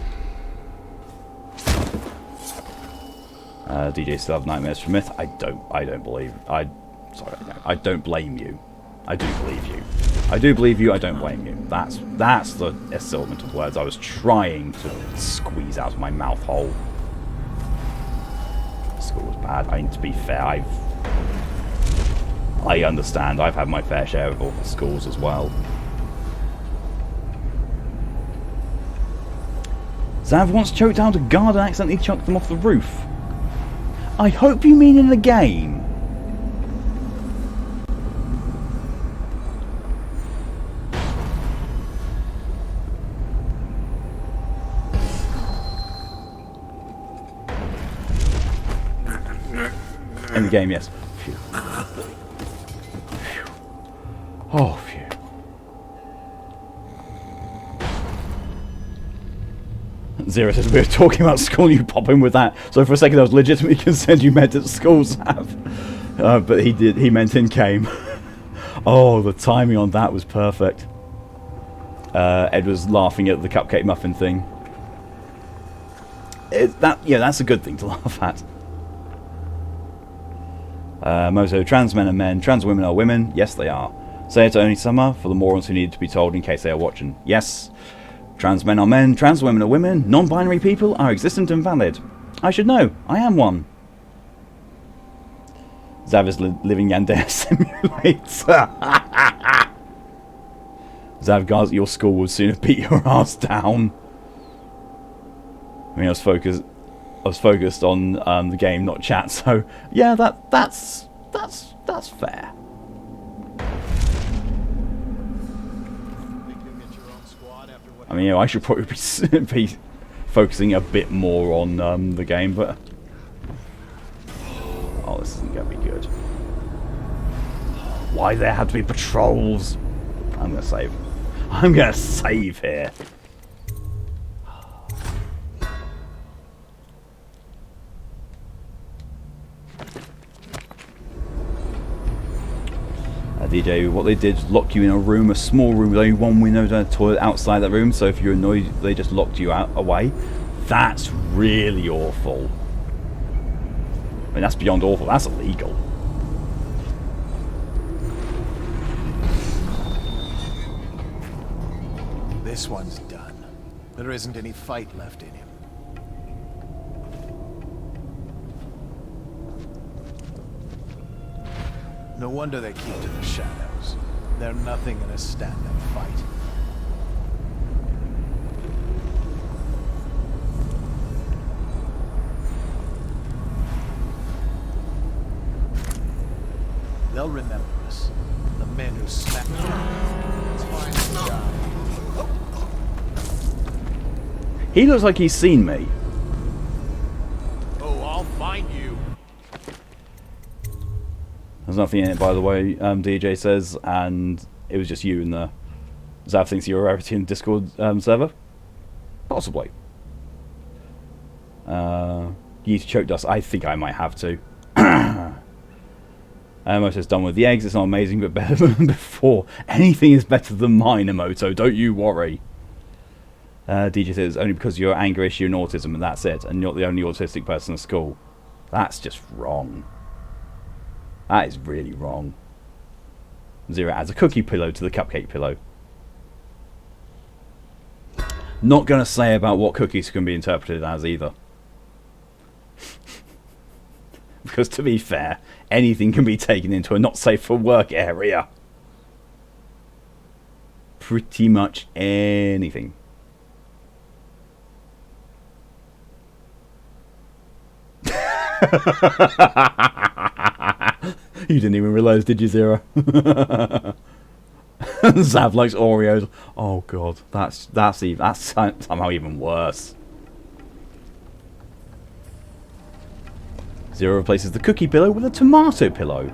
DJ still have nightmares from Myth. I don't believe. Sorry, I don't blame you. I do believe you. I do believe you, I don't blame you. That's the assortment of words I was trying to squeeze out of my mouth hole. School was bad. I mean, to be fair, I understand. I've had my fair share of awful schools as well. Zav once choked out a guard and accidentally chucked them off the roof. I hope you mean in the game. In the game, yes. Phew. Phew. Oh, phew. Zira says, we were talking about school and you pop in with that. So for a second I was legitimately concerned you meant at schools have. But he meant in game. Oh, the timing on that was perfect. Ed was laughing at the cupcake muffin thing. That's a good thing to laugh at. Moto, trans men are men, trans women are women. Yes, they are. Say it only summer for the morons who need to be told in case they are watching. Yes. Trans men are men, trans women are women, non-binary people are existent and valid. I should know. I am one. Zav is living Yandere Simulator. Zav, guards at your school would sooner beat your ass down. I mean, I was focused on the game, not chat. So yeah, that's fair. I mean, I should probably be focusing a bit more on the game, but oh, this isn't going to be good. Why there have to be patrols? I'm going to save. I'm going to save here. DJ, what they did was lock you in a room, a small room with only one window and a toilet outside that room, so if you're annoyed they just locked you away. That's really awful. I mean, that's beyond awful, that's illegal. This one's done. There isn't any fight left in him. No wonder they keep to the shadows. They're nothing in a stand-up fight. They'll remember us. The men who snapped Let's find the guy. He looks like he's seen me. Oh, I'll find you. There's nothing in it, by the way, DJ says, and it was just you and the... Zav thinks you're a rarity in the Discord server? Possibly. Use Chokedust. I think I might have to. Emoto's done with the eggs. It's not amazing, but better than before. Anything is better than mine, Emoto. Don't you worry. DJ says, only because you're anger issue and autism, and that's it. And you're the only autistic person at school. That's just wrong. That is really wrong. Zira adds a cookie pillow to the cupcake pillow. Not going to say about what cookies can be interpreted as either. Because to be fair, anything can be taken into a not safe for work area. Pretty much anything. You didn't even realise, did you, Zira? Zav likes Oreos. Oh god, that's somehow even worse. Zira replaces the cookie pillow with a tomato pillow.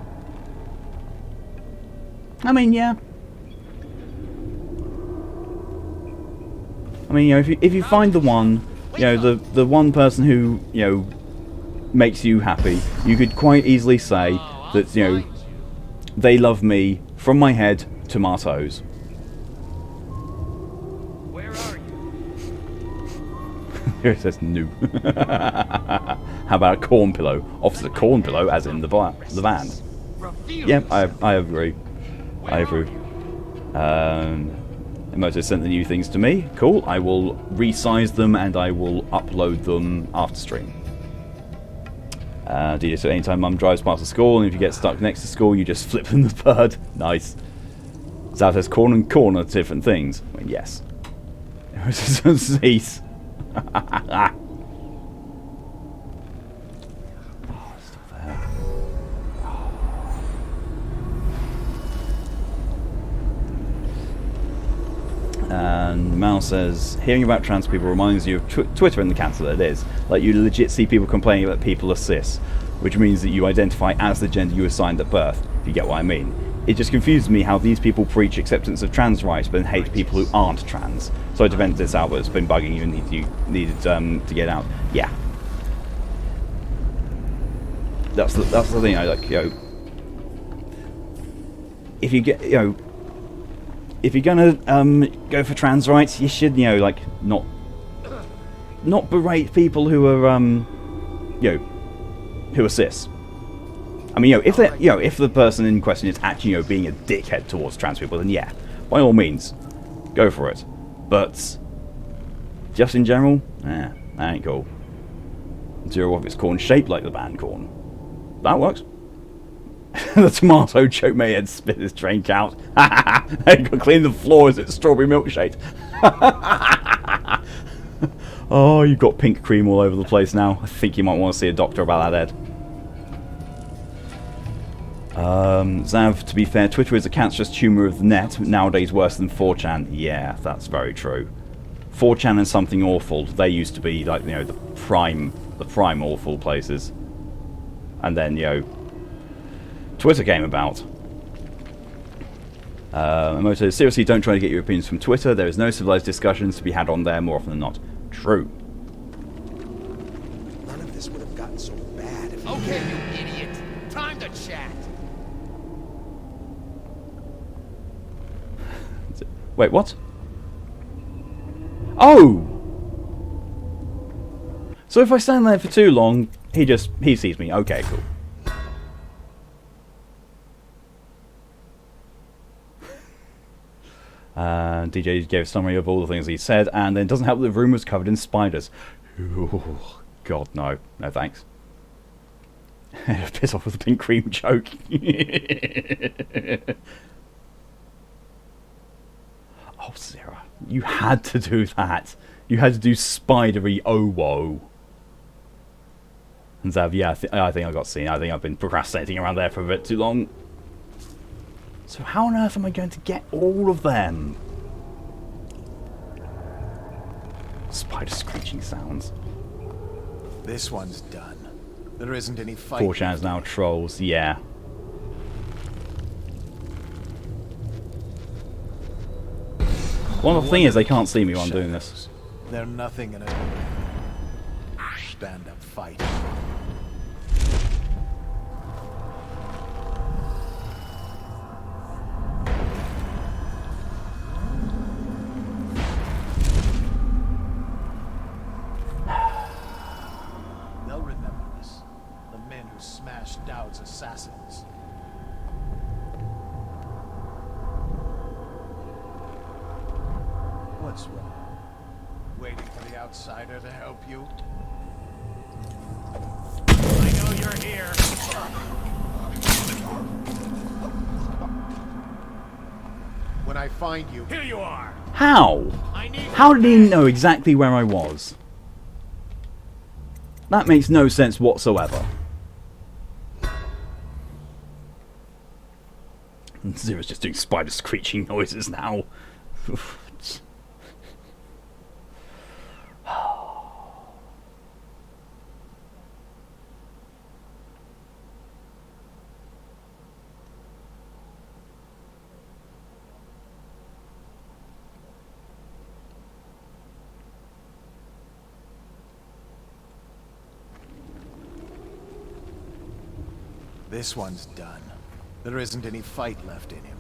I mean, yeah. I mean, you know, if you find the one, you know, the one person who, you know, makes you happy, you could quite easily say that, you know, they love me from my head, tomatoes. Where are you? Here it says no. How about a corn pillow? Offers a corn pillow, as in the van. Yeah, I agree. I agree. Emoto sent the new things to me. Cool. I will resize them and I will upload them after stream. DJ, so anytime mum drives past the school, and if you get stuck next to school, you just flip them the bird. Nice. Zav says corner and corner, different things. I mean, yes. Cease. And Mal says, hearing about trans people reminds you of Twitter and the cancer that it is. Like, you legit see people complaining that people are cis, which means that you identify as the gender you assigned at birth, if you get what I mean. It just confuses me how these people preach acceptance of trans rights but then hate people who aren't trans. Sorry to vent this out, but it's been bugging you and you needed to get out. Yeah. That's the thing, like, if you get, if you're gonna go for trans rights, you should, like, not berate people who are, who are cis. I mean, if they, if the person in question is actually, being a dickhead towards trans people, then yeah, by all means, go for it. But just in general, that ain't cool. Zira of its corn shaped like the band Corn. That works. The tomato choke may had spit his drink out. They could clean the floors. It's strawberry milkshake. Oh, you've got pink cream all over the place now. I think you might want to see a doctor about that, Ed. Zav, to be fair, Twitter is a cancerous tumour of the net, nowadays worse than 4chan. Yeah, that's very true. 4chan and Something Awful, they used to be, like, the prime awful places. And then, Twitter came about. Emoto, seriously, don't try to get your opinions from Twitter. There is no civilized discussions to be had on there more often than not. True. None of this would have gotten so bad if... Okay, you idiot. Time to chat. Wait, what? Oh! So if I stand there for too long, he sees me. Okay, cool. DJ gave a summary of all the things he said, and then it doesn't help that the room was covered in spiders. Ooh, God, no. No thanks. Piss off with a pink cream joke. Oh, Zira, you had to do that. You had to do spidery oh whoa. And Zav, yeah, I think I got seen. I think I've been procrastinating around there for a bit too long. So how on earth am I going to get all of them? Spider screeching sounds. This one's done. There isn't any fight. 4chan's now trolls, yeah. One thing is, they can't see me while I'm doing this. They're nothing in a stand-up fight. They'll remember us. The men who smashed Daud's assassins. What's wrong? Waiting for the outsider to help you? I know you're here. When I find you, here you are. How? How did he know exactly where I was? That makes no sense whatsoever. And Zira's just doing spider screeching noises now. This one's done. There isn't any fight left in him.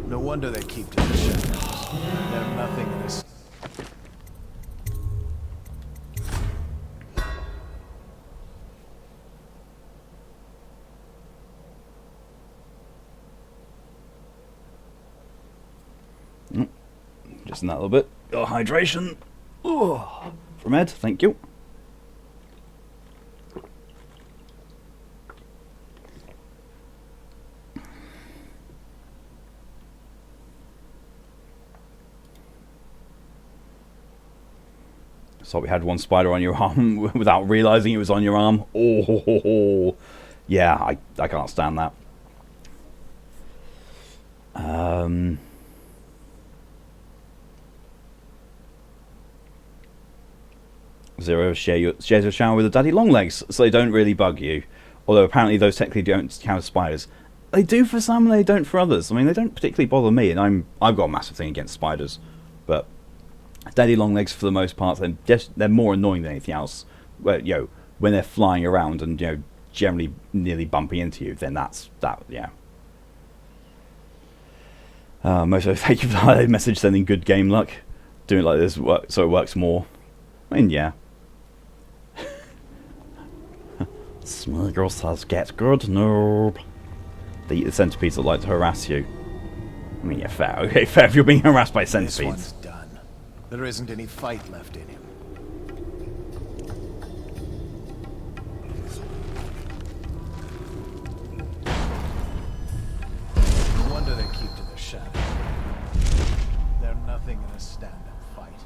No wonder they keep to the shadows. They're nothing in this. Just in that little bit. Your hydration. Oh, from Ed, thank you. So we had one spider on your arm without realizing it was on your arm. Oh, yeah, I can't stand that. Zira shares your shower with the daddy longlegs, so they don't really bug you. Although apparently those technically don't count as spiders. They do for some, and they don't for others. I mean, they don't particularly bother me, and I've got a massive thing against spiders, but daddy longlegs, for the most part, they're more annoying than anything else. Well, when they're flying around and generally nearly bumping into you, then that's that. Yeah. Most of thank you for the message sending good game luck. Doing it like this so it works more. I mean, yeah. Small girl says get good. Nope. They eat the centipedes that like to harass you. I mean, yeah, fair. Okay, fair if you're being harassed by centipedes. This one's done. There isn't any fight left in him. No wonder they keep to the shadows. They're nothing in a stand-up fight.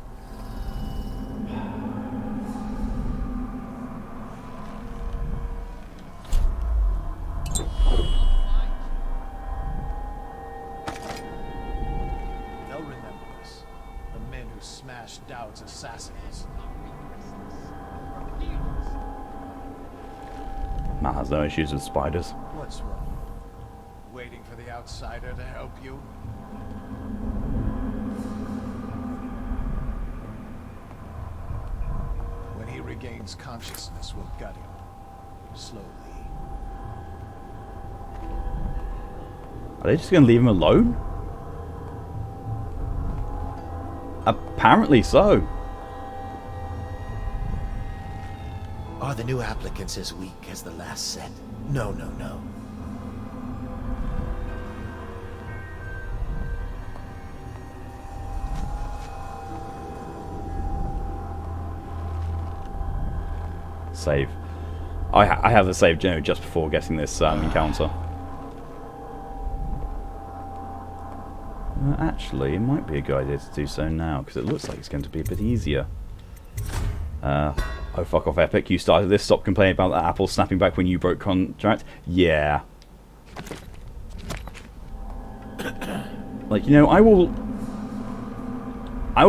They'll remember us. The men who smashed Daud's assassins. Mal has no issues with spiders. What's wrong? Waiting for the outsider to help you? When he regains consciousness, we'll gut him. Slowly. Are they just going to leave him alone? Apparently so. Are the new applicants as weak as the last set? No, no, no. Save. I have the save just before getting this encounter. Actually, it might be a good idea to do so now, because it looks like it's going to be a bit easier. Oh, fuck off, Epic. You started this. Stop complaining about that apple snapping back when you broke contract. Yeah. Like, I will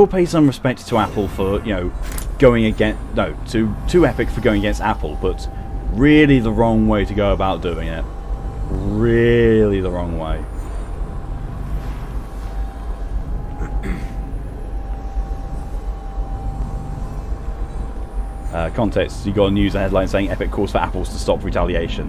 pay some respect to Apple for, going against... No, to Epic for going against Apple, but really the wrong way to go about doing it. Really the wrong way. Context, you got a news headline saying Epic calls for apples to stop retaliation.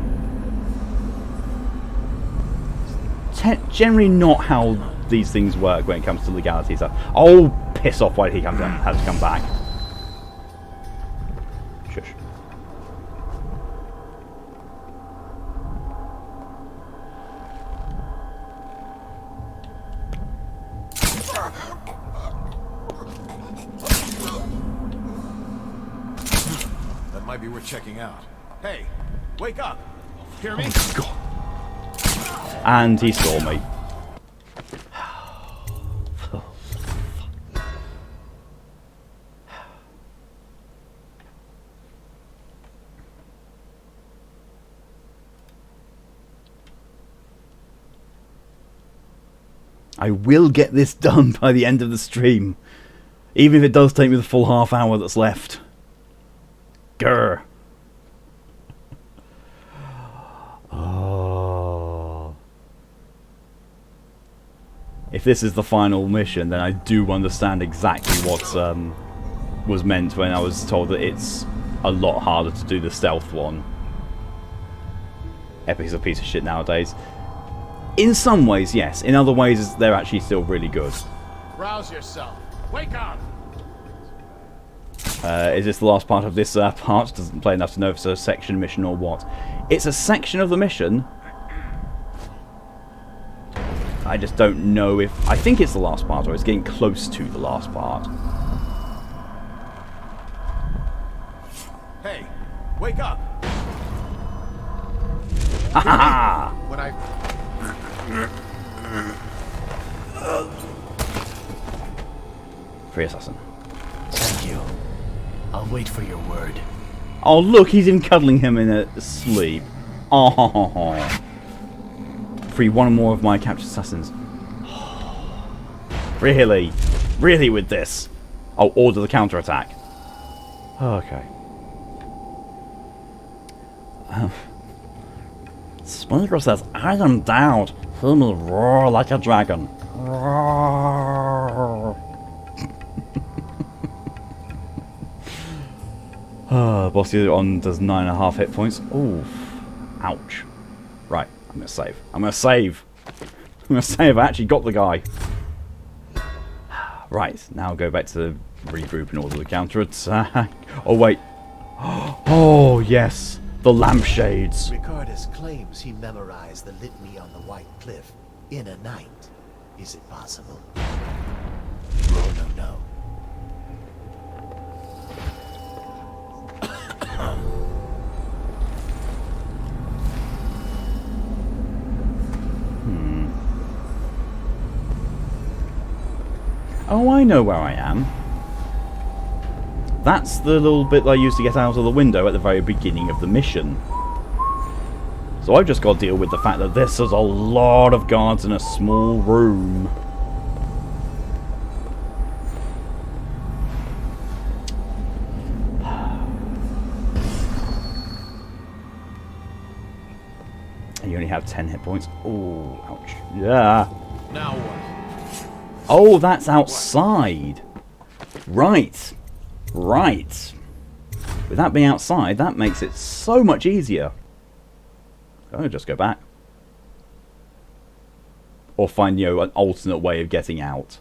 Generally not how these things work when it comes to legality stuff. Oh, piss off, why did he have to come back? Shush. Might be worth checking out. Hey, wake up! Hear me? Oh, God. And he saw me. I will get this done by the end of the stream, even if it does take me the full half hour that's left. Grr. Oh. If this is the final mission, then I do understand exactly what was meant when I was told that it's a lot harder to do the stealth one. Epic's a piece of shit nowadays. In some ways, yes. In other ways, they're actually still really good. Rouse yourself. Wake up! Is this the last part of this part? Doesn't play enough to know if it's a section mission or what. It's a section of the mission. I just don't know if... I think it's the last part, or it's getting close to the last part. Hey, wake up! Ha ha ha! When I... Free assassin. Thank you. I'll wait for your word. Oh look, he's even cuddling him in a sleep. Oh. Free one more of my captured assassins. Really? Really with this? Oh, order the counterattack. Okay. Splinter says, I am Daud. He will roar like a dragon. Roar. Boss on does 9.5 hit points. Ooh. Ouch. Right, I'm gonna save. I'm gonna save. I'm gonna save. I actually got the guy. Right, now go back to regroup and order the counterattack. Oh wait. Oh yes, the lampshades. Ricardus claims he memorized the litany on the White Cliff in a night. Is it possible? Oh, no. Oh, I know where I am. That's the little bit that I used to get out of the window at the very beginning of the mission. So I've just got to deal with the fact that this is a lot of guards in a small room. You only have 10 hit points. Oh, ouch. Yeah. Now what? Oh, that's outside. Right. Right. With that being outside, that makes it so much easier. I'll just go back. Or find, you know, an alternate way of getting out.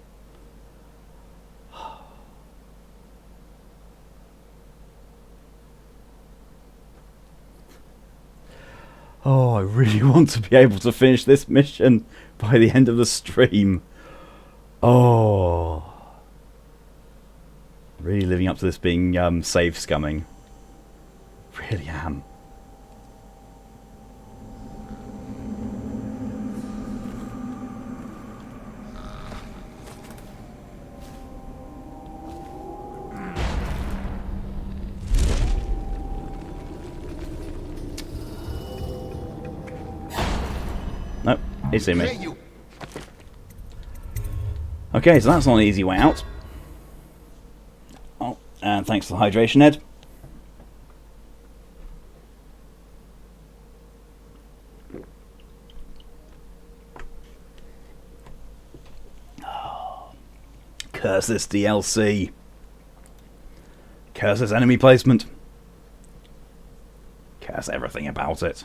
Oh, I really want to be able to finish this mission by the end of the stream. Oh. Really living up to this being save scumming. Really am. Nope, he's seen me. Okay, so that's not an easy way out. Oh, and thanks for the hydration, Ed. Oh, curse this DLC. Curse this enemy placement. Curse everything about it.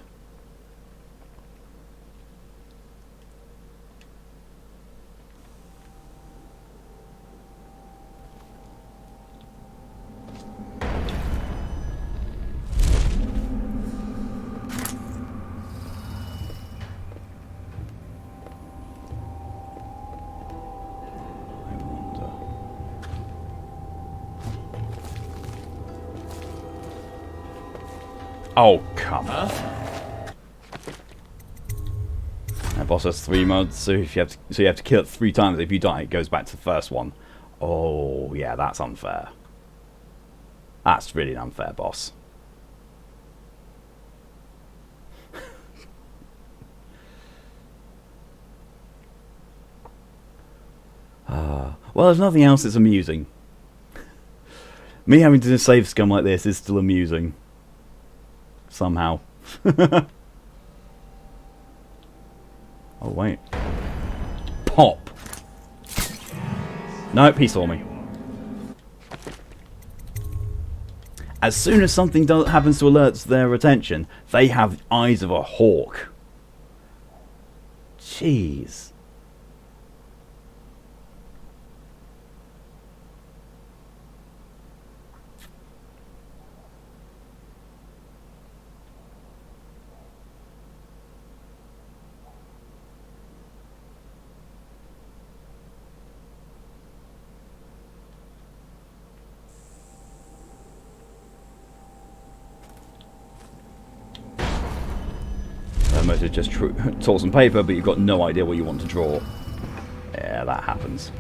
Oh, come on. That boss has 3 mods, so you have to kill it 3 times. If you die, it goes back to the first one. Oh, yeah, that's unfair. That's really an unfair boss. Well, if nothing else, it's amusing. Me having to save scum like this is still amusing. Somehow. Oh, wait. Pop! Nope, he saw me. As soon as something happens to alert their attention, they have eyes of a hawk. Jeez. most is just talk some paper, but you've got no idea what you want to draw. Yeah, that happens.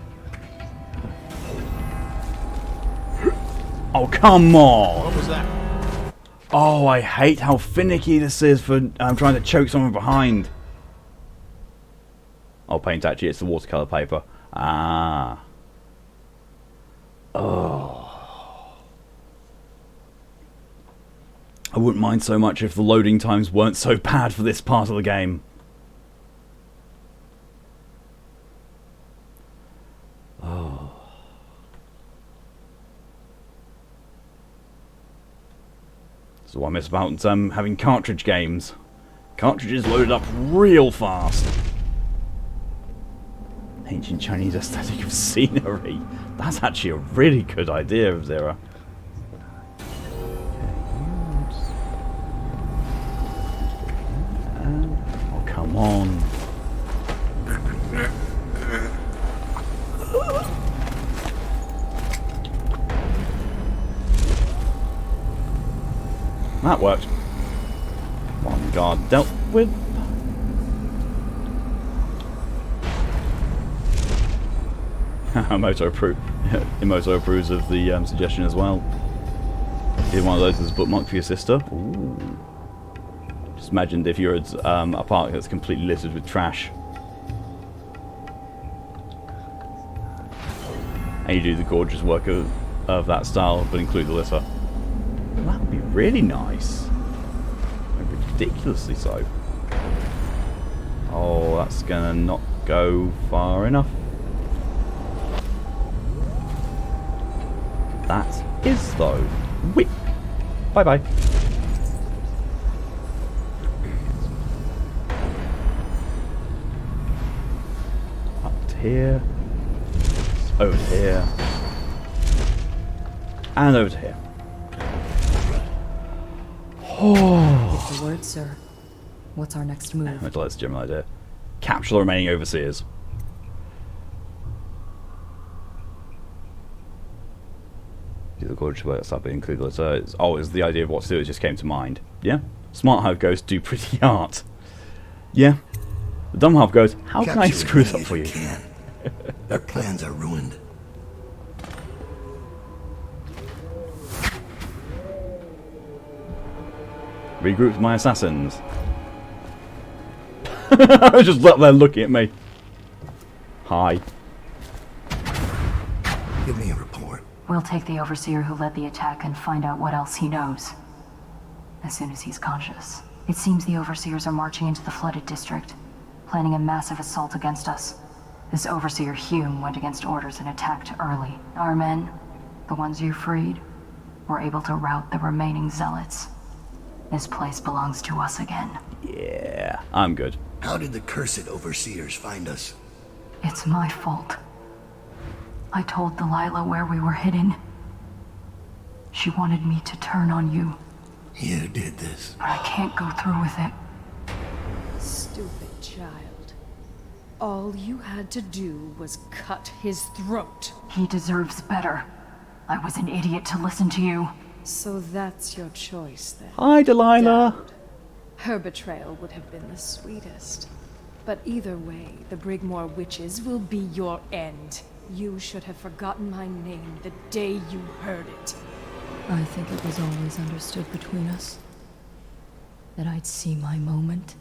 Oh, come on! What was that? Oh, I hate how finicky this is for trying to choke someone behind. Oh, paint actually, it's the watercolour paper. Ah. Oh. I wouldn't mind so much if the loading times weren't so bad for this part of the game. Oh. So what I miss about having cartridge games. Cartridges loaded up real fast. Ancient Chinese aesthetic of scenery. That's actually a really good idea of Zira. Oh, come on. That worked. One guard dealt with. Emoto approves of the suggestion as well. Either one of those is a bookmark for your sister. Ooh. Just imagine if you're at a park that's completely littered with trash. And you do the gorgeous work of that style, but include the litter. That would be really nice. Ridiculously so. Oh, that's gonna not go far enough. That is though. Whip. Bye bye. Up to here. Over to here. And over to here. Oh. Get the word, sir. What's our next move? That's a general idea. Capture the remaining overseers. Do the gorgeous work up, include the it's the idea of what to do. It just came to mind. Yeah, smart half goes do pretty art. Yeah, the dumb half goes. How can I screw this up for you? Their plans are ruined. Regroup with my assassins. I was just up there looking at me. Hi. Give me a report. We'll take the overseer who led the attack and find out what else he knows. As soon as he's conscious. It seems the overseers are marching into the flooded district, planning a massive assault against us. This overseer Hume went against orders and attacked early. Our men, the ones you freed, were able to rout the remaining zealots. This place belongs to us again. Yeah, I'm good. How did the cursed overseers find us? It's my fault. I told Delilah where we were hidden. She wanted me to turn on you. You did this. But I can't go through with it. Stupid child. All you had to do was cut his throat. He deserves better. I was an idiot to listen to you. So that's your choice then. Hi, Delilah. Daud. Her betrayal would have been the sweetest. But either way, the Brigmore witches will be your end. You should have forgotten my name the day you heard it. I think it was always understood between us that I'd see my moment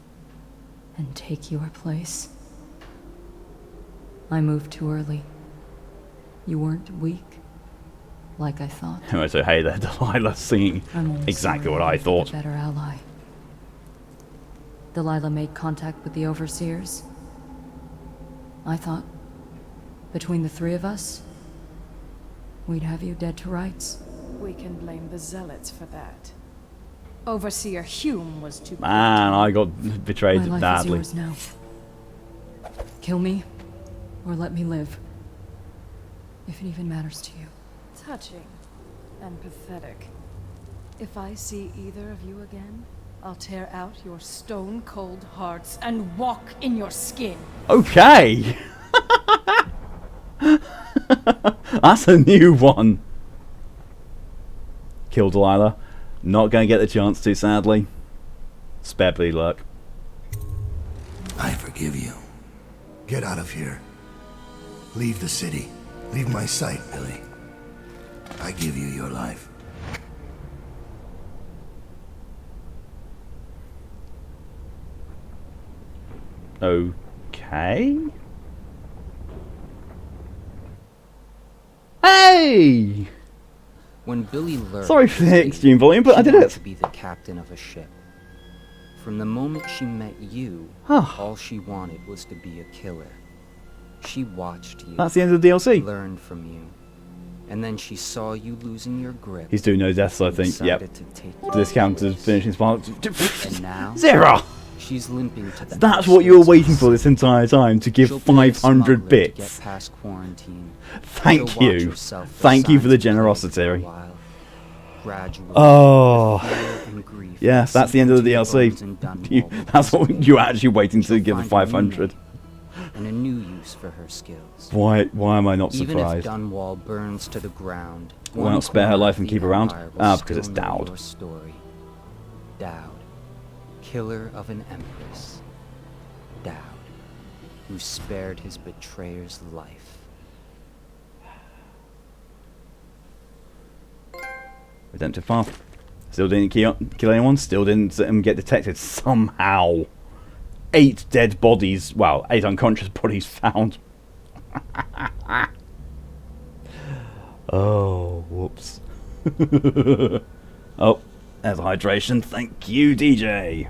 and take your place. I moved too early. You weren't weak, like I thought. So hey there, Delilah singing exactly what I thought. A better ally. Delilah made contact with the overseers. I thought, between the three of us, we'd have you dead to rights. We can blame the zealots for that. Overseer Hume was too. Man, I got betrayed My life badly. is yours now. Kill me, or let me live. If it even matters to you. Touching and pathetic. If I see either of you again, I'll tear out your stone-cold hearts and walk in your skin. Okay. That's a new one. Kill Delilah. Not going to get the chance to, sadly. Spare bloody luck. forgive you. Get out of here. Leave the city. Leave my sight, Billy. I give you your life. Okay. Hey! When Billy learned, sorry for the extreme volume, but I did it. To be the captain of a ship. From the moment she met you, all she wanted was to be a killer. She watched you. That's the end of the DLC. Learned from you. And then she saw you losing your grip. He's doing no deaths, I think. Yep. This counts as finishing spark. And now, Zira! She's limping to the That's what you were waiting for this entire time, to give 500 bits. Get past quarantine. Thank you. Thank you for the generosity. Gradually, oh. Yes, that's the end of the DLC. That's what you're actually waiting to give the 500. And a new use for her skills. Why am I not surprised? Even if Dunwall burns to the ground, why not spare her life and keep her around? Because it's Daud. Daud, killer of an empress. Daud, who spared his betrayer's life. Redemptive path. Still didn't kill anyone. Still didn't get detected somehow. 8 dead bodies. Well, 8 unconscious bodies found. Oh, whoops. Oh, there's hydration. Thank you, DJ.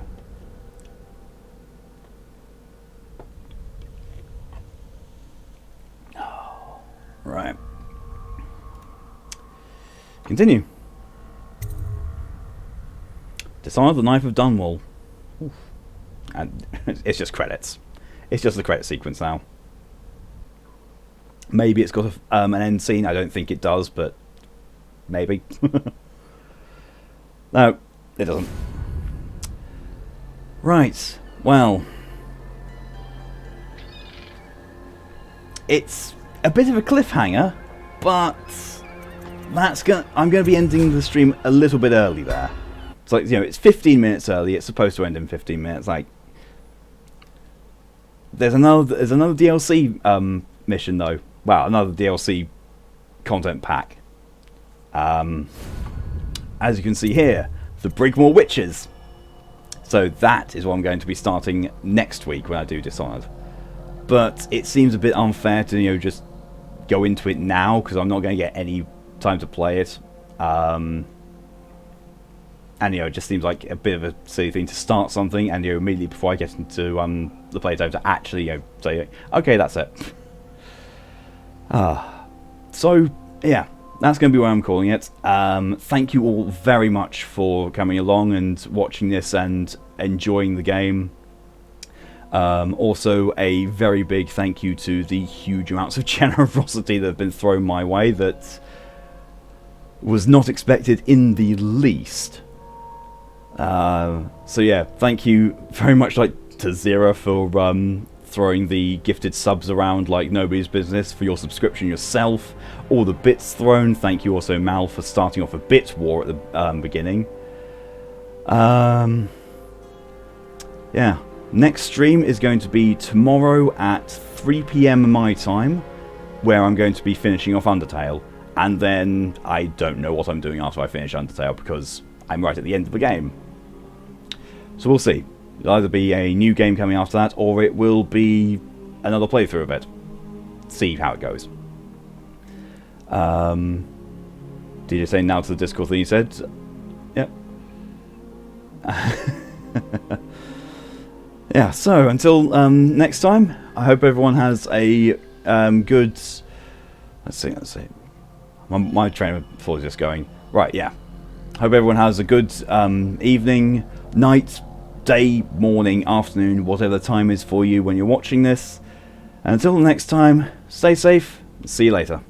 Oh, right. Continue. Dishonored, the Knife of Dunwall. Oof. And it's just credits. It's just the credit sequence now. Maybe it's got an end scene. I don't think it does, but maybe. No, it doesn't. Right. Well, it's a bit of a cliffhanger, but I'm going to be ending the stream a little bit early there. It's like, you know, it's 15 minutes early. It's supposed to end in 15 minutes. Like, there's another DLC mission though. Well, another DLC content pack. As you can see here, the Brigmore Witches. So that is what I'm going to be starting next week when I do Dishonored. But it seems a bit unfair to, you know, just go into it now because I'm not going to get any time to play it. And, you know, it just seems like a bit of a silly thing to start something and, you know, immediately before I get into the playtime to actually, you know, say, okay, that's it. So, yeah, that's going to be what I'm calling it. Thank you all very much for coming along and watching this and enjoying the game. Also, a very big thank you to the huge amounts of generosity that have been thrown my way that was not expected in the least. So yeah, thank you very much to Zira for throwing the gifted subs around like nobody's business, for your subscription yourself, all the bits thrown. Thank you also, Mal, for starting off a bit war at the beginning. Yeah, next stream is going to be tomorrow at 3 PM my time, where I'm going to be finishing off Undertale, and then I don't know what I'm doing after I finish Undertale because I'm right at the end of the game. So we'll see. It'll either be a new game coming after that, or it will be another playthrough of it. See how it goes. Did you say now to the Discord thing you said? Yep. Yeah, so until next time, I hope everyone has a good... Let's see. My train of thought is just going... Right, yeah. Hope everyone has a good evening, night, day, morning, afternoon, whatever the time is for you when you're watching this. And until next time, stay safe. See you later.